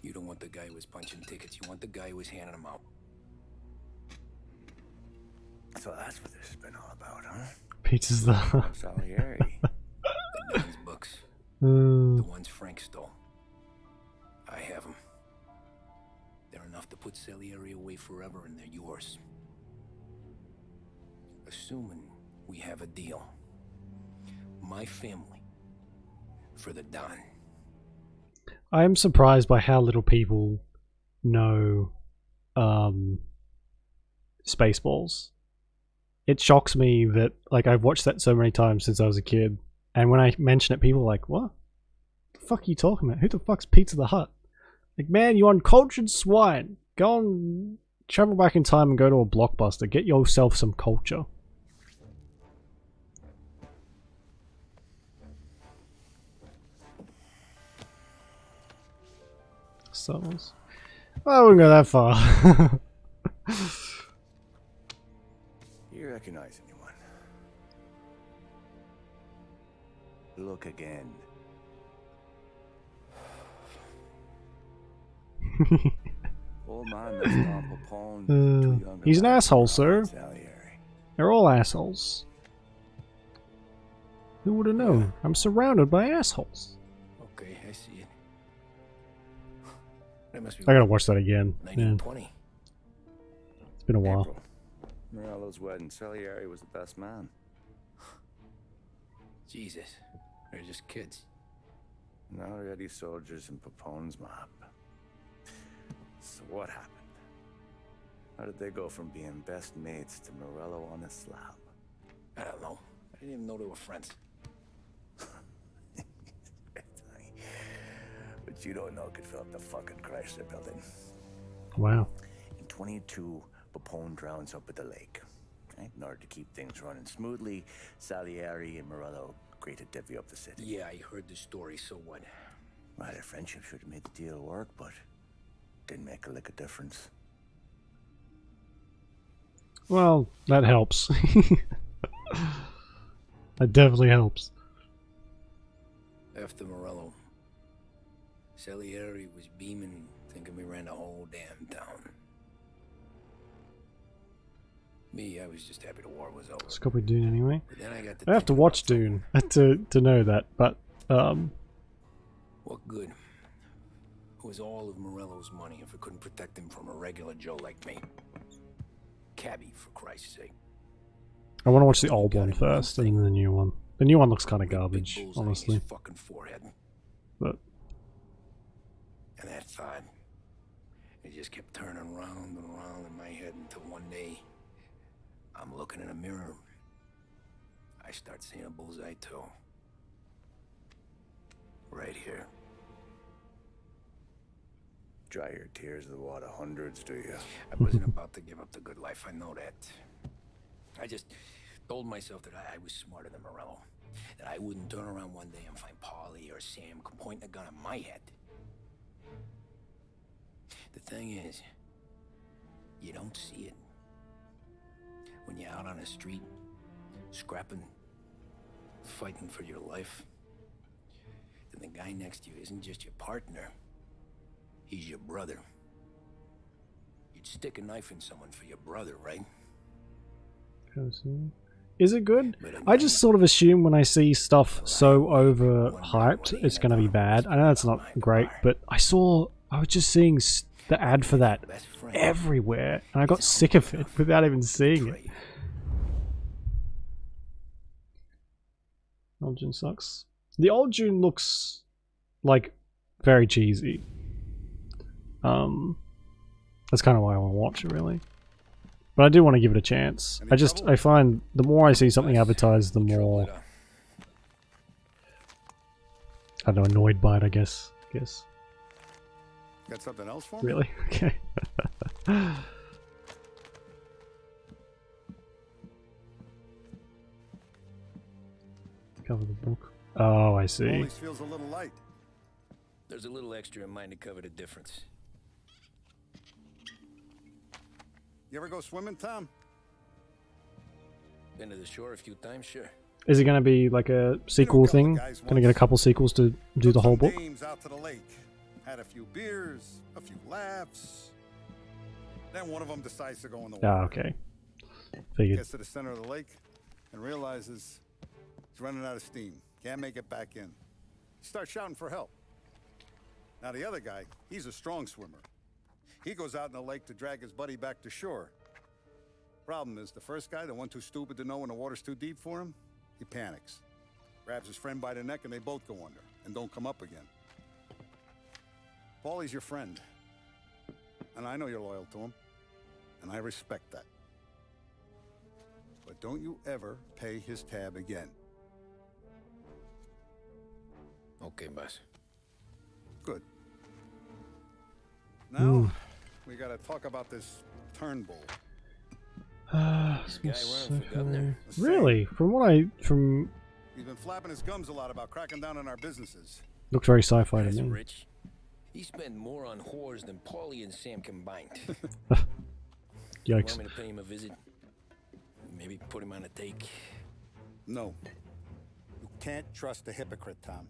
You don't want the guy who was punching tickets. You want the guy who was handing them out. So that's what this has been all about, huh? Peter's the... Salieri. The Dunn's books. The ones Frank stole. I have them. They're enough to put Salieri away forever, and they're yours. Assuming we have a deal. My family. For the Don. I am surprised by how little people know Spaceballs. It shocks me that, like, I've watched that so many times since I was a kid, and when I mention it, people are like, what? The fuck are you talking about? Who the fuck's Pizza the Hut? Like, man, you uncultured swine. Go and travel back in time and go to a Blockbuster. Get yourself some culture. Souls. I wouldn't go that far. You recognize anyone? Look again. Old man messed on Papone. Too young to He's an manage asshole, around sir. Salieri. They're all assholes. Who would have known? I'm surrounded by assholes. Okay, I see it. That must be I gotta watch that again. Man, 1920. it's been a while. April. Morello's wedding. Salieri was the best man. Jesus. They're just kids. Now already soldiers in Papone's map. So what happened? How did they go from being best mates to Morello on a slab? I don't know. I didn't even know they were friends. But you don't know could fill up the fucking Chrysler building. Wow. In 22, Papone drowns up at the lake. Right? In order to keep things running smoothly, Salieri and Morello agreed to divvy up the city. Yeah, I heard the story, so what? Well, their friendship should have made the deal work, but didn't make a lick of difference. Well, that helps. That definitely helps. After Morello, Salieri was beaming, thinking we ran the whole damn town. Me, I was just happy the war was over. Let's copy Dune anyway. But then I got I have to watch Dune to know that, but what good was all of Morello's money if it couldn't protect him from a regular Joe like me? Cabby, for Christ's sake. I want to watch the old one first and then the new one. The new one looks kind of garbage, honestly. Fucking forehead. But and that thought, it just kept turning round and round in my head until one day, I'm looking in a mirror. I start seeing a bullseye too. Right here. Dry your tears of the water hundreds, do you? I wasn't about to give up the good life, I know that. I just told myself that I was smarter than Morello. That I wouldn't turn around one day and find Paulie or Sam pointing a gun at my head. The thing is, you don't see it. When you're out on the street, scrapping, fighting for your life, then the guy next to you isn't just your partner, he's your brother. You'd stick a knife in someone for your brother, right? is it good? I just sort of assume when I see stuff so overhyped, it's going to be bad. I know that's not great, but I was just seeing the ad for that everywhere, and I got sick of it without even seeing it. Old June sucks. The old June looks like very cheesy. That's kind of why I want to watch it, really. But I do want to give it a chance. I find the more I see something advertised, the more I don't know, annoyed by it. I guess. Got something else for me? Really? Okay. Cover the book. Oh, I see. Always feels a little light. There's a little extra in mine to cover the difference. You ever go swimming, Tom? Been to the shore a few times, sure. Is it going to be like a sequel thing? Going to get a couple sequels to do the whole book? Dames out to the lake. Had a few beers, a few laughs. Then one of them decides to go in the water. Ah, okay. Figured. Gets to the center of the lake and realizes he's running out of steam. Can't make it back in. He starts shouting for help. Now the other guy, he's a strong swimmer. He goes out in the lake to drag his buddy back to shore. Problem is, the first guy, the one too stupid to know when the water's too deep for him, he panics. Grabs his friend by the neck and they both go under and don't come up again. Paulie's your friend. And I know you're loyal to him. And I respect that. But don't you ever pay his tab again. Okay, boss. Good. Now, we gotta talk about this Turnbull. Really? From He's been flapping his gums a lot about cracking down on our businesses. looks very sci-fi to me. Rich. He spent more on whores than Paulie and Sam combined. Yikes. Want me to pay him a visit? Maybe put him on a take? No. You can't trust a hypocrite, Tom.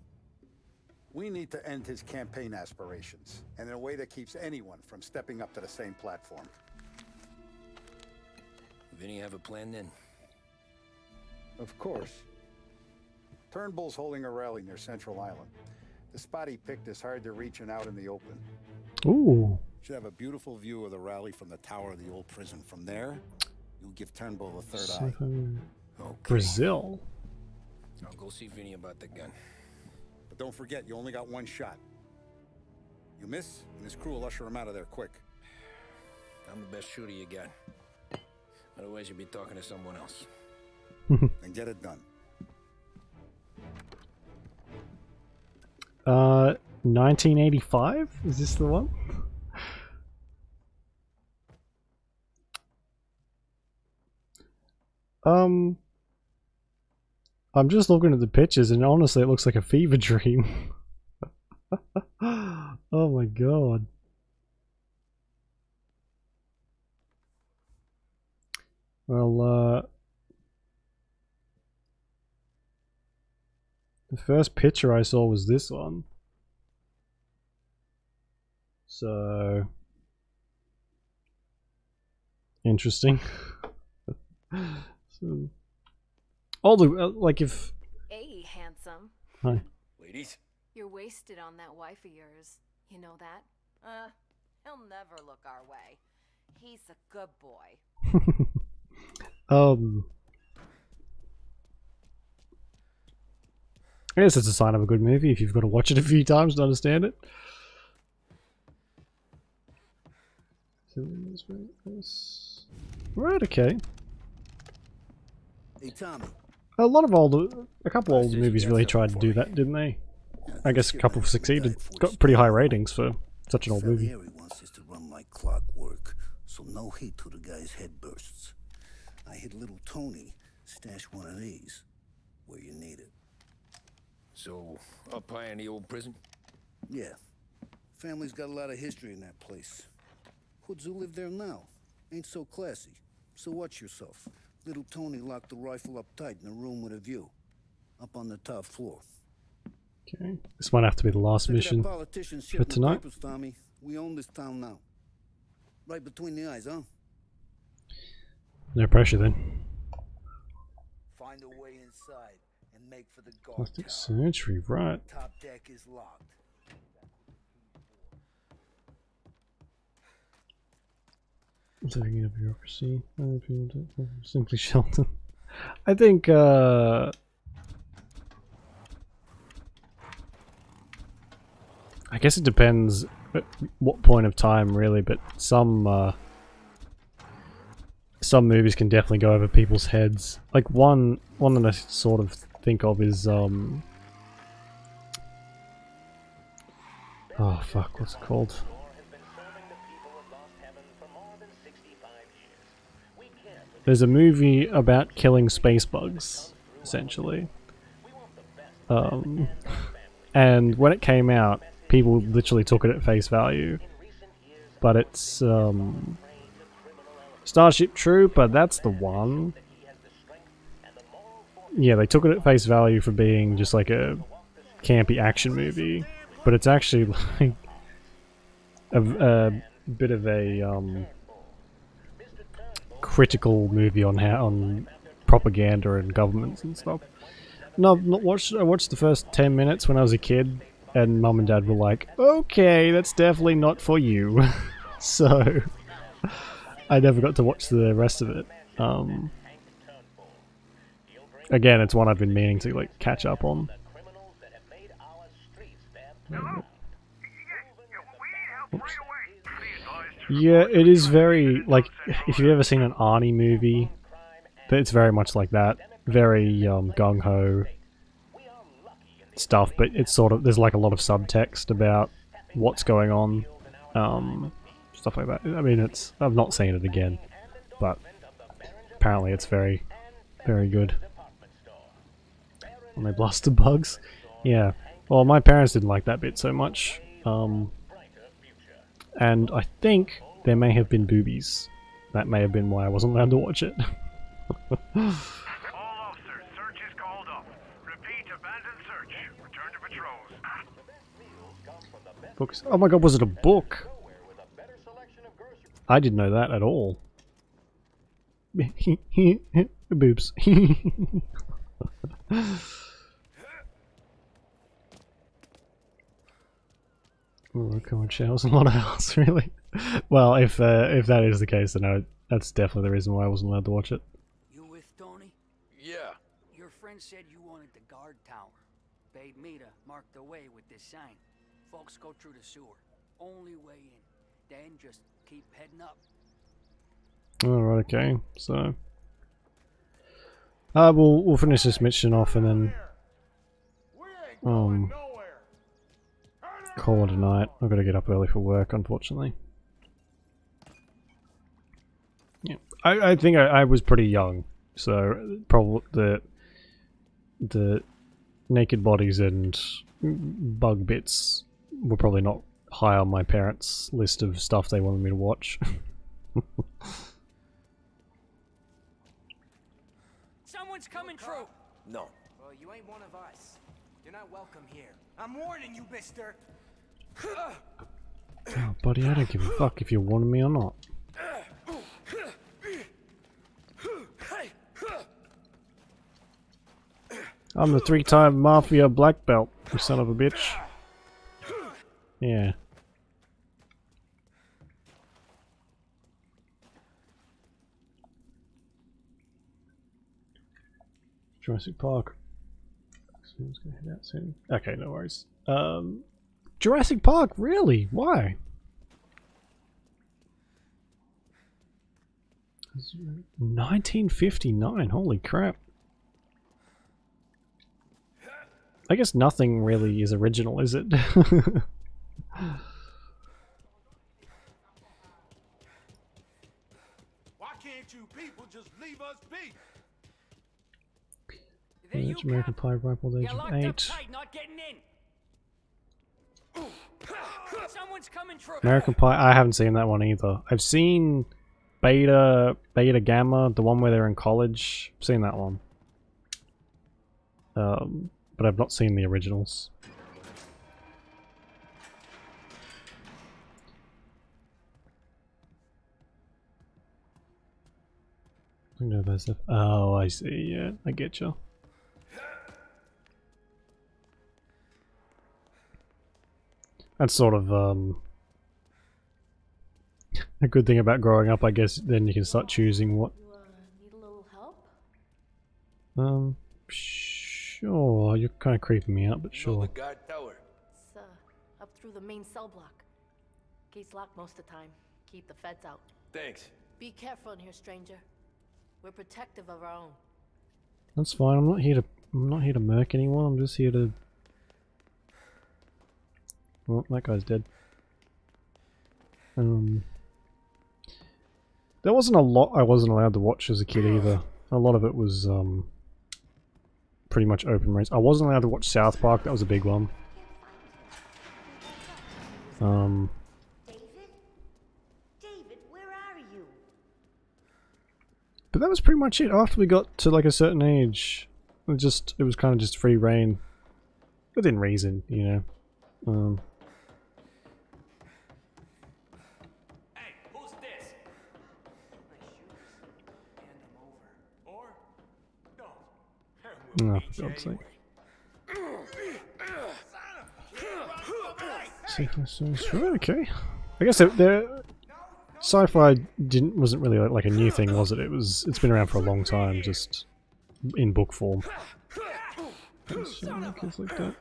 We need to end his campaign aspirations, and in a way that keeps anyone from stepping up to the same platform. Vinny have a plan then? Of course. Turnbull's holding a rally near Central Island. The spot he picked is hard to reach and out in the open. Ooh. Should have a beautiful view of the rally from the tower of the old prison. From there, you'll give Turnbull the third eye. Okay. Brazil. I'll go see Vinny about the gun. But don't forget, you only got one shot. You miss, and his crew will usher him out of there quick. I'm the best shooter you got. Otherwise, you'll be talking to someone else. And get it done. 1985? Is this the one? I'm just looking at the pictures and honestly it looks like a fever dream. Oh my god. Well, the first picture I saw was this one. So interesting. So, all the like if. Hey, handsome. Hi. Ladies. You're wasted on that wife of yours. You know that? He'll never look our way. He's a good boy. I guess it's a sign of a good movie if you've got to watch it a few times to understand it. Right, okay. Hey, Tommy. A couple old movies really tried to do that, didn't they? I guess a couple succeeded. Got pretty high ratings for such an old movie. Salieri wants this to run like clockwork, so no heat till the guy's head bursts. I hit little Tony, stash one of these where you need it. So, up high in the old prison? Yeah. Family's got a lot of history in that place. Hoods who live there now. Ain't so classy. So watch yourself. Little Tony locked the rifle up tight in a room with a view. Up on the top floor. Okay. This might have to be the last mission for tonight. Papers, Tommy. We own this town now. Right between the eyes, huh? No pressure then. Find a way inside and make for the guard Plastic tower. surgery, right. Top deck is locked. Living in a bureaucracy. Simply Shelton. I think guess it depends at what point of time, really, but some movies can definitely go over people's heads. Like one that I sort of think of is oh fuck, what's it called? There's a movie about killing space bugs, essentially. And when it came out, people literally took it at face value. But it's Starship Trooper, that's the one. Yeah, they took it at face value for being just like a campy action movie, but it's actually like a bit of a critical movie on propaganda and governments and stuff. No, not watched. I watched the first 10 minutes when I was a kid, and mum and dad were like, "Okay, that's definitely not for you." So I never got to watch the rest of it. Again, it's one I've been meaning to like catch up on. Oops. Yeah, it is very like if you've ever seen an Arnie movie, it's very much like that. Very gung ho stuff, but it's sort of there's like a lot of subtext about what's going on, stuff like that. I mean, it's I've not seen it again, but apparently it's very, very good. When they blast the bugs, yeah. Well, my parents didn't like that bit so much, and I think there may have been boobies. That may have been why I wasn't allowed to watch it. Books. Oh my god, was it a book? I didn't know that at all. Boobs. Oh god, showers a lot of house, really? Well, if that is the case, then that's definitely the reason why I wasn't allowed to watch it. You with Tony? Yeah. Your friend said you wanted the guard tower. Paid me to mark the way with this sign. Folks go through the sewer. Only way in. Then just keep heading up. Alright, okay. So we'll finish this mission off and then call it a night. I've got to get up early for work, unfortunately. Yeah. I think I was pretty young, so probably the naked bodies and bug bits were probably not high on my parents' list of stuff they wanted me to watch. Someone's coming through. No. Well, you ain't one of us. You're not welcome here. I'm warning you, mister. Oh, buddy, I don't give a fuck if you wanted me or not. I'm the 3-time Mafia black belt, you son of a bitch. Yeah. Jurassic Park. Someone's gonna head out soon. Okay, no worries. Jurassic Park, really? Why? 1959, holy crap. I guess nothing really is original, is it? Why can't you people just leave us be? American Pie rifle age of 8. Not getting in. Someone's coming through. American Pie, I haven't seen that one either. I've seen Beta Gamma, the one where they're in college. I've seen that one. But I've not seen the originals. I know about stuff. Oh, I see. Yeah, I get you. That's sort of a good thing about growing up, I guess. Then you can start choosing what. Need a little help? Sure. You're kind of creeping me out, but sure. The guard tower. It's up through the main cell block. Gate's locked most of the time. Keep the feds out. Thanks. Be careful in here, stranger. We're protective of our own. That's fine. I'm not here to murk anyone. I'm just here to. Oh, that guy's dead. There wasn't a lot I wasn't allowed to watch as a kid either. A lot of it was pretty much open range. I wasn't allowed to watch South Park. That was a big one. David, where are you? But that was pretty much it. After we got to like a certain age, it was kind of just free reign, within reason, you know. Hey, who's this? Hand him over. Or no. Oh, for God's sake. Okay. I guess the sci-fi wasn't really like a new thing, was it? It's been around for a long time, just in book form. Like that.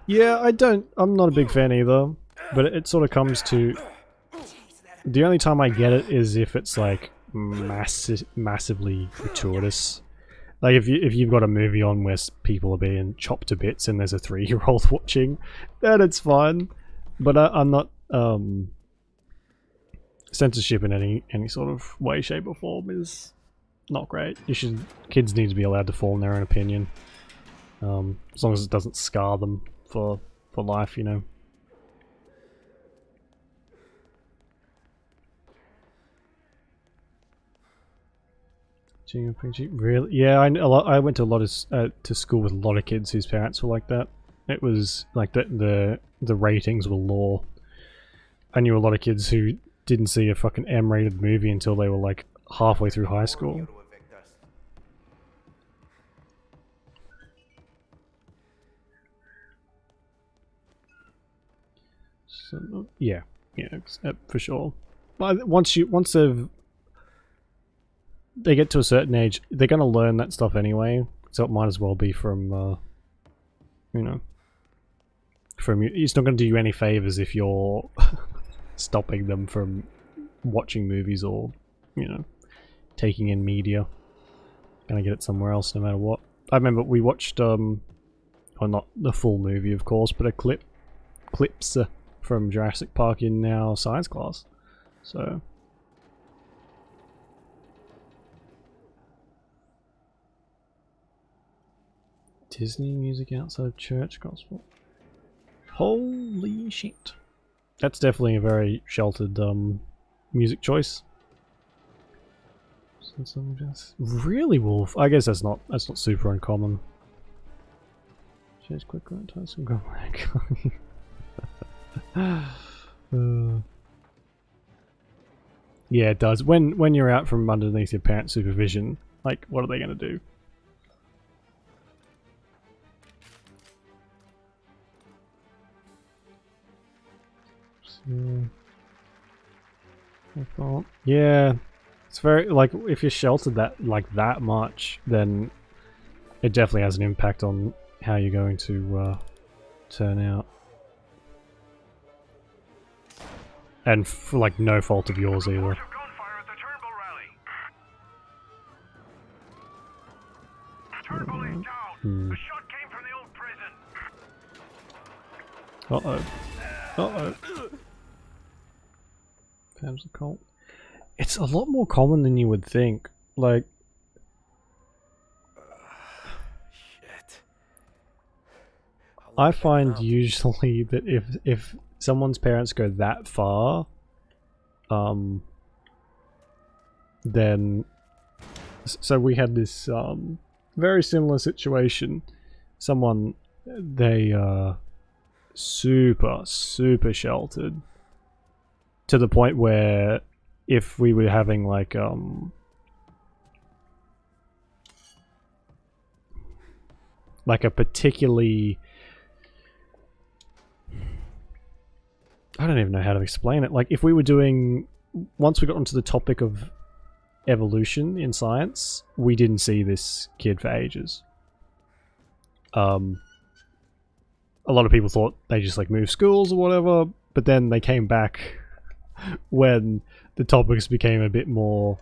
Yeah, I'm not a big fan either, but it sort of comes to the only time I get it is if it's like massively gratuitous. Like if you've got a movie on where people are being chopped to bits and there's a 3-year-old watching, then it's fine. But I'm not censorship in any sort of way, shape, or form is not great. Kids need to be allowed to form their own opinion, as long as it doesn't scar them for life, you know. Really? Yeah, I went to a lot of to school with a lot of kids whose parents were like that. It was like the ratings were law. I knew a lot of kids who didn't see a fucking M-rated movie until they were like halfway through high school. So, yeah, for sure. But once they get to a certain age, they're gonna learn that stuff anyway. So it might as well be from, you know, it's not gonna do you any favors if you're stopping them from watching movies or, you know, taking in media. Gonna get it somewhere else no matter what. I remember we watched, well, not the full movie of course, but clips from Jurassic Park in our science class. So Disney music outside of church gospel. Holy shit. That's definitely a very sheltered music choice. Really, Wolf? I guess that's not super uncommon. Change quick time some go back. Yeah, it does. When you're out from underneath your parents' supervision, like, what are they gonna do? Yeah, it's very, like, if you're sheltered that much, then it definitely has an impact on how you're going to turn out. And for like no fault of yours either. Uh-oh. Uh-oh. Fams of cult. It's a lot more common than you would think. Like... Shit. I find usually that if someone's parents go that far, then... So we had this very similar situation. Someone, they super sheltered. To the point where if we were having like a particularly, I don't even know how to explain it. Like if we were doing, once we got onto the topic of evolution in science, we didn't see this kid for ages. a lot of people thought they just like moved schools or whatever, but then they came back when the topics became a bit more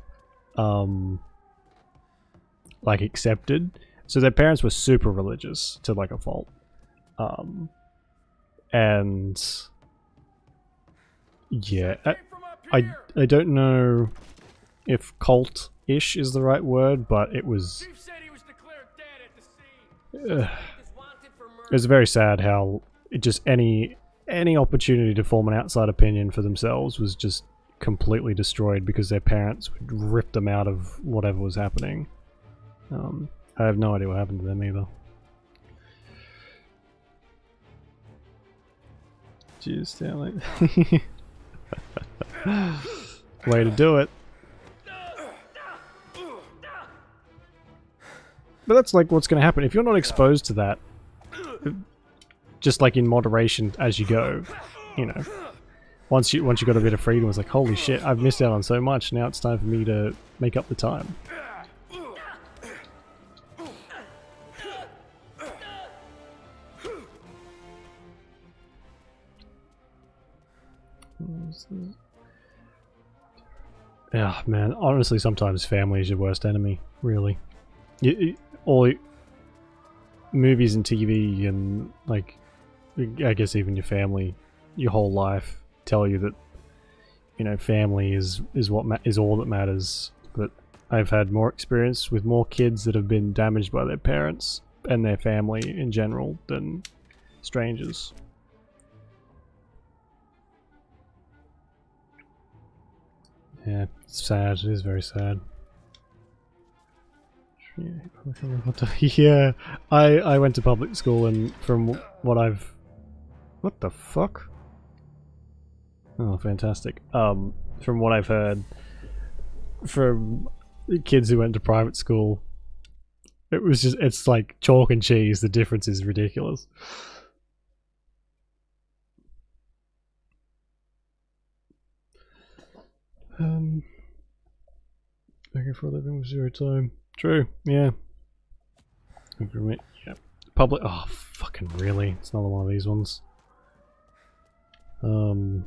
like accepted. So their parents were super religious to like a fault, and yeah, I don't know if cult-ish is the right word, but it was it was very sad how it just any opportunity to form an outside opinion for themselves was just completely destroyed because their parents would rip them out of whatever was happening. I have no idea what happened to them either. Just down like way to do it. But that's like what's going to happen if you're not exposed to that. Just like in moderation as you go, you know. Once you got a bit of freedom, it's like, holy shit, I've missed out on so much. Now it's time for me to make up the time. Yeah, man. Honestly, sometimes family is your worst enemy. Really, all movies and TV and like, I guess even your family, your whole life tell you that, you know, family is what is all that matters. But I've had more experience with more kids that have been damaged by their parents and their family in general than strangers. Yeah, it's sad. It is very sad. Yeah, I went to public school, and from what I've... What the fuck? Oh, fantastic. From what I've heard from kids who went to private school, it was just, it's like chalk and cheese. The difference is ridiculous. Working for a living with zero time. True, yeah. Yeah. Public. Oh, fucking really? It's another one of these ones. Oh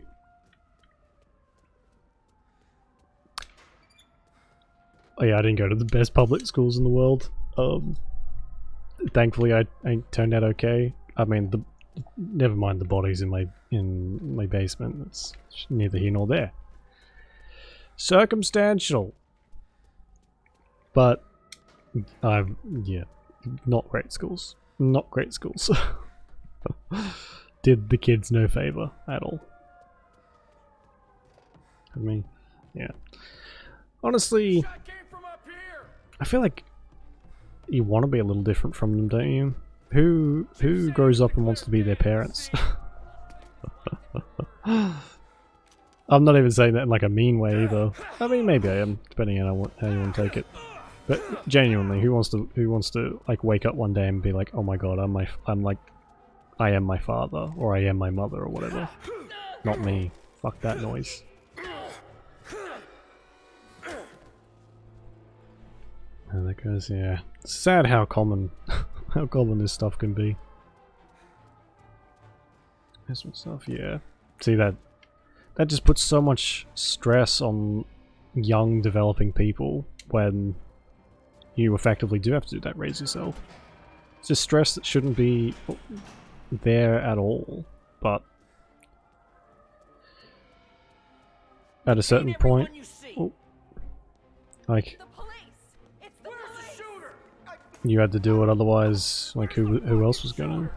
yeah, I didn't go to the best public schools in the world. Thankfully, I turned out okay. I mean, never mind the bodies in my basement. It's neither here nor there. Circumstantial. But yeah, not great schools. Not great schools. Did the kids no favor at all. I mean, yeah. Honestly, I feel like you want to be a little different from them, don't you? Who grows up and wants to be their parents? I'm not even saying that in like a mean way either. I mean, maybe I am, depending on how you want to take it. But genuinely, who wants to like wake up one day and be like, oh my god, I am my father, or I am my mother, or whatever. Not me. Fuck that noise. And that goes, yeah. It's sad how common this stuff can be. There's some stuff, yeah. See, that just puts so much stress on young developing people when you effectively do have to do that, raise yourself. It's just stress that shouldn't be there at all, but at a certain point, like, you had to do it, otherwise, like, who else was gonna?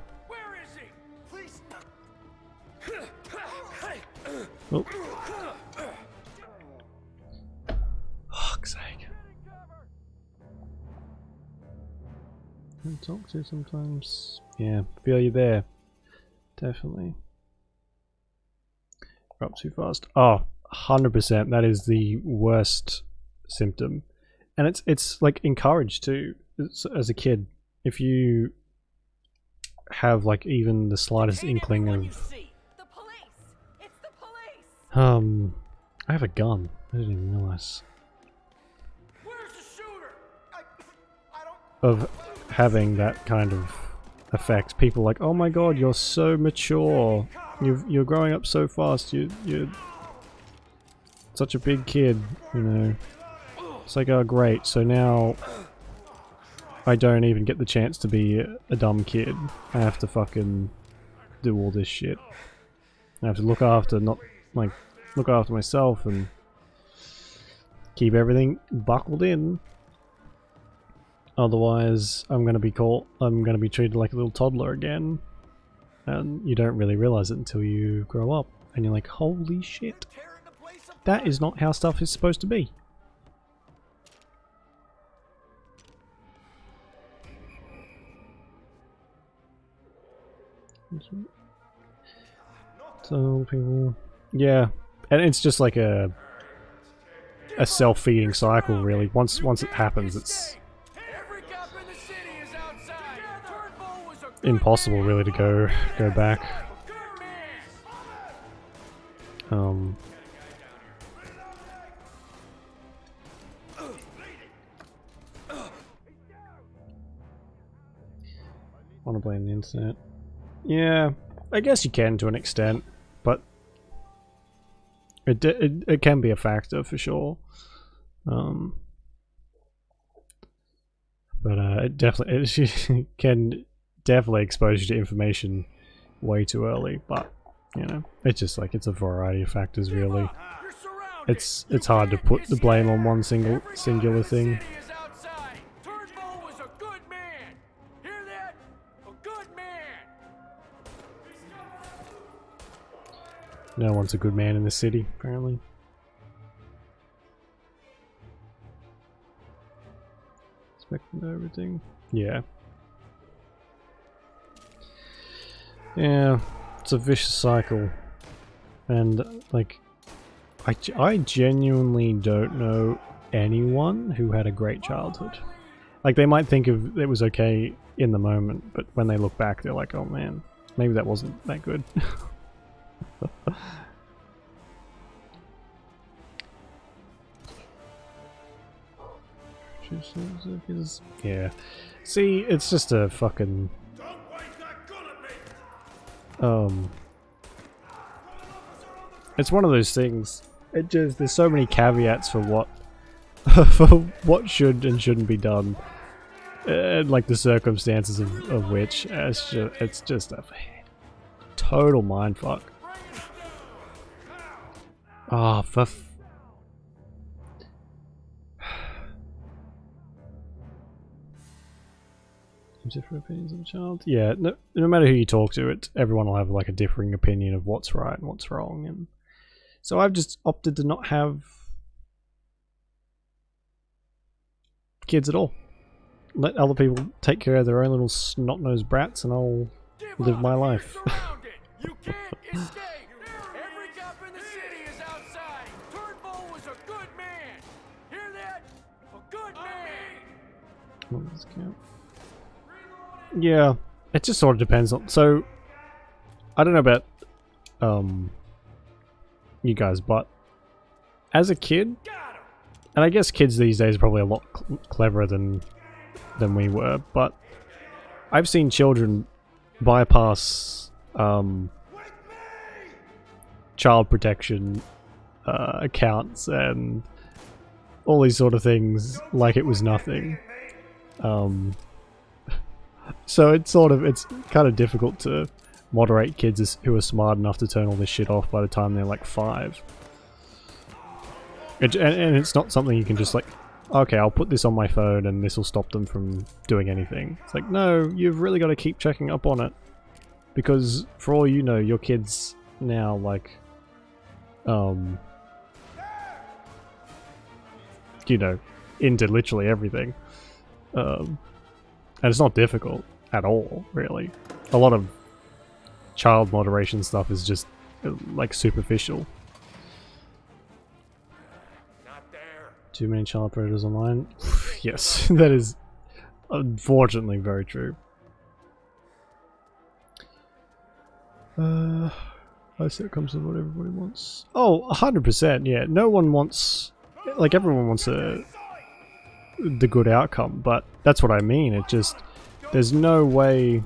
Oh. Fuck's sake. I talk to sometimes. Yeah, feel you there. Definitely. We're up too fast. Oh, 100%. That is the worst symptom. And it's like encouraged too, as a kid. If you have like even the slightest inkling of... I have a gun. I didn't even realize. Of having that kind of effect. People are like, oh my god, you're so mature. You're growing up so fast. You're such a big kid, you know. It's like, oh great, so now I don't even get the chance to be a dumb kid. I have to fucking do all this shit. I have to look after, look after myself and keep everything buckled in. Otherwise, I'm gonna be treated like a little toddler again. And you don't really realize it until you grow up. And you're like, holy shit. That is not how stuff is supposed to be. So people, yeah, and it's just like a self-feeding cycle, really. Once it happens, it's impossible, really, to go back. Want to blame the internet? Yeah, I guess you can to an extent, but it can be a factor for sure. But it can definitely expose you to information way too early. But you know, it's just like it's a variety of factors, really. It's hard to put the blame on one singular thing. No one's a good man in this city, apparently. Expecting everything. Yeah. Yeah, it's a vicious cycle. And, like, I genuinely don't know anyone who had a great childhood. Like, they might think of it was okay in the moment, but when they look back, they're like, oh man, maybe that wasn't that good. Yeah. See, it's just a fucking... It's one of those things. It just... There's so many caveats for what... for what should and shouldn't be done. And, like, the circumstances of which. It's just a total mindfuck. Oh, for... Different opinions of a child. Yeah, no matter who you talk to, everyone will have like a differing opinion of what's right and what's wrong, and so I've just opted to not have kids at all. Let other people take care of their own little snot-nosed brats, and I'll live my life. You can't escape. Every cop in the city is outside. Turnbull was a good man. Hear that? A good man. What does count? Yeah, it just sort of depends on... So, I don't know about you guys, but as a kid, and I guess kids these days are probably a lot cleverer than we were, but I've seen children bypass child protection accounts and all these sort of things like it was nothing. So it's kind of difficult to moderate kids who are smart enough to turn all this shit off by the time they're like 5. And it's not something you can just like, okay, I'll put this on my phone and this will stop them from doing anything. It's like, no, you've really got to keep checking up on it. Because for all you know, your kid's now like, you know, into literally everything. And it's not difficult at all, really. A lot of child moderation stuff is just, like, superficial. Not there. Too many child predators online? Yes, that is unfortunately very true. I say it comes with what everybody wants. Oh, 100%, yeah. No one wants... Like, everyone wants the good outcome, but that's what I mean. It just... There's no way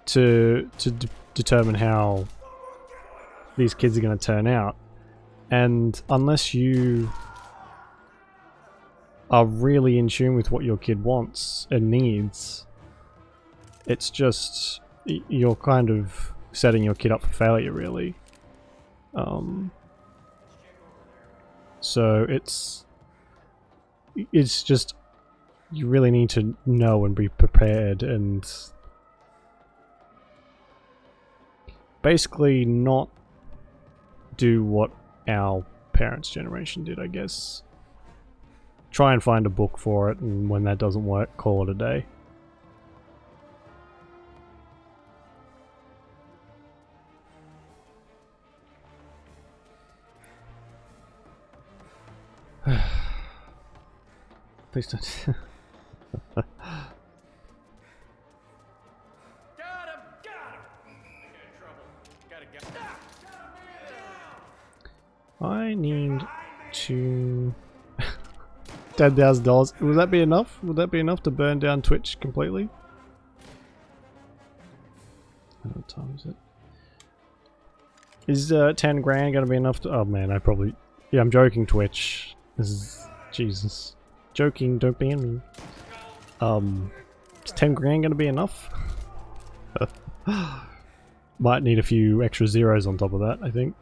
to determine how these kids are going to turn out, and unless you are really in tune with what your kid wants and needs, it's just you're kind of setting your kid up for failure, really. So it's just, you really need to know and be prepared and basically not do what our parents' generation did, I guess. Try and find a book for it, and when that doesn't work, call it a day. Please don't. I need to... $10,000. Would that be enough? Would that be enough to burn down Twitch completely? What time is it? Is 10 grand gonna be enough to... Oh man, I probably... Yeah, I'm joking, Twitch. This is... Jesus. Joking, don't be in me. Is 10 grand gonna be enough? Might need a few extra zeros on top of that, I think.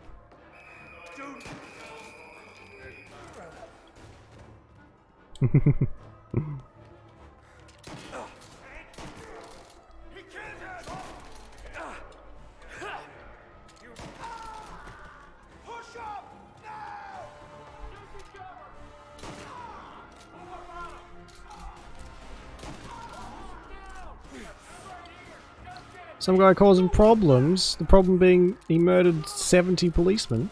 Some guy causing problems. The problem being he murdered 70 policemen.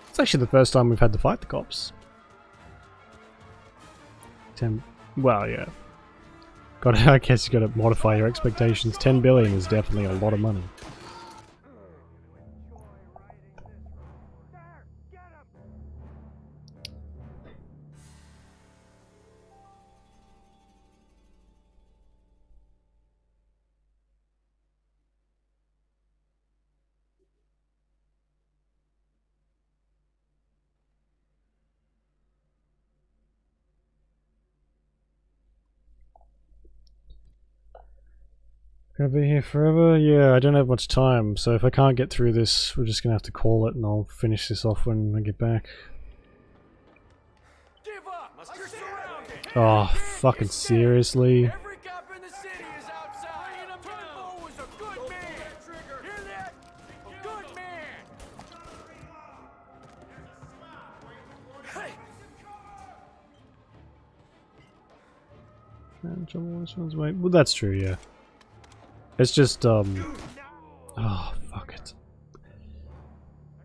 It's actually the first time we've had to fight the cops. 10. Well, yeah. I guess you gotta modify your expectations. 10 billion is definitely a lot of money. Gonna be here forever? Yeah, I don't have much time, so if I can't get through this, we're just gonna have to call it and I'll finish this off when I get back. Oh, fucking seriously? Well, that's true, yeah. It's just, oh, fuck it.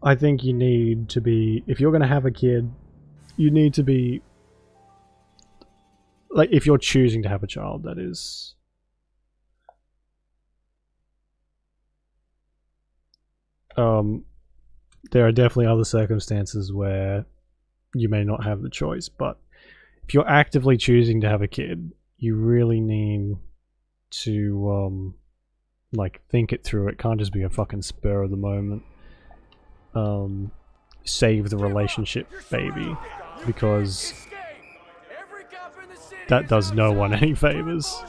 I think you need to be, if you're gonna have a kid, you need to be, like, if you're choosing to have a child, that is. There are definitely other circumstances where you may not have the choice, but if you're actively choosing to have a kid, you really need to, like, think it through. It can't just be a fucking spur of the moment. Save the relationship, baby, because that does no one any favors.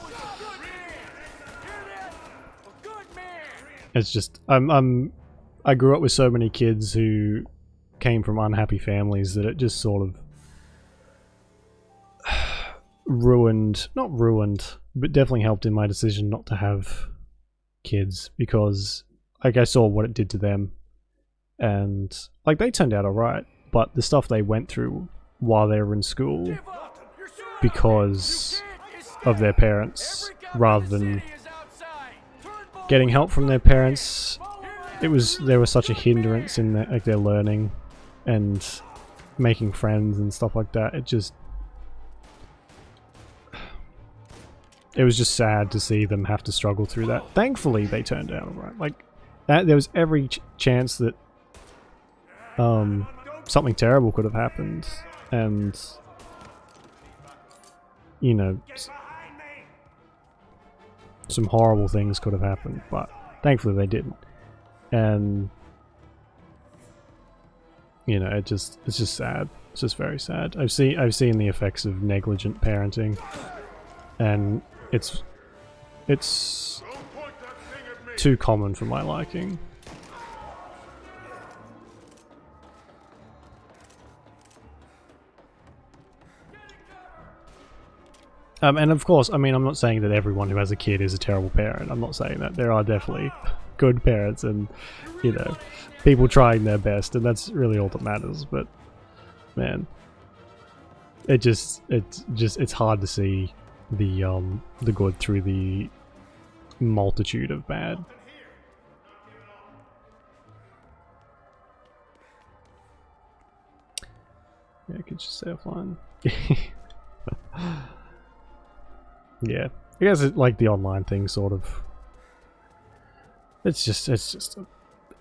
It's just, I grew up with so many kids who came from unhappy families that it just sort of not ruined, but definitely helped in my decision not to have kids, because like I saw what it did to them, and like they turned out alright, but the stuff they went through while they were in school because of their parents, rather than getting help from their parents, there was such a hindrance in their learning and making friends and stuff like that. It was just sad to see them have to struggle through that. Thankfully, they turned out alright. Like, there was every chance that something terrible could have happened, and you know, some horrible things could have happened, but thankfully they didn't. And you know, it's just sad. It's just very sad. I've seen the effects of negligent parenting, and it's too common for my liking. And of course, I mean, I'm not saying that everyone who has a kid is a terrible parent. I'm not saying that. There are definitely good parents and, you know, people trying their best, and that's really all that matters. But, man, it's hard to see the good through the multitude of bad. Yeah, I could just stay offline. Yeah, I guess it's like the online thing, sort of. It's just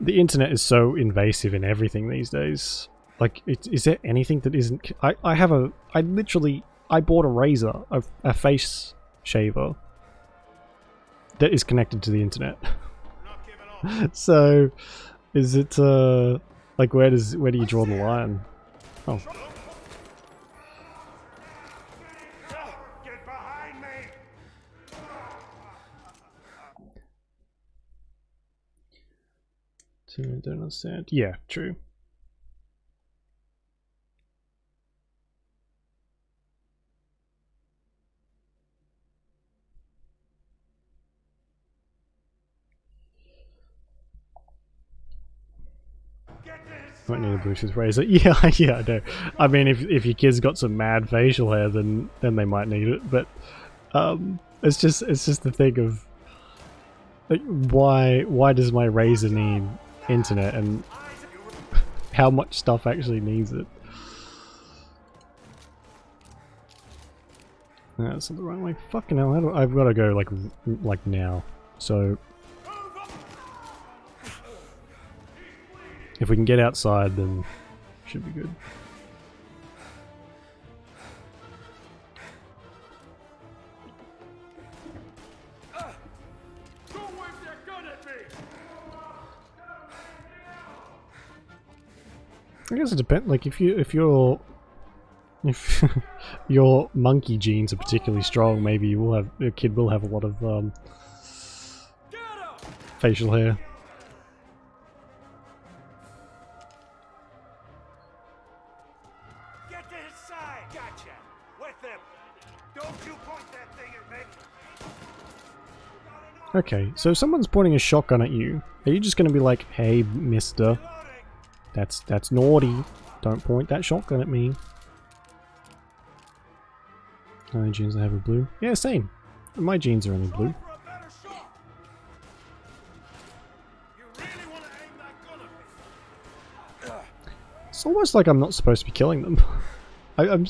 the internet is so invasive in everything these days. Like, is there anything that isn't? I bought a razor, a face shaver that is connected to the internet. So, is it like where do you draw the line? Oh. Don't understand. Yeah, true. Might need a Bluetooth razor. Yeah, yeah, I know. I mean, if your kid's got some mad facial hair, then they might need it. But it's just the thing of like, why does my razor need internet, and how much stuff actually needs it? No, that's not the right way. Fucking hell! I've got to go like now. So if we can get outside, then should be good. I guess it depends. Like if your monkey genes are particularly strong, maybe your kid will have a lot of facial hair. Get to his side. Gotcha. With him. Don't you point that thing at me. Okay, so if someone's pointing a shotgun at you, are you just gonna be like, "Hey, mister, that's naughty. Don't point that shotgun at me." My jeans I have are blue. Yeah, same. My jeans are only blue. It's almost like I'm not supposed to be killing them. I'm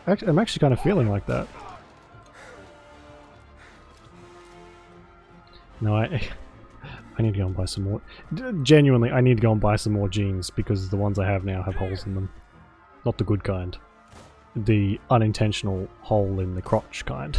actually kind of feeling like that. No, I need to go and buy some more. Genuinely, I need to go and buy some more jeans because the ones I have now have holes in them. Not the good kind. The unintentional hole in the crotch kind.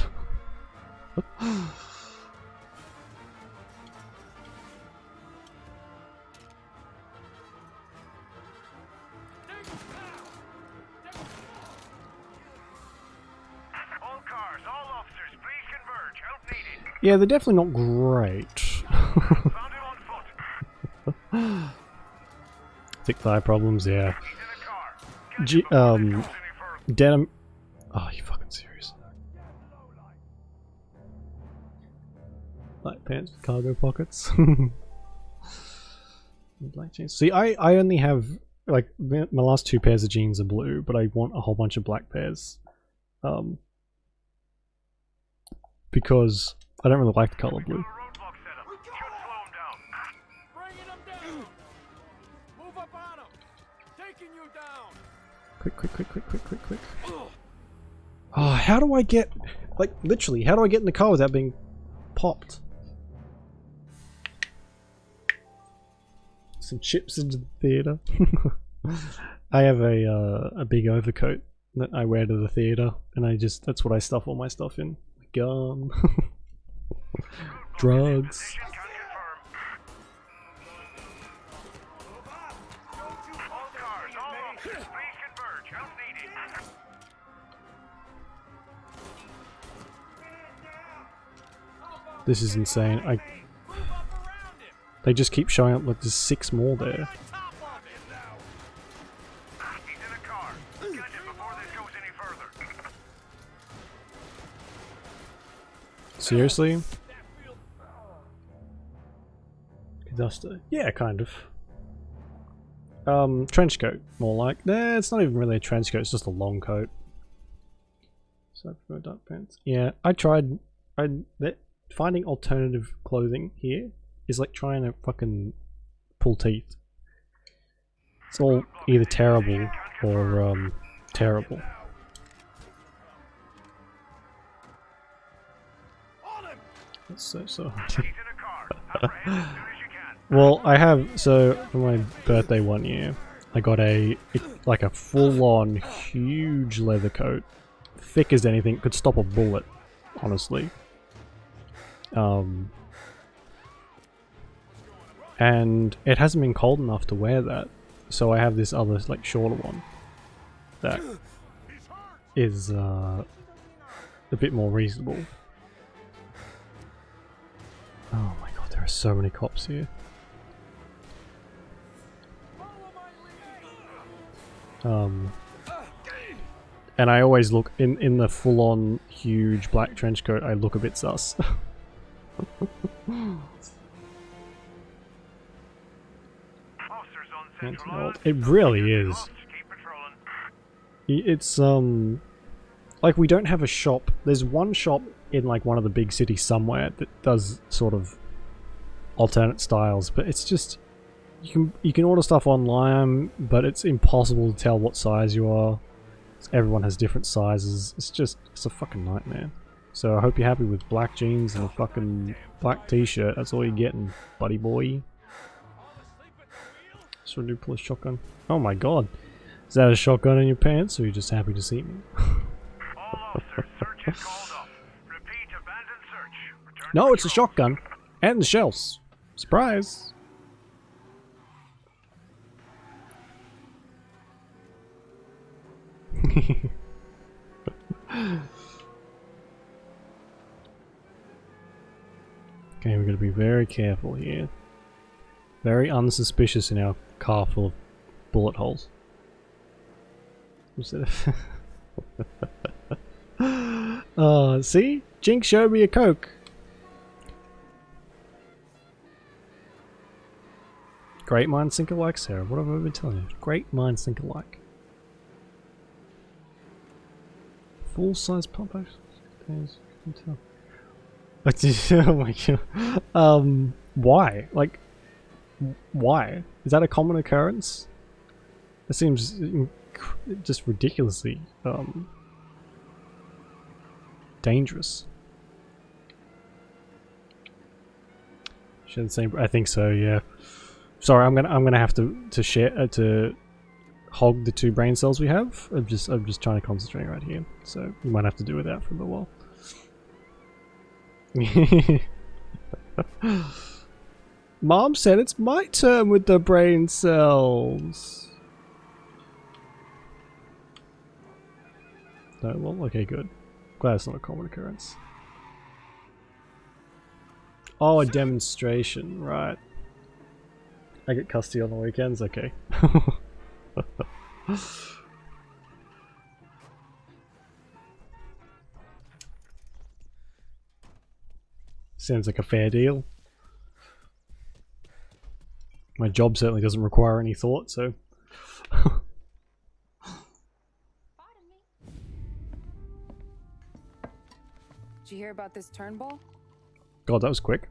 Yeah, they're definitely not great. Thick thigh problems, yeah. Denim. Oh, you fucking serious? Black pants with cargo pockets. Black jeans. See, I only have like my last two pairs of jeans are blue, but I want a whole bunch of black pairs. Because I don't really like the color blue. Quick. Oh, how do I get, like, literally, how do I get in the car without being popped? Some chips into the theater. I have a big overcoat that I wear to the theater, and that's what I stuff all my stuff in. Gum. Drugs. This is insane. They just keep showing up like there's 6 more there. Seriously? Duster? Yeah, kind of. Trench coat, more like. Nah, it's not even really a trench coat, it's just a long coat. So for dark pants. Yeah, I tried. Finding alternative clothing here is like trying to fucking pull teeth. It's all either terrible or terrible. That's so hard. Well, I have, so for my birthday one year, I got like a full-on huge leather coat, thick as anything, could stop a bullet, honestly. And it hasn't been cold enough to wear that, so I have this other, like, shorter one that is a bit more reasonable. Oh my god, there are so many cops here. And I always look in the full-on huge black trench coat. I look a bit sus. It really is. It's like we don't have a shop. There's one shop in like one of the big cities somewhere that does sort of alternate styles, but it's just you can order stuff online, but it's impossible to tell what size you are. Everyone has different sizes. It's a fucking nightmare. So I hope you're happy with black jeans and a fucking black t-shirt. That's all you're getting, buddy boy. So do pull a shotgun. Oh my god. Is that a shotgun in your pants, or are you just happy to see me? No, it's a shotgun. And the shells. Surprise! Okay, we're gonna be very careful here. Very unsuspicious in our car full of bullet holes. Oh, see? Jinx showed me a Coke. Great minds think alike, Sarah. What have I been telling you? Great minds think alike. Full-size pump action. Oh my god. Why? Like, why? Is that a common occurrence? It seems just ridiculously dangerous. Share the same. I think so. Yeah. Sorry, I'm gonna have to share to hog the 2 brain cells we have. I'm just trying to concentrate right here. So you might have to do with that for a little while. Mom said it's my turn with the brain cells. No, well, okay, good. Glad it's not a common occurrence. Oh, a demonstration, right. I get custody on the weekends? Okay. Sounds like a fair deal. My job certainly doesn't require any thought, so... Did you hear about this Turnbull? God, that was quick.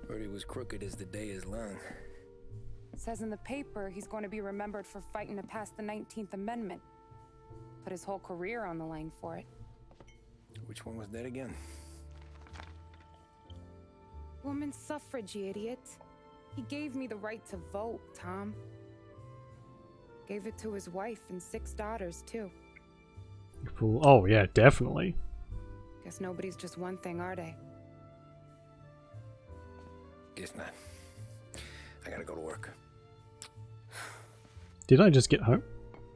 Heard he was crooked as the day is long. It says in the paper he's going to be remembered for fighting to pass the 19th Amendment. Put his whole career on the line for it. Which one was that again? Women's suffrage, you idiot. He gave me the right to vote, Tom. Gave it to his wife and 6 daughters, too. Oh, yeah, definitely. Guess nobody's just one thing, are they? Guess not. I gotta go to work. Did I just get home?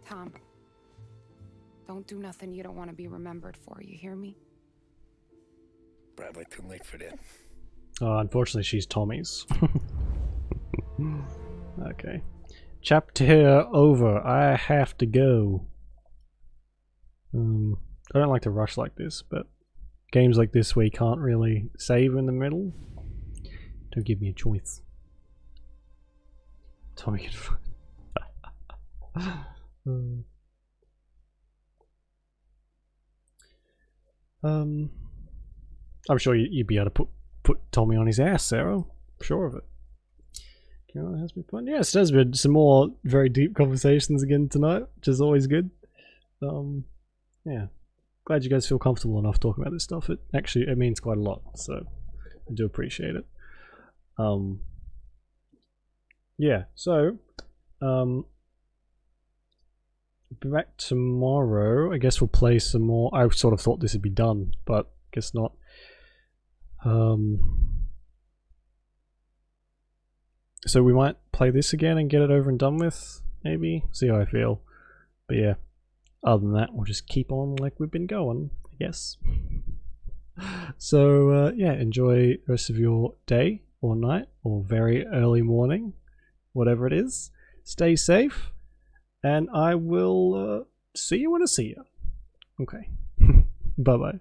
Tom, don't do nothing you don't want to be remembered for, you hear me? Probably too late for that. Unfortunately, she's Tommy's. Okay. Chapter over. I have to go. I don't like to rush like this, but games like this where you can't really save in the middle don't give me a choice. Tommy can I'm sure you'd be able to put Tommy on his ass, Sarah. I'm sure of it. It has been fun. Yes, there's been some more very deep conversations again tonight, which is always good. Yeah, glad you guys feel comfortable enough talking about this stuff. It means quite a lot, so I do appreciate it. Yeah, so back tomorrow. I guess we'll play some more. I sort of thought this would be done, but I guess not. So we might play this again and get it over and done with, maybe? See how I feel. But yeah, other than that, we'll just keep on like we've been going, I guess. So yeah, enjoy the rest of your day or night or very early morning, whatever it is. Stay safe, and I will see you when I see you. Okay. Bye-bye.